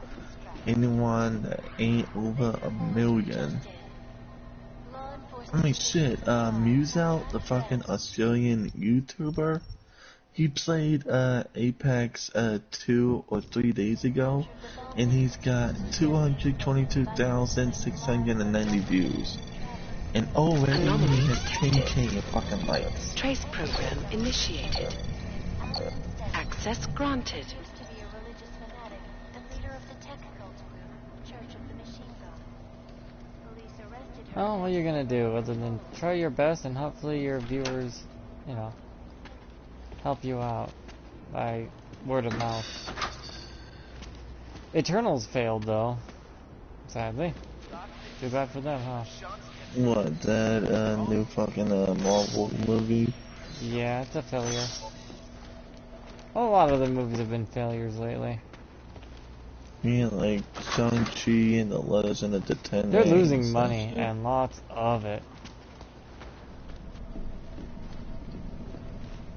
anyone that ain't over 1 million. I mean, shit, Muse Out, the fucking Australian YouTuber, he played Apex 2 or 3 days ago, and he's got 222,690 views. And already he has 10k fucking likes. Trace program initiated. Access granted. Well, what are you gonna do other than try your best and hopefully your viewers, you know, help you out by word of mouth. Eternals failed though, sadly. Too bad for them, huh? What, that new fucking Marvel movie? Yeah, it's a failure. A lot of the movies have been failures lately. Yeah, like Shang-Chi and the Legend of the Ten They're Rings losing money, and lots of it.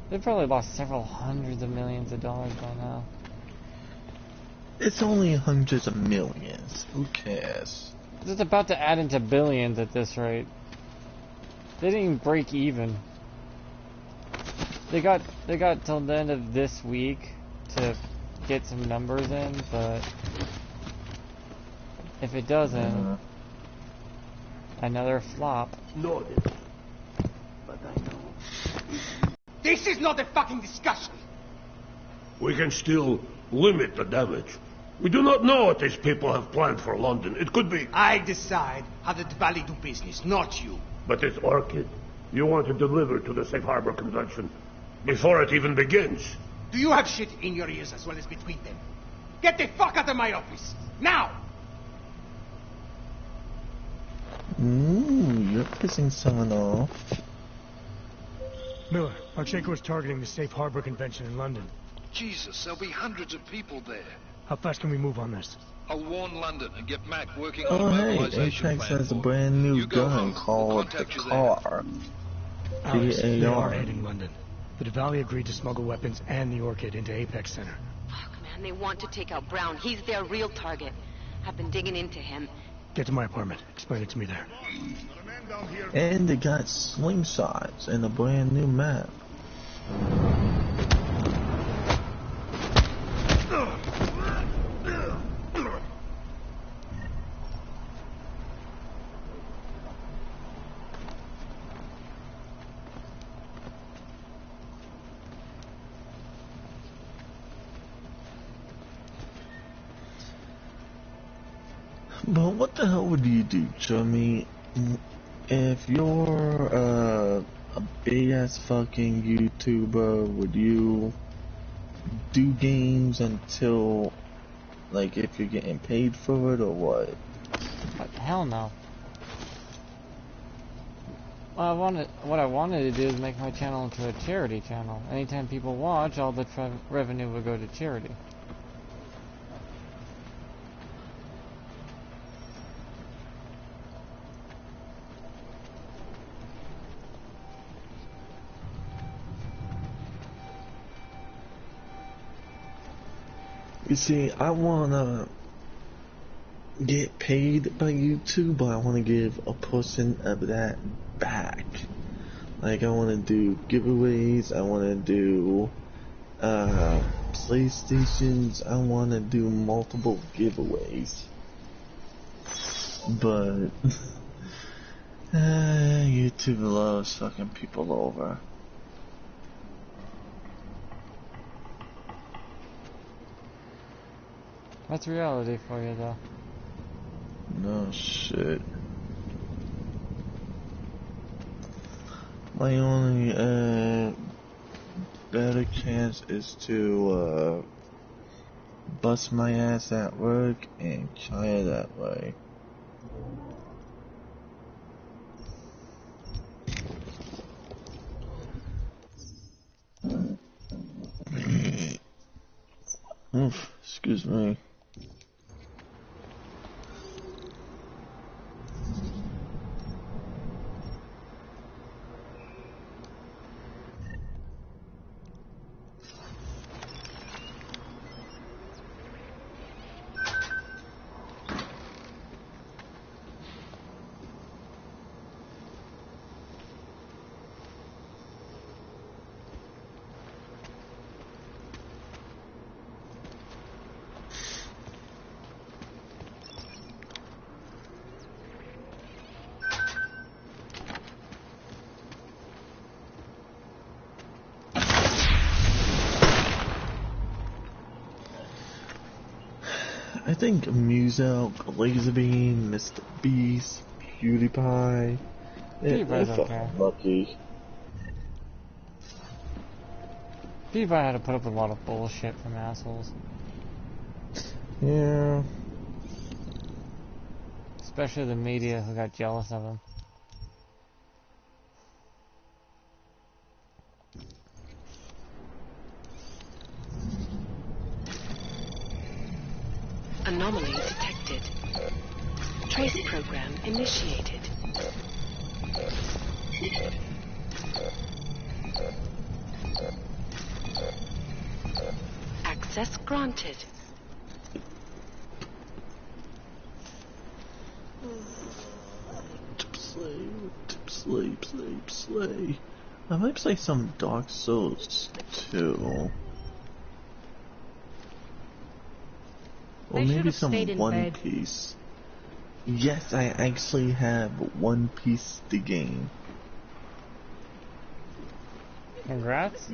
They've probably lost several hundreds of millions of dollars by now. It's only hundreds of millions. Who cares? It's about to add into billions at this rate. They didn't even break even. They got till the end of this week to get some numbers in, but if it doesn't, another flop. Loaded. This is not a fucking discussion. We can still limit the damage. We do not know what these people have planned for London. It could be... I decide how the Valley do business, not you. But it's Orchid. You want to deliver to the Safe Harbor Convention before it even begins. Do you have shit in your ears as well as between them? Get the fuck out of my office! Now! Ooh, you're pissing someone off. Miller, Archenko is targeting the Safe Harbor Convention in London. Jesus, there'll be hundreds of people there. How fast can we move on this? I'll warn London and get Mac working on a Oh hey, mobilization Apex plan has a for brand new You go gun home, called the Car. Alex, they are VAR. hitting London. The Valley agreed to smuggle weapons and the Orchid into Apex Center. Fuck, man, they want to take out Brown. He's their real target. I've been digging into him. Get to my apartment. Explain it to me there. And they got slingshots and a brand new map. But what the hell would you do, Jimmy, if you're a big ass fucking YouTuber? Would you do games until, like, if you're getting paid for it or what? Hell no. What I wanted to do is make my channel into a charity channel. Anytime people watch, all the revenue will go to charity. You see, I wanna get paid by YouTube, but I wanna give a portion of that back. Like, I wanna do giveaways, I wanna do PlayStations, I wanna do multiple giveaways. But YouTube loves fucking people over. That's reality for you, though. No shit. My only better chance is to bust my ass at work and try it that way. Oof, excuse me. I think Muselk, Laserbeam, Mr. Beast, PewDiePie, they're fucking lucky. PewDiePie had to put up with a lot of bullshit from assholes. Yeah. Especially the media who got jealous of him. Anomaly detected. Trace program initiated. Access granted. Play. I might play some Dark Souls too. Or maybe some One Piece. Yes, I actually have One Piece the game. Congrats.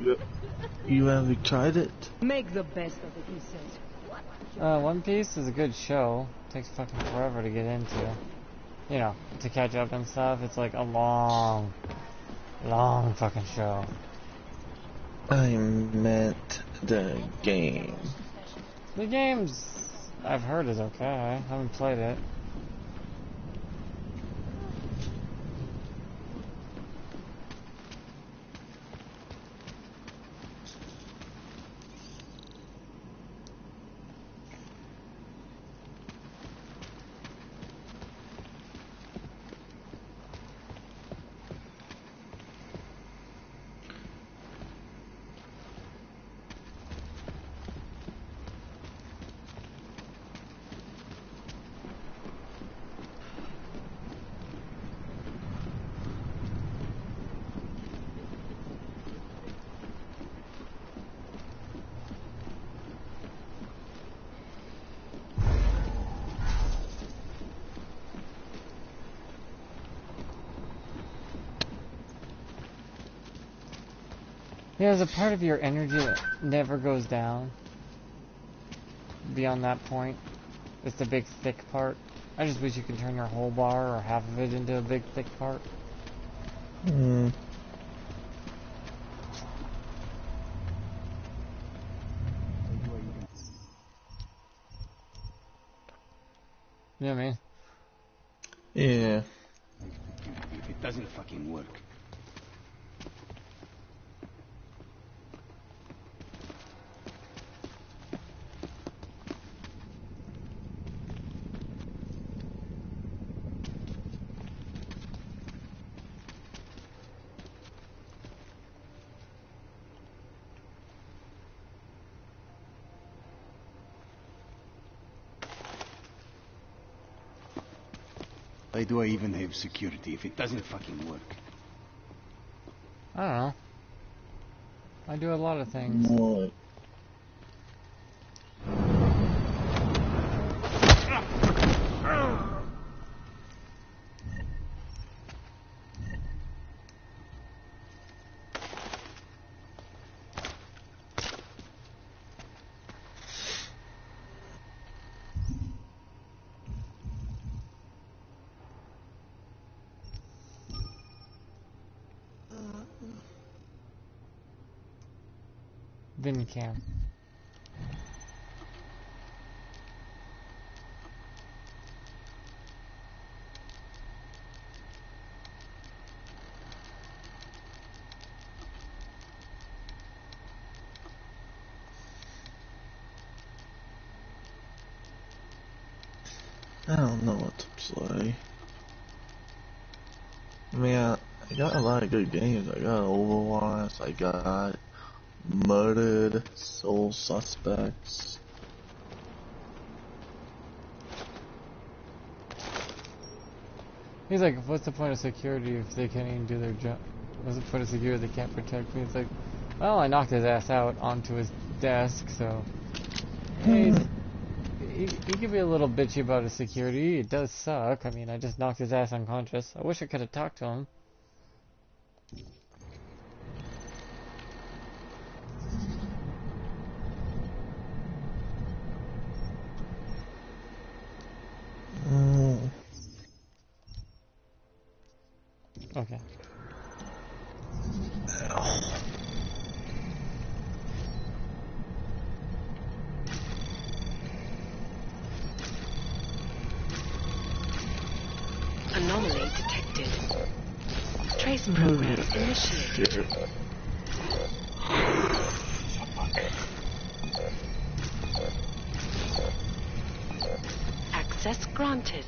You haven't tried it? Make the best of it, he says. One Piece is a good show. Takes fucking forever to get into. You know, to catch up and stuff. It's like a long fucking show. I meant the game. The game's, I've heard, is okay. I haven't played it. Yeah, there's a part of your energy that never goes down beyond that point. It's the big thick part. I just wish you could turn your whole bar or half of it into a big thick part. Hmm. You know what I mean? Yeah. If it doesn't fucking work. Why do I even have security if it doesn't fucking work? I don't know. I do a lot of things. What? Vin cam. I don't know what to play. I mean, I got a lot of good games. I got Overwatch, I got Murdered, Soul Suspects. He's like, what's the point of security if they can't even do their job? What's the point of security if they can't protect me? It's like, well, I knocked his ass out onto his desk, so... He can be a little bitchy about his security. It does suck. I mean, I just knocked his ass unconscious. I wish I could have talked to him. Okay. Anomaly detected. Trace program initiated. Access granted.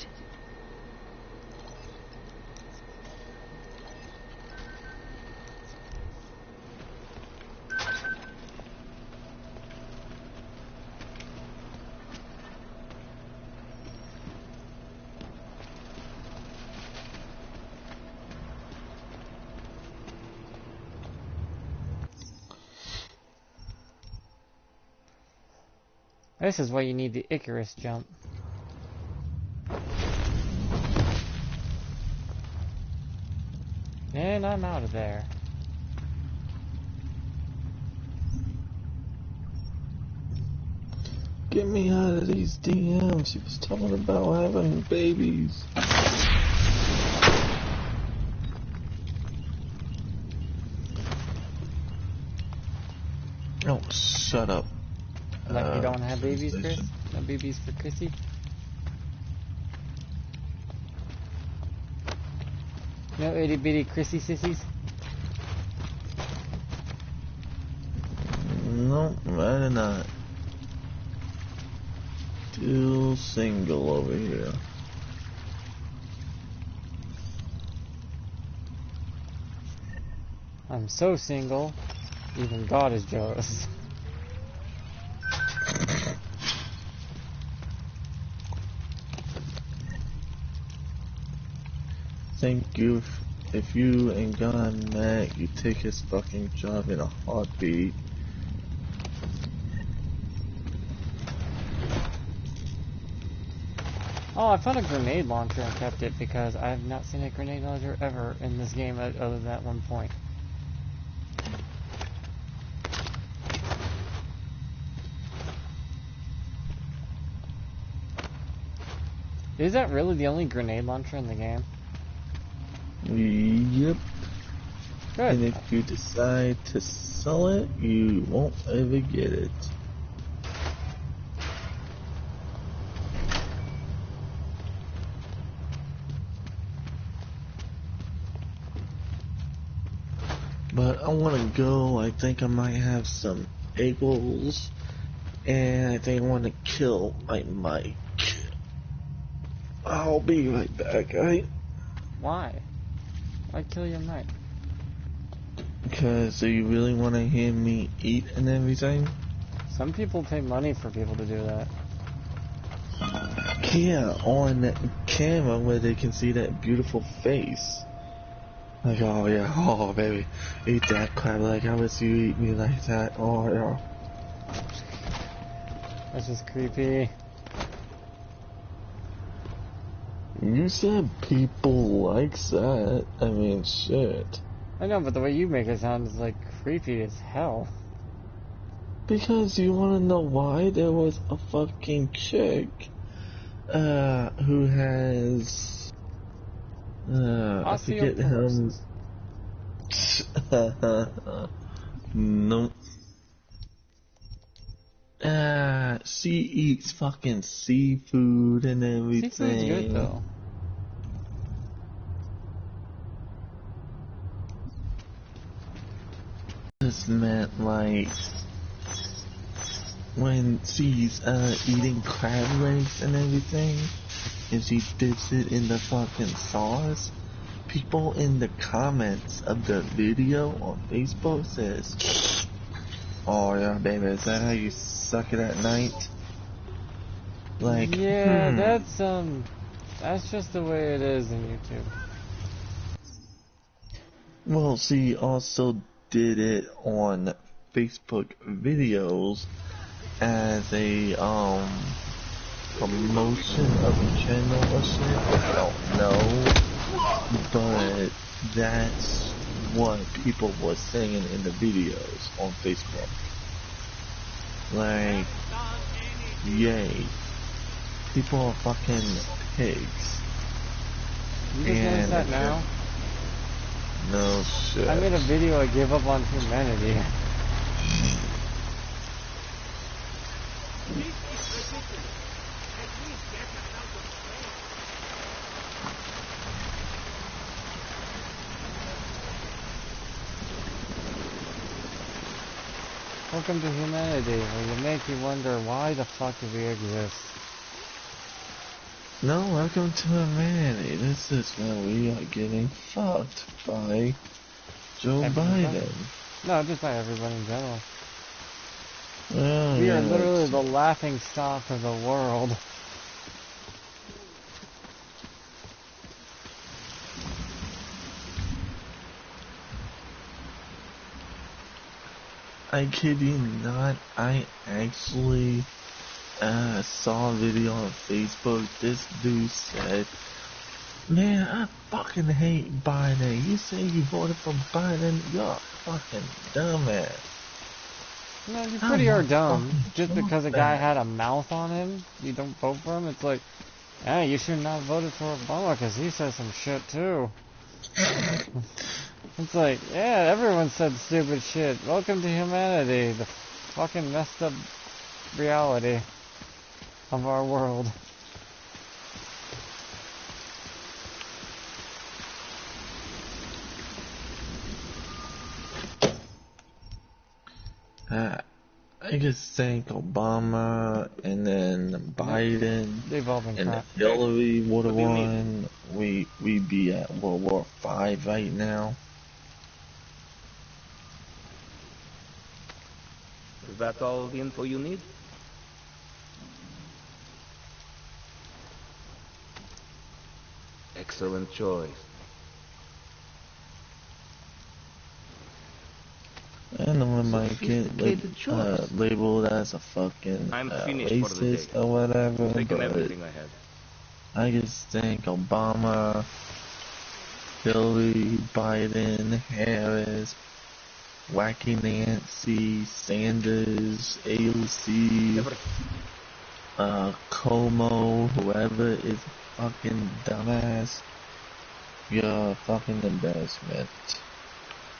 This is why you need the Icarus jump. And I'm out of there. get me out of these DMs. She was talking about having babies. Oh, shut up. Like you don't have babies, Chris? No babies for Chrissy? No itty bitty Chrissy sissies? No, I did not. Still single over here. I'm so single, even God is jealous. Thank you. If you ain't gone mad, you take his fucking job in a heartbeat. Oh, I found a grenade launcher and kept it because I have not seen a grenade launcher ever in this game other than that one point. Is that really the only grenade launcher in the game? Yep. Good. And if you decide to sell it, you won't ever get it. But I want to go. I think I might have some eagles. And I think I want to kill my mic. I'll be right back, alright? Why? Why kill your mic? Because do you really want to hear me eat and everything? Some people pay money for people to do that. Yeah, on camera where they can see that beautiful face. Like, oh yeah, oh baby, eat that crab like how would you eat me like that? Oh yeah. That's just creepy. You said people likes that. I mean, shit. I know, but the way you make it sound is like creepy as hell. Because you want to know why? There was a fucking chick, who has, I forget him. Nope. She eats fucking seafood and everything. Seafood's good though. This meant like when she's eating crab legs and everything, and she dips it in the fucking sauce. People in the comments of the video on Facebook says, "Oh yeah, baby, is that how you suck it at night?" Like, yeah, that's just the way it is in YouTube. Well, she also did it on Facebook videos as a promotion of the channel or shit. I don't know, but that's what people were saying in the videos on Facebook. Like, yay, people are fucking pigs. You just noticed that now? No shit. I made a video I gave up on humanity. Welcome to humanity, where you make you wonder why the fuck do we exist. No, welcome to humanity. This is where we are getting fucked by Joe Biden. No, just by everyone in general. Oh, we yeah, are literally the laughing stock of the world. I kid you not, I actually saw a video on Facebook. This dude said, "Man, I fucking hate Biden. You say you voted for Biden, you're a fucking dumbass." No, you pretty are dumb. Just because a guy had a mouth on him, you don't vote for him? It's like, hey, you should not have voted for Obama because he said some shit too. It's like, yeah, everyone said stupid shit. Welcome to humanity, the fucking messed up reality of our world. I just think Obama and then Biden and crap. Hillary would have won. We'd be at World War V right now. Is that all the info you need? Excellent choice. And then when might get labeled as a fucking racist or whatever, Taking but everything I had. I just think Obama, Hillary, Biden, Harris, Wacky Nancy, Sanders, AOC, Como, whoever is a fucking dumbass, you're a fucking embarrassment.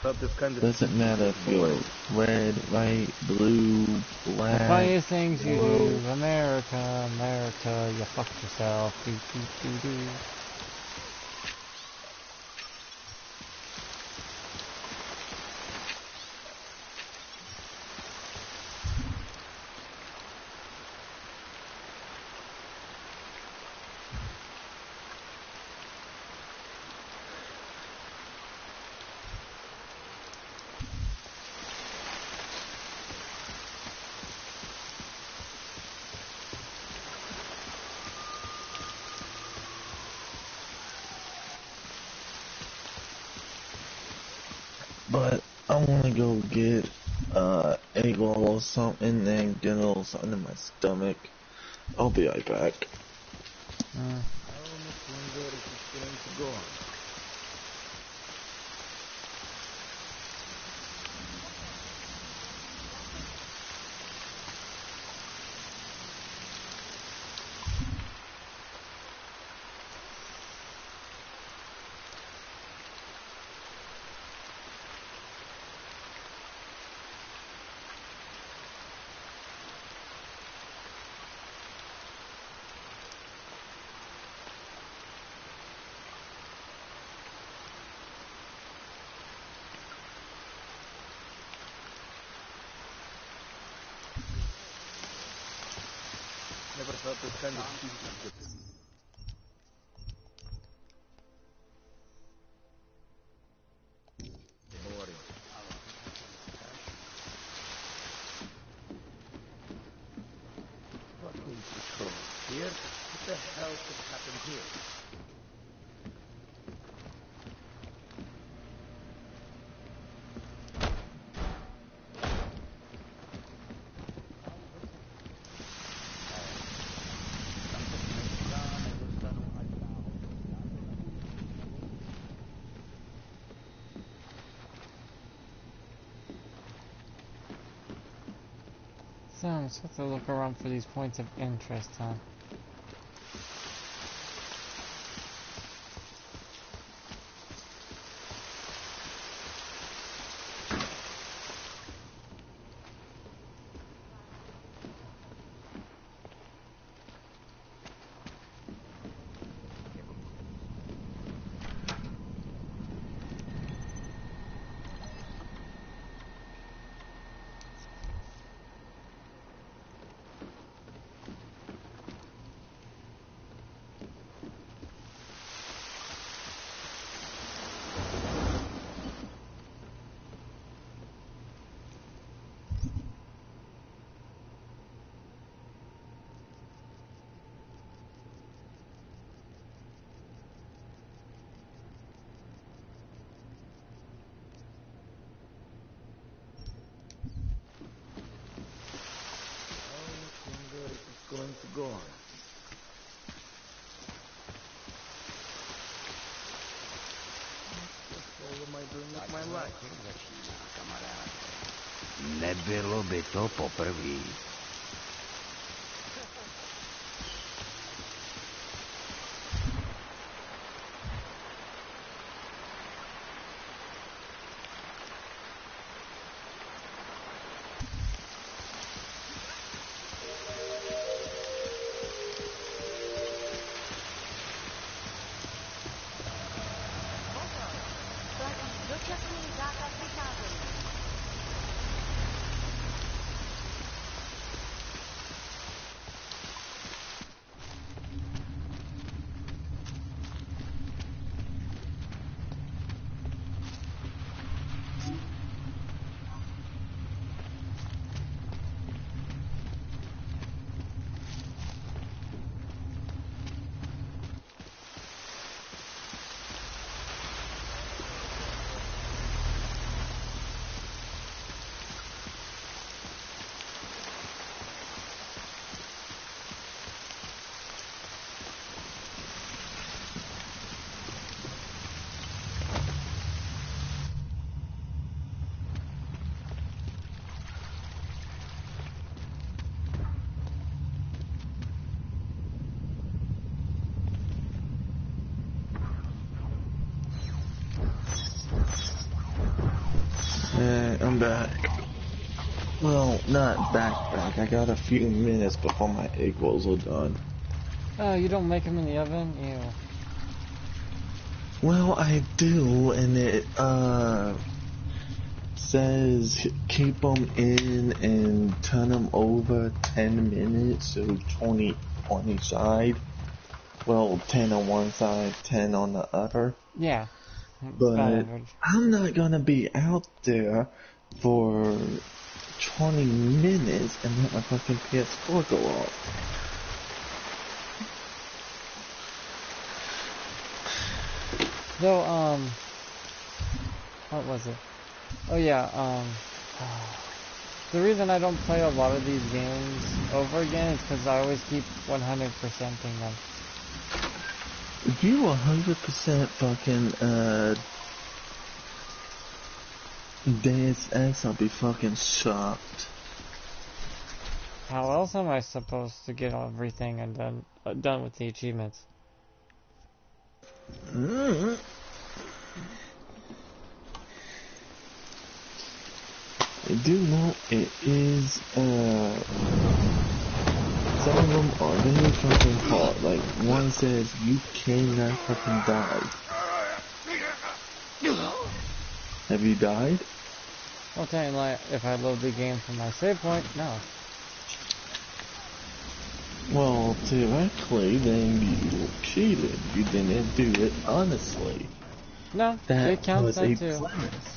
Doesn't matter if you're red, white, blue, black. The funniest things you do, America, America, you fuck yourself. Do, do, do, do. But I want to go get egg roll or something and get a little something in my stomach. I'll be right back. Never felt this kind of peace. What needs patrol here? What the hell could happen here? So I'm supposed to look around for these points of interest, huh? Going to go on. What the hell am I doing with my life? Nebylo by to poprvé. I'm back. Well, not back. I got a few minutes before my egg rolls are done. Oh, you don't make them in the oven? Ew. Well, I do, and it, says keep them in and turn them over 10 minutes, so 20 on each side. Well, 10 on one side, 10 on the other. Yeah. But I'm not gonna be out there for 20 minutes and let my fucking PS4 go off. So, what was it? Oh yeah, the reason I don't play a lot of these games over again is because I always keep 100%ing them. If you 100% fucking, Deus Ex, I'll be fucking shocked. How else am I supposed to get everything and done with the achievements? I do know it is, some of them are very fucking hard. Like, one says you cannot fucking die. Have you died? Well, technically, if I load the game from my save point, no. Well, theoretically, then you cheated. You didn't do it honestly. No, that it counts was that a too. premise.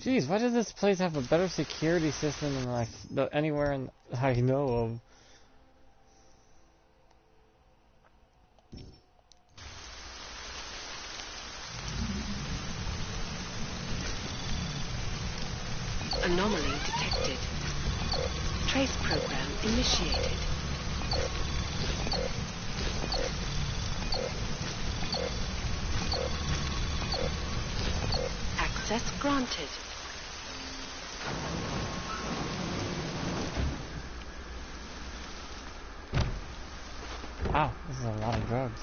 Jeez, why does this place have a better security system than like anywhere I know of? Anomaly detected. Trace program initiated. Access granted. Wow, this is a lot of drugs.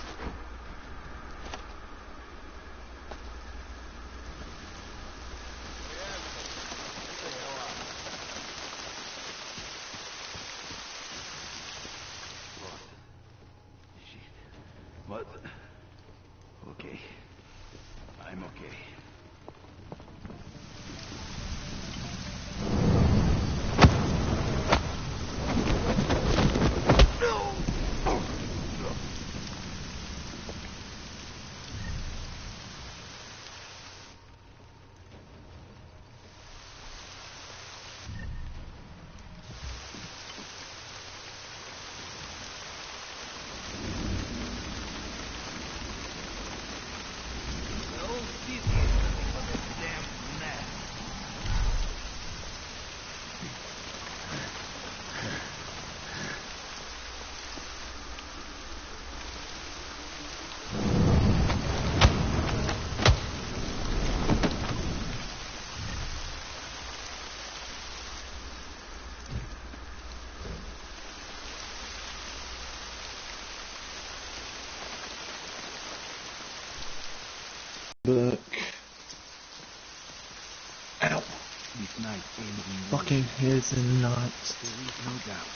night in the Fucking heads and nuts. There is no doubt.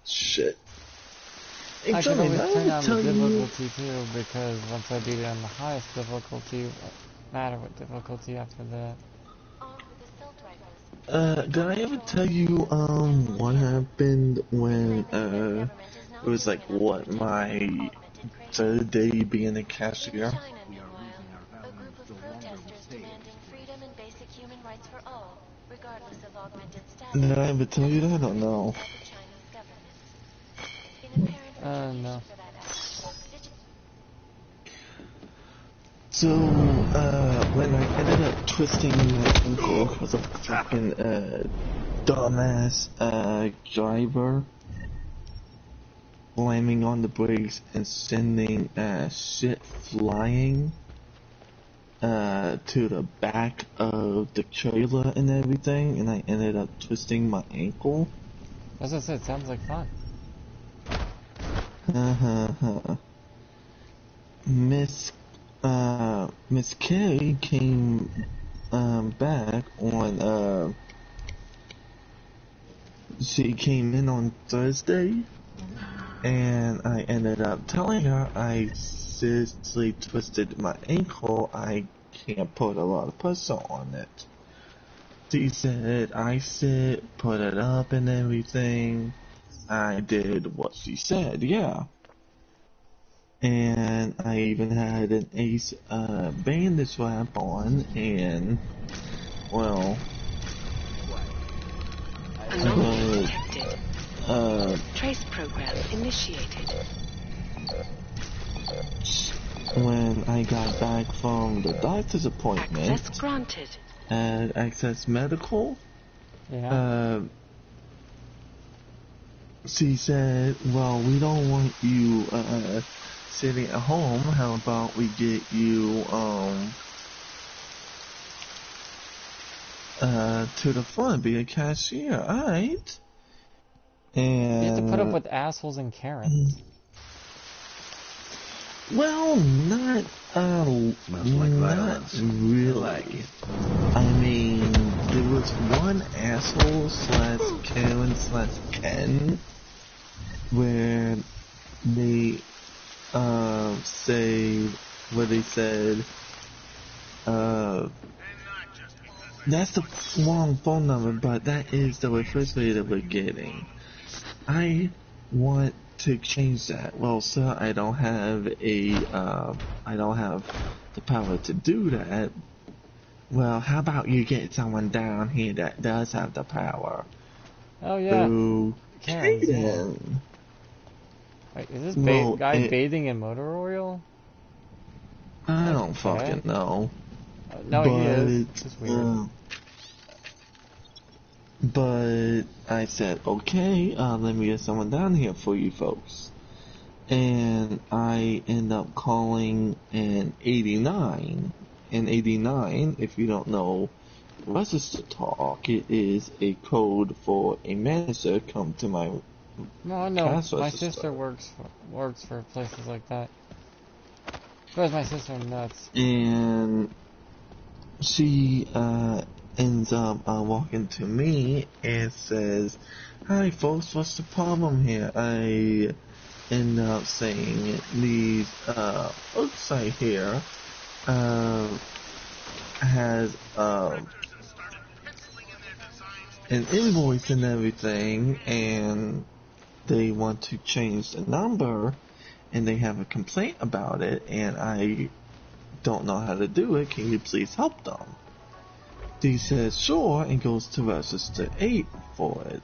Shit. Hey, I could Johnny, always I turn would on tell the you. difficulty too, because once I beat it on the highest difficulty, it won't matter what difficulty after that. Did I ever tell you, what happened when, it was like, what, my third day being a cashier? Did I ever tell you that? I don't know. No. So, when I ended up twisting my ankle because of a fucking, dumbass, driver slamming on the brakes and sending, shit flying, to the back of the trailer and everything, and I ended up twisting my ankle. As I said, sounds like fun. Miss K came, back on, she came in on Thursday, and I ended up telling her I seriously twisted my ankle, I can't put a lot of pressure on it. She said, I said, put it up and everything. I did what she said, yeah. And I even had an ace, bandage wrap on, and, well, Anomaly detected. Trace program initiated. When I got back from the doctor's appointment, Access granted. at Access Medical, she said, well, we don't want you, sitting at home, how about we get you, to the front, be a cashier, alright? And You have to put up with assholes and Karens. Well, not, not really. I mean, there was one asshole slash Karen slash Ken where they, said, that's the wrong phone number, but that is the refrigerator we're getting. I want to change that. Well, sir, I don't have the power to do that. Well, how about you get someone down here that does have the power? Oh yeah. Okay then. Wait, is this guy bathing in motor oil? I don't fucking know. No, he is. It's weird. But I said, okay, let me get someone down here for you folks. And I end up calling an 89. An 89, if you don't know register talk, it is a code for a manager come to my No, no, my sister works for places like that. Drives my sister nuts. And she, ends up walking to me and says, hi folks, what's the problem here? I end up saying these folks right here has an invoice and everything, and they want to change the number, and they have a complaint about it, and I don't know how to do it. Can you please help them? She says sure, and goes to register 8 for it.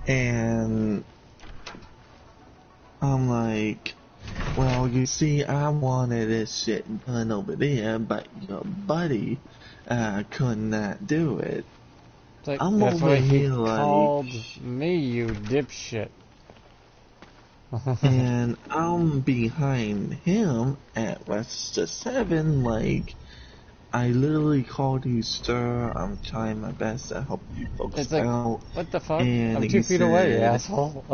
And I'm like, well, you see, I wanted this shit done over there, but your buddy could not do it. Like, I'm that's over why he here like, called me, you dipshit. and I'm behind him at register 7, like, I literally called you, sir. I'm trying my best to help you folks it's like, out. what the fuck? And I'm 2 feet away, you asshole.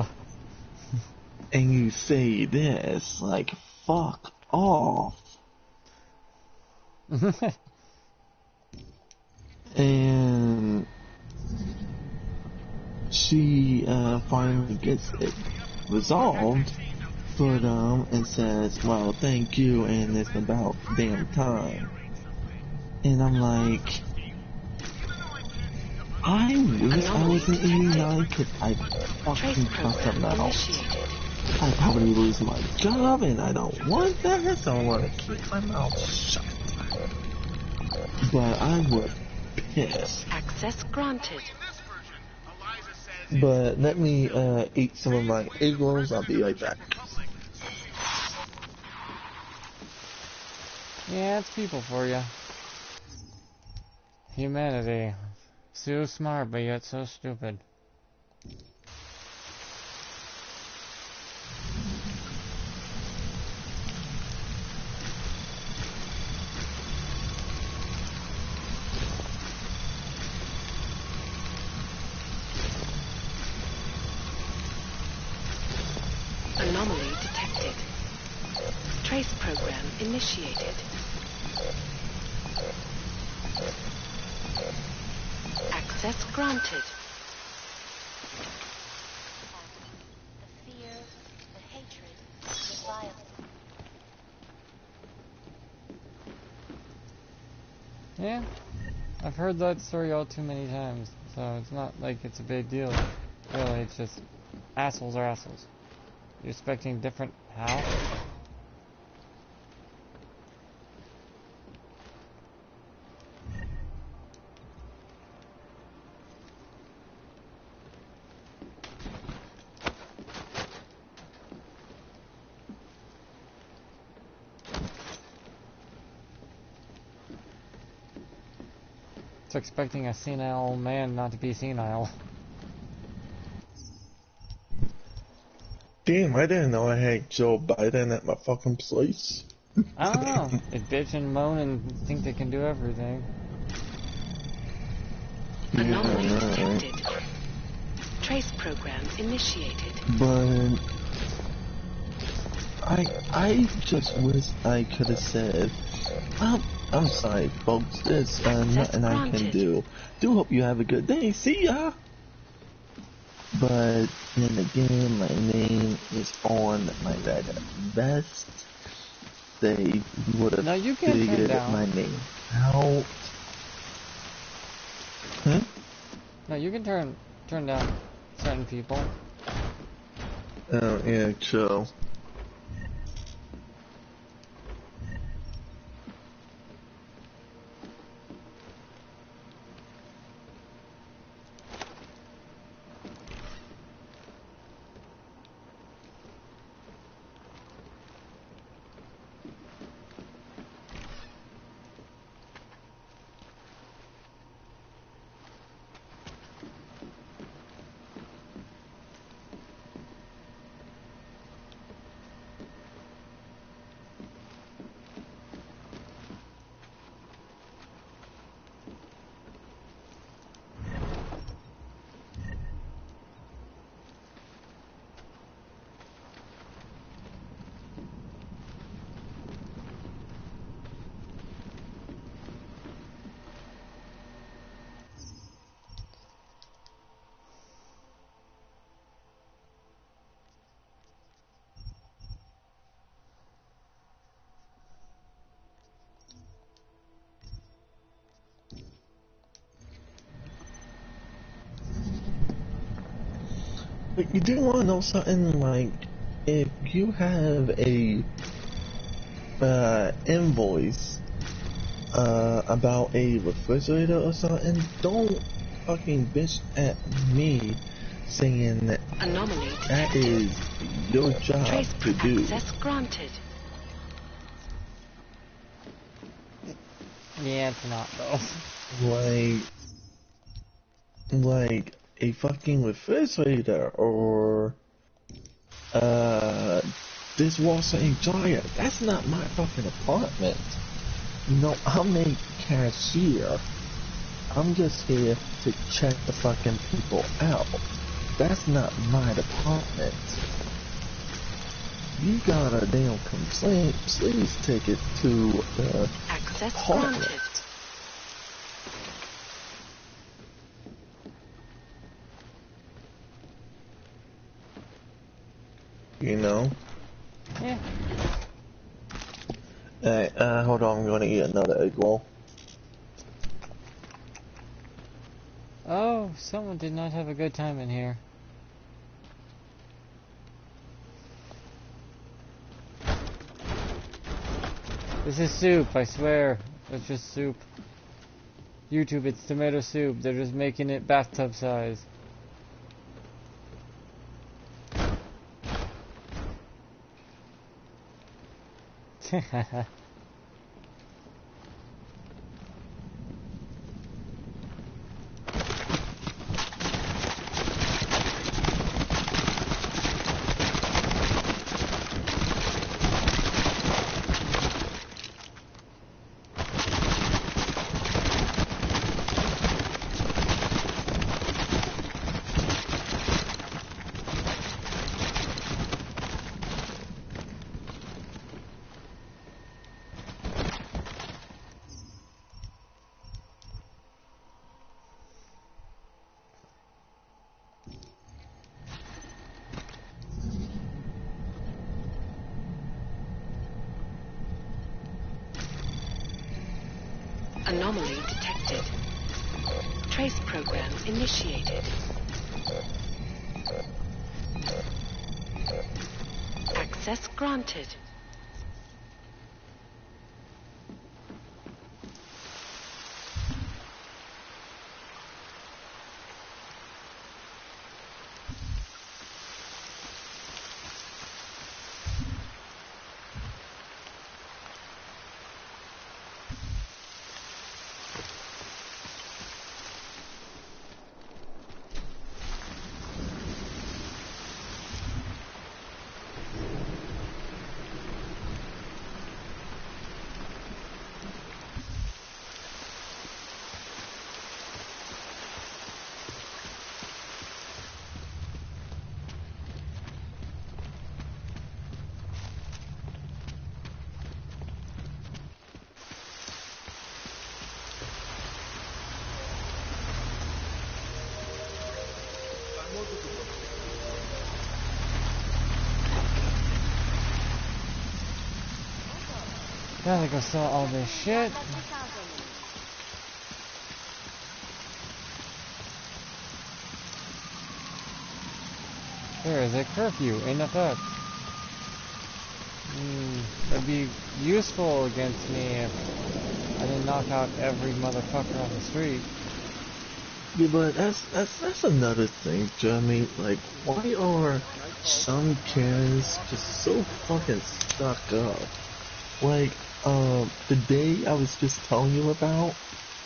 and you say this, like, fuck off. And she finally gets it resolved for them and says, well, thank you, and it's about damn time. And I'm like, I wish I wasn't in the United because I fucking cuss them out. I probably lose my job, and I don't want that, so I want to keep my mouth shut. But I would piss. Access granted. But let me eat some of my egg rolls. I'll be right back. Yeah, it's people for you. Humanity. So smart, but yet so stupid. Anomaly detected. Trace program initiated. Access granted. The fear, the hatred, the violence. Yeah, I've heard that story all too many times, so it's not like it's a big deal. Really, it's just assholes are assholes. You're expecting different how? It's expecting a senile man not to be senile. Damn, I didn't know I had Joe Biden at my fucking place. I don't know. They bitch and moan and think they can do everything. Anomaly detected. Trace program initiated. But I just wish I could have said, I'm sorry, folks. There's nothing I can do. Do hope you have a good day. See ya. But then again, my name is on my red vest. They would have figured my name out. No, you can turn down certain people. Oh yeah, chill. But you do want to know something, like, if you have a invoice about a refrigerator or something, don't fucking bitch at me saying that that is your job to do. Access granted. Yeah, it's not though. Like a fucking refrigerator or dishwasher and dryer. That's not my fucking apartment. No, I'm a cashier. I'm just here to check the fucking people out. That's not my department. You got a damn complaint. Please take it to the Access parliament. granted. You know? Yeah. Hey, hold on, I'm gonna eat another egg roll. Oh, someone did not have a good time in here. This is soup, I swear. It's just soup. YouTube, it's tomato soup. They're just making it bathtub size. Anomaly detected. Trace program initiated. Access granted. Gotta go sell all this shit. There is a curfew in effect. That'd be useful against me if I didn't knock out every motherfucker on the street. Yeah, but that's another thing, Jeremy. Like, why are some kids just so fucking stuck up? Like, the day I was just telling you about,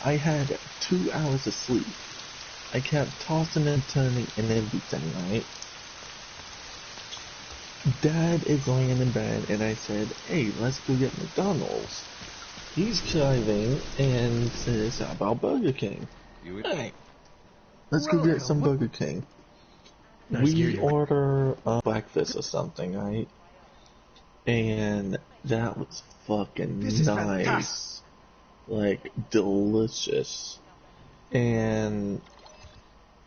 I had 2 hours of sleep. I kept tossing and turning and everything, right? Dad is laying in bed, and I said, hey, let's go get McDonald's. He's driving and says, how about Burger King? Hey, let's go get some Burger King. We order breakfast or something, right? And that was fucking nice. Like, delicious. And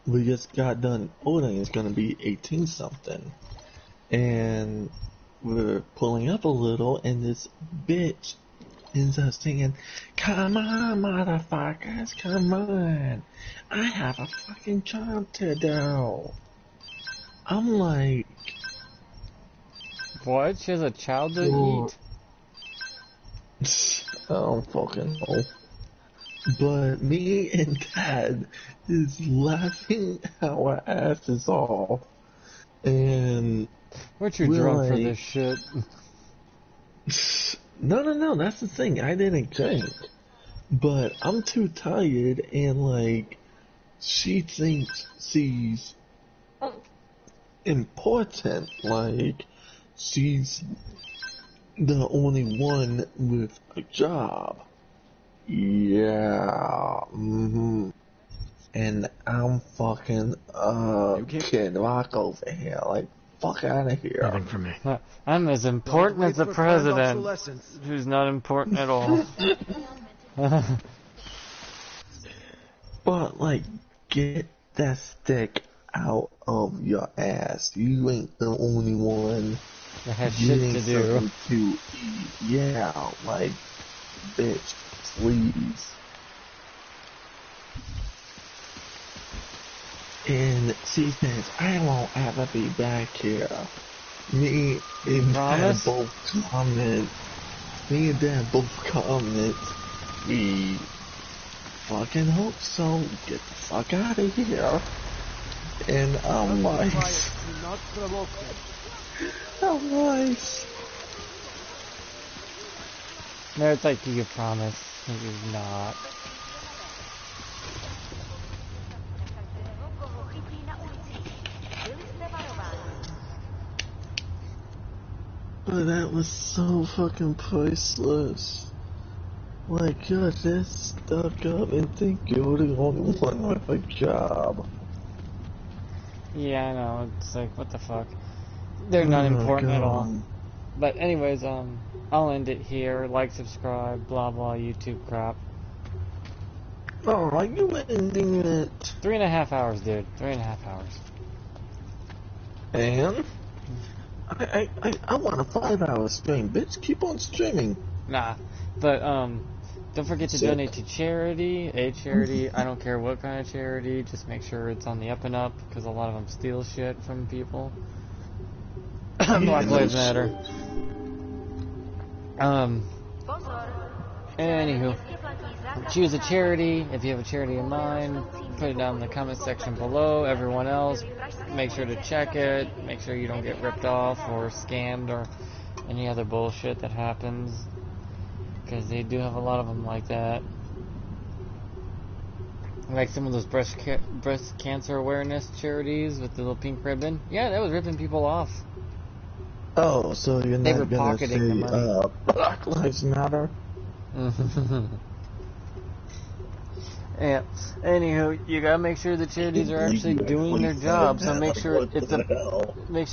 we just got done ordering. It's gonna be 18 something. And we're pulling up a little, and this bitch ends up singing, come on, motherfuckers, come on. I have a fucking job to do. I'm like... What? She has a child to eat? I don't fucking know. But me and Dad is laughing our asses off. And... Weren't you drunk for this shit? No, that's the thing. I didn't drink. But I'm too tired, and like, she thinks she's important. Like, she's the only one with a job. Yeah. And I'm fucking Kid Rock over here. Like, fuck out of here. Nothing for me. I'm as important as the president, who's not important at all. But, like, get that stick out of your ass. You ain't the only one that has shit to do. To eat. Yeah, like, bitch, please. And she says, I won't ever be back here. Me and Dad both comment. Me and Dad both comment. We fucking hope so. Get the fuck out of here. And I'm nice. I'm nice. No, it's like, do you promise? You're not. But that was so fucking priceless. Like, God, that's stuck up and think you're the only one with a job. Yeah, I know. It's like, what the fuck? They're not important at all. But anyways, I'll end it here. Like, subscribe, blah blah, YouTube crap. Alright, you ending it. 3.5 hours, dude. 3.5 hours. And? I want a 5-hour stream, bitch. Keep on streaming. Nah. But, don't forget to donate to charity, a charity. I don't care what kind of charity. Just make sure it's on the up and up, because a lot of them steal shit from people. Black Lives Matter. Anywho, choose a charity. If you have a charity in mind, put it down in the comment section below. Everyone else, make sure to check it. Make sure you don't get ripped off or scammed or any other bullshit that happens, because they do have a lot of them like that. Like some of those breast cancer awareness charities with the little pink ribbon. Yeah, that was ripping people off. Oh, so you're They not were gonna pocketing say, the money. Black Lives Matter? Yeah. Anywho, you gotta make sure the charities are actually doing their job. So make sure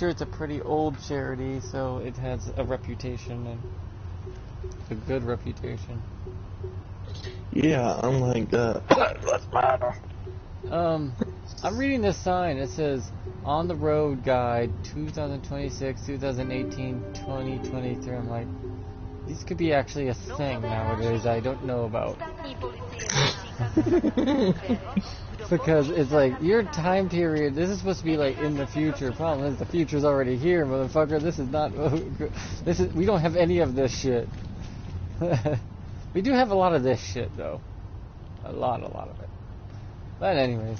it's a pretty old charity, so it has a reputation and a good reputation. Yeah, I'm like, Black Lives Matter. I'm reading this sign. It says, On the Road Guide 2026, 2018, 2023. I'm like, these could be actually a thing nowadays I don't know about. Because it's like, your time period, this is supposed to be like in the future. Problem is, the future's already here, motherfucker. This is not, we don't have any of this shit. We do have a lot of this shit, though. A lot of it. But anyways.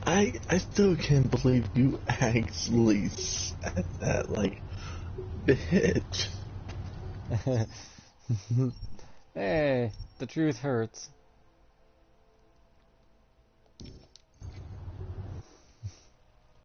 I still can't believe you actually said that, like, bitch. Hey, the truth hurts.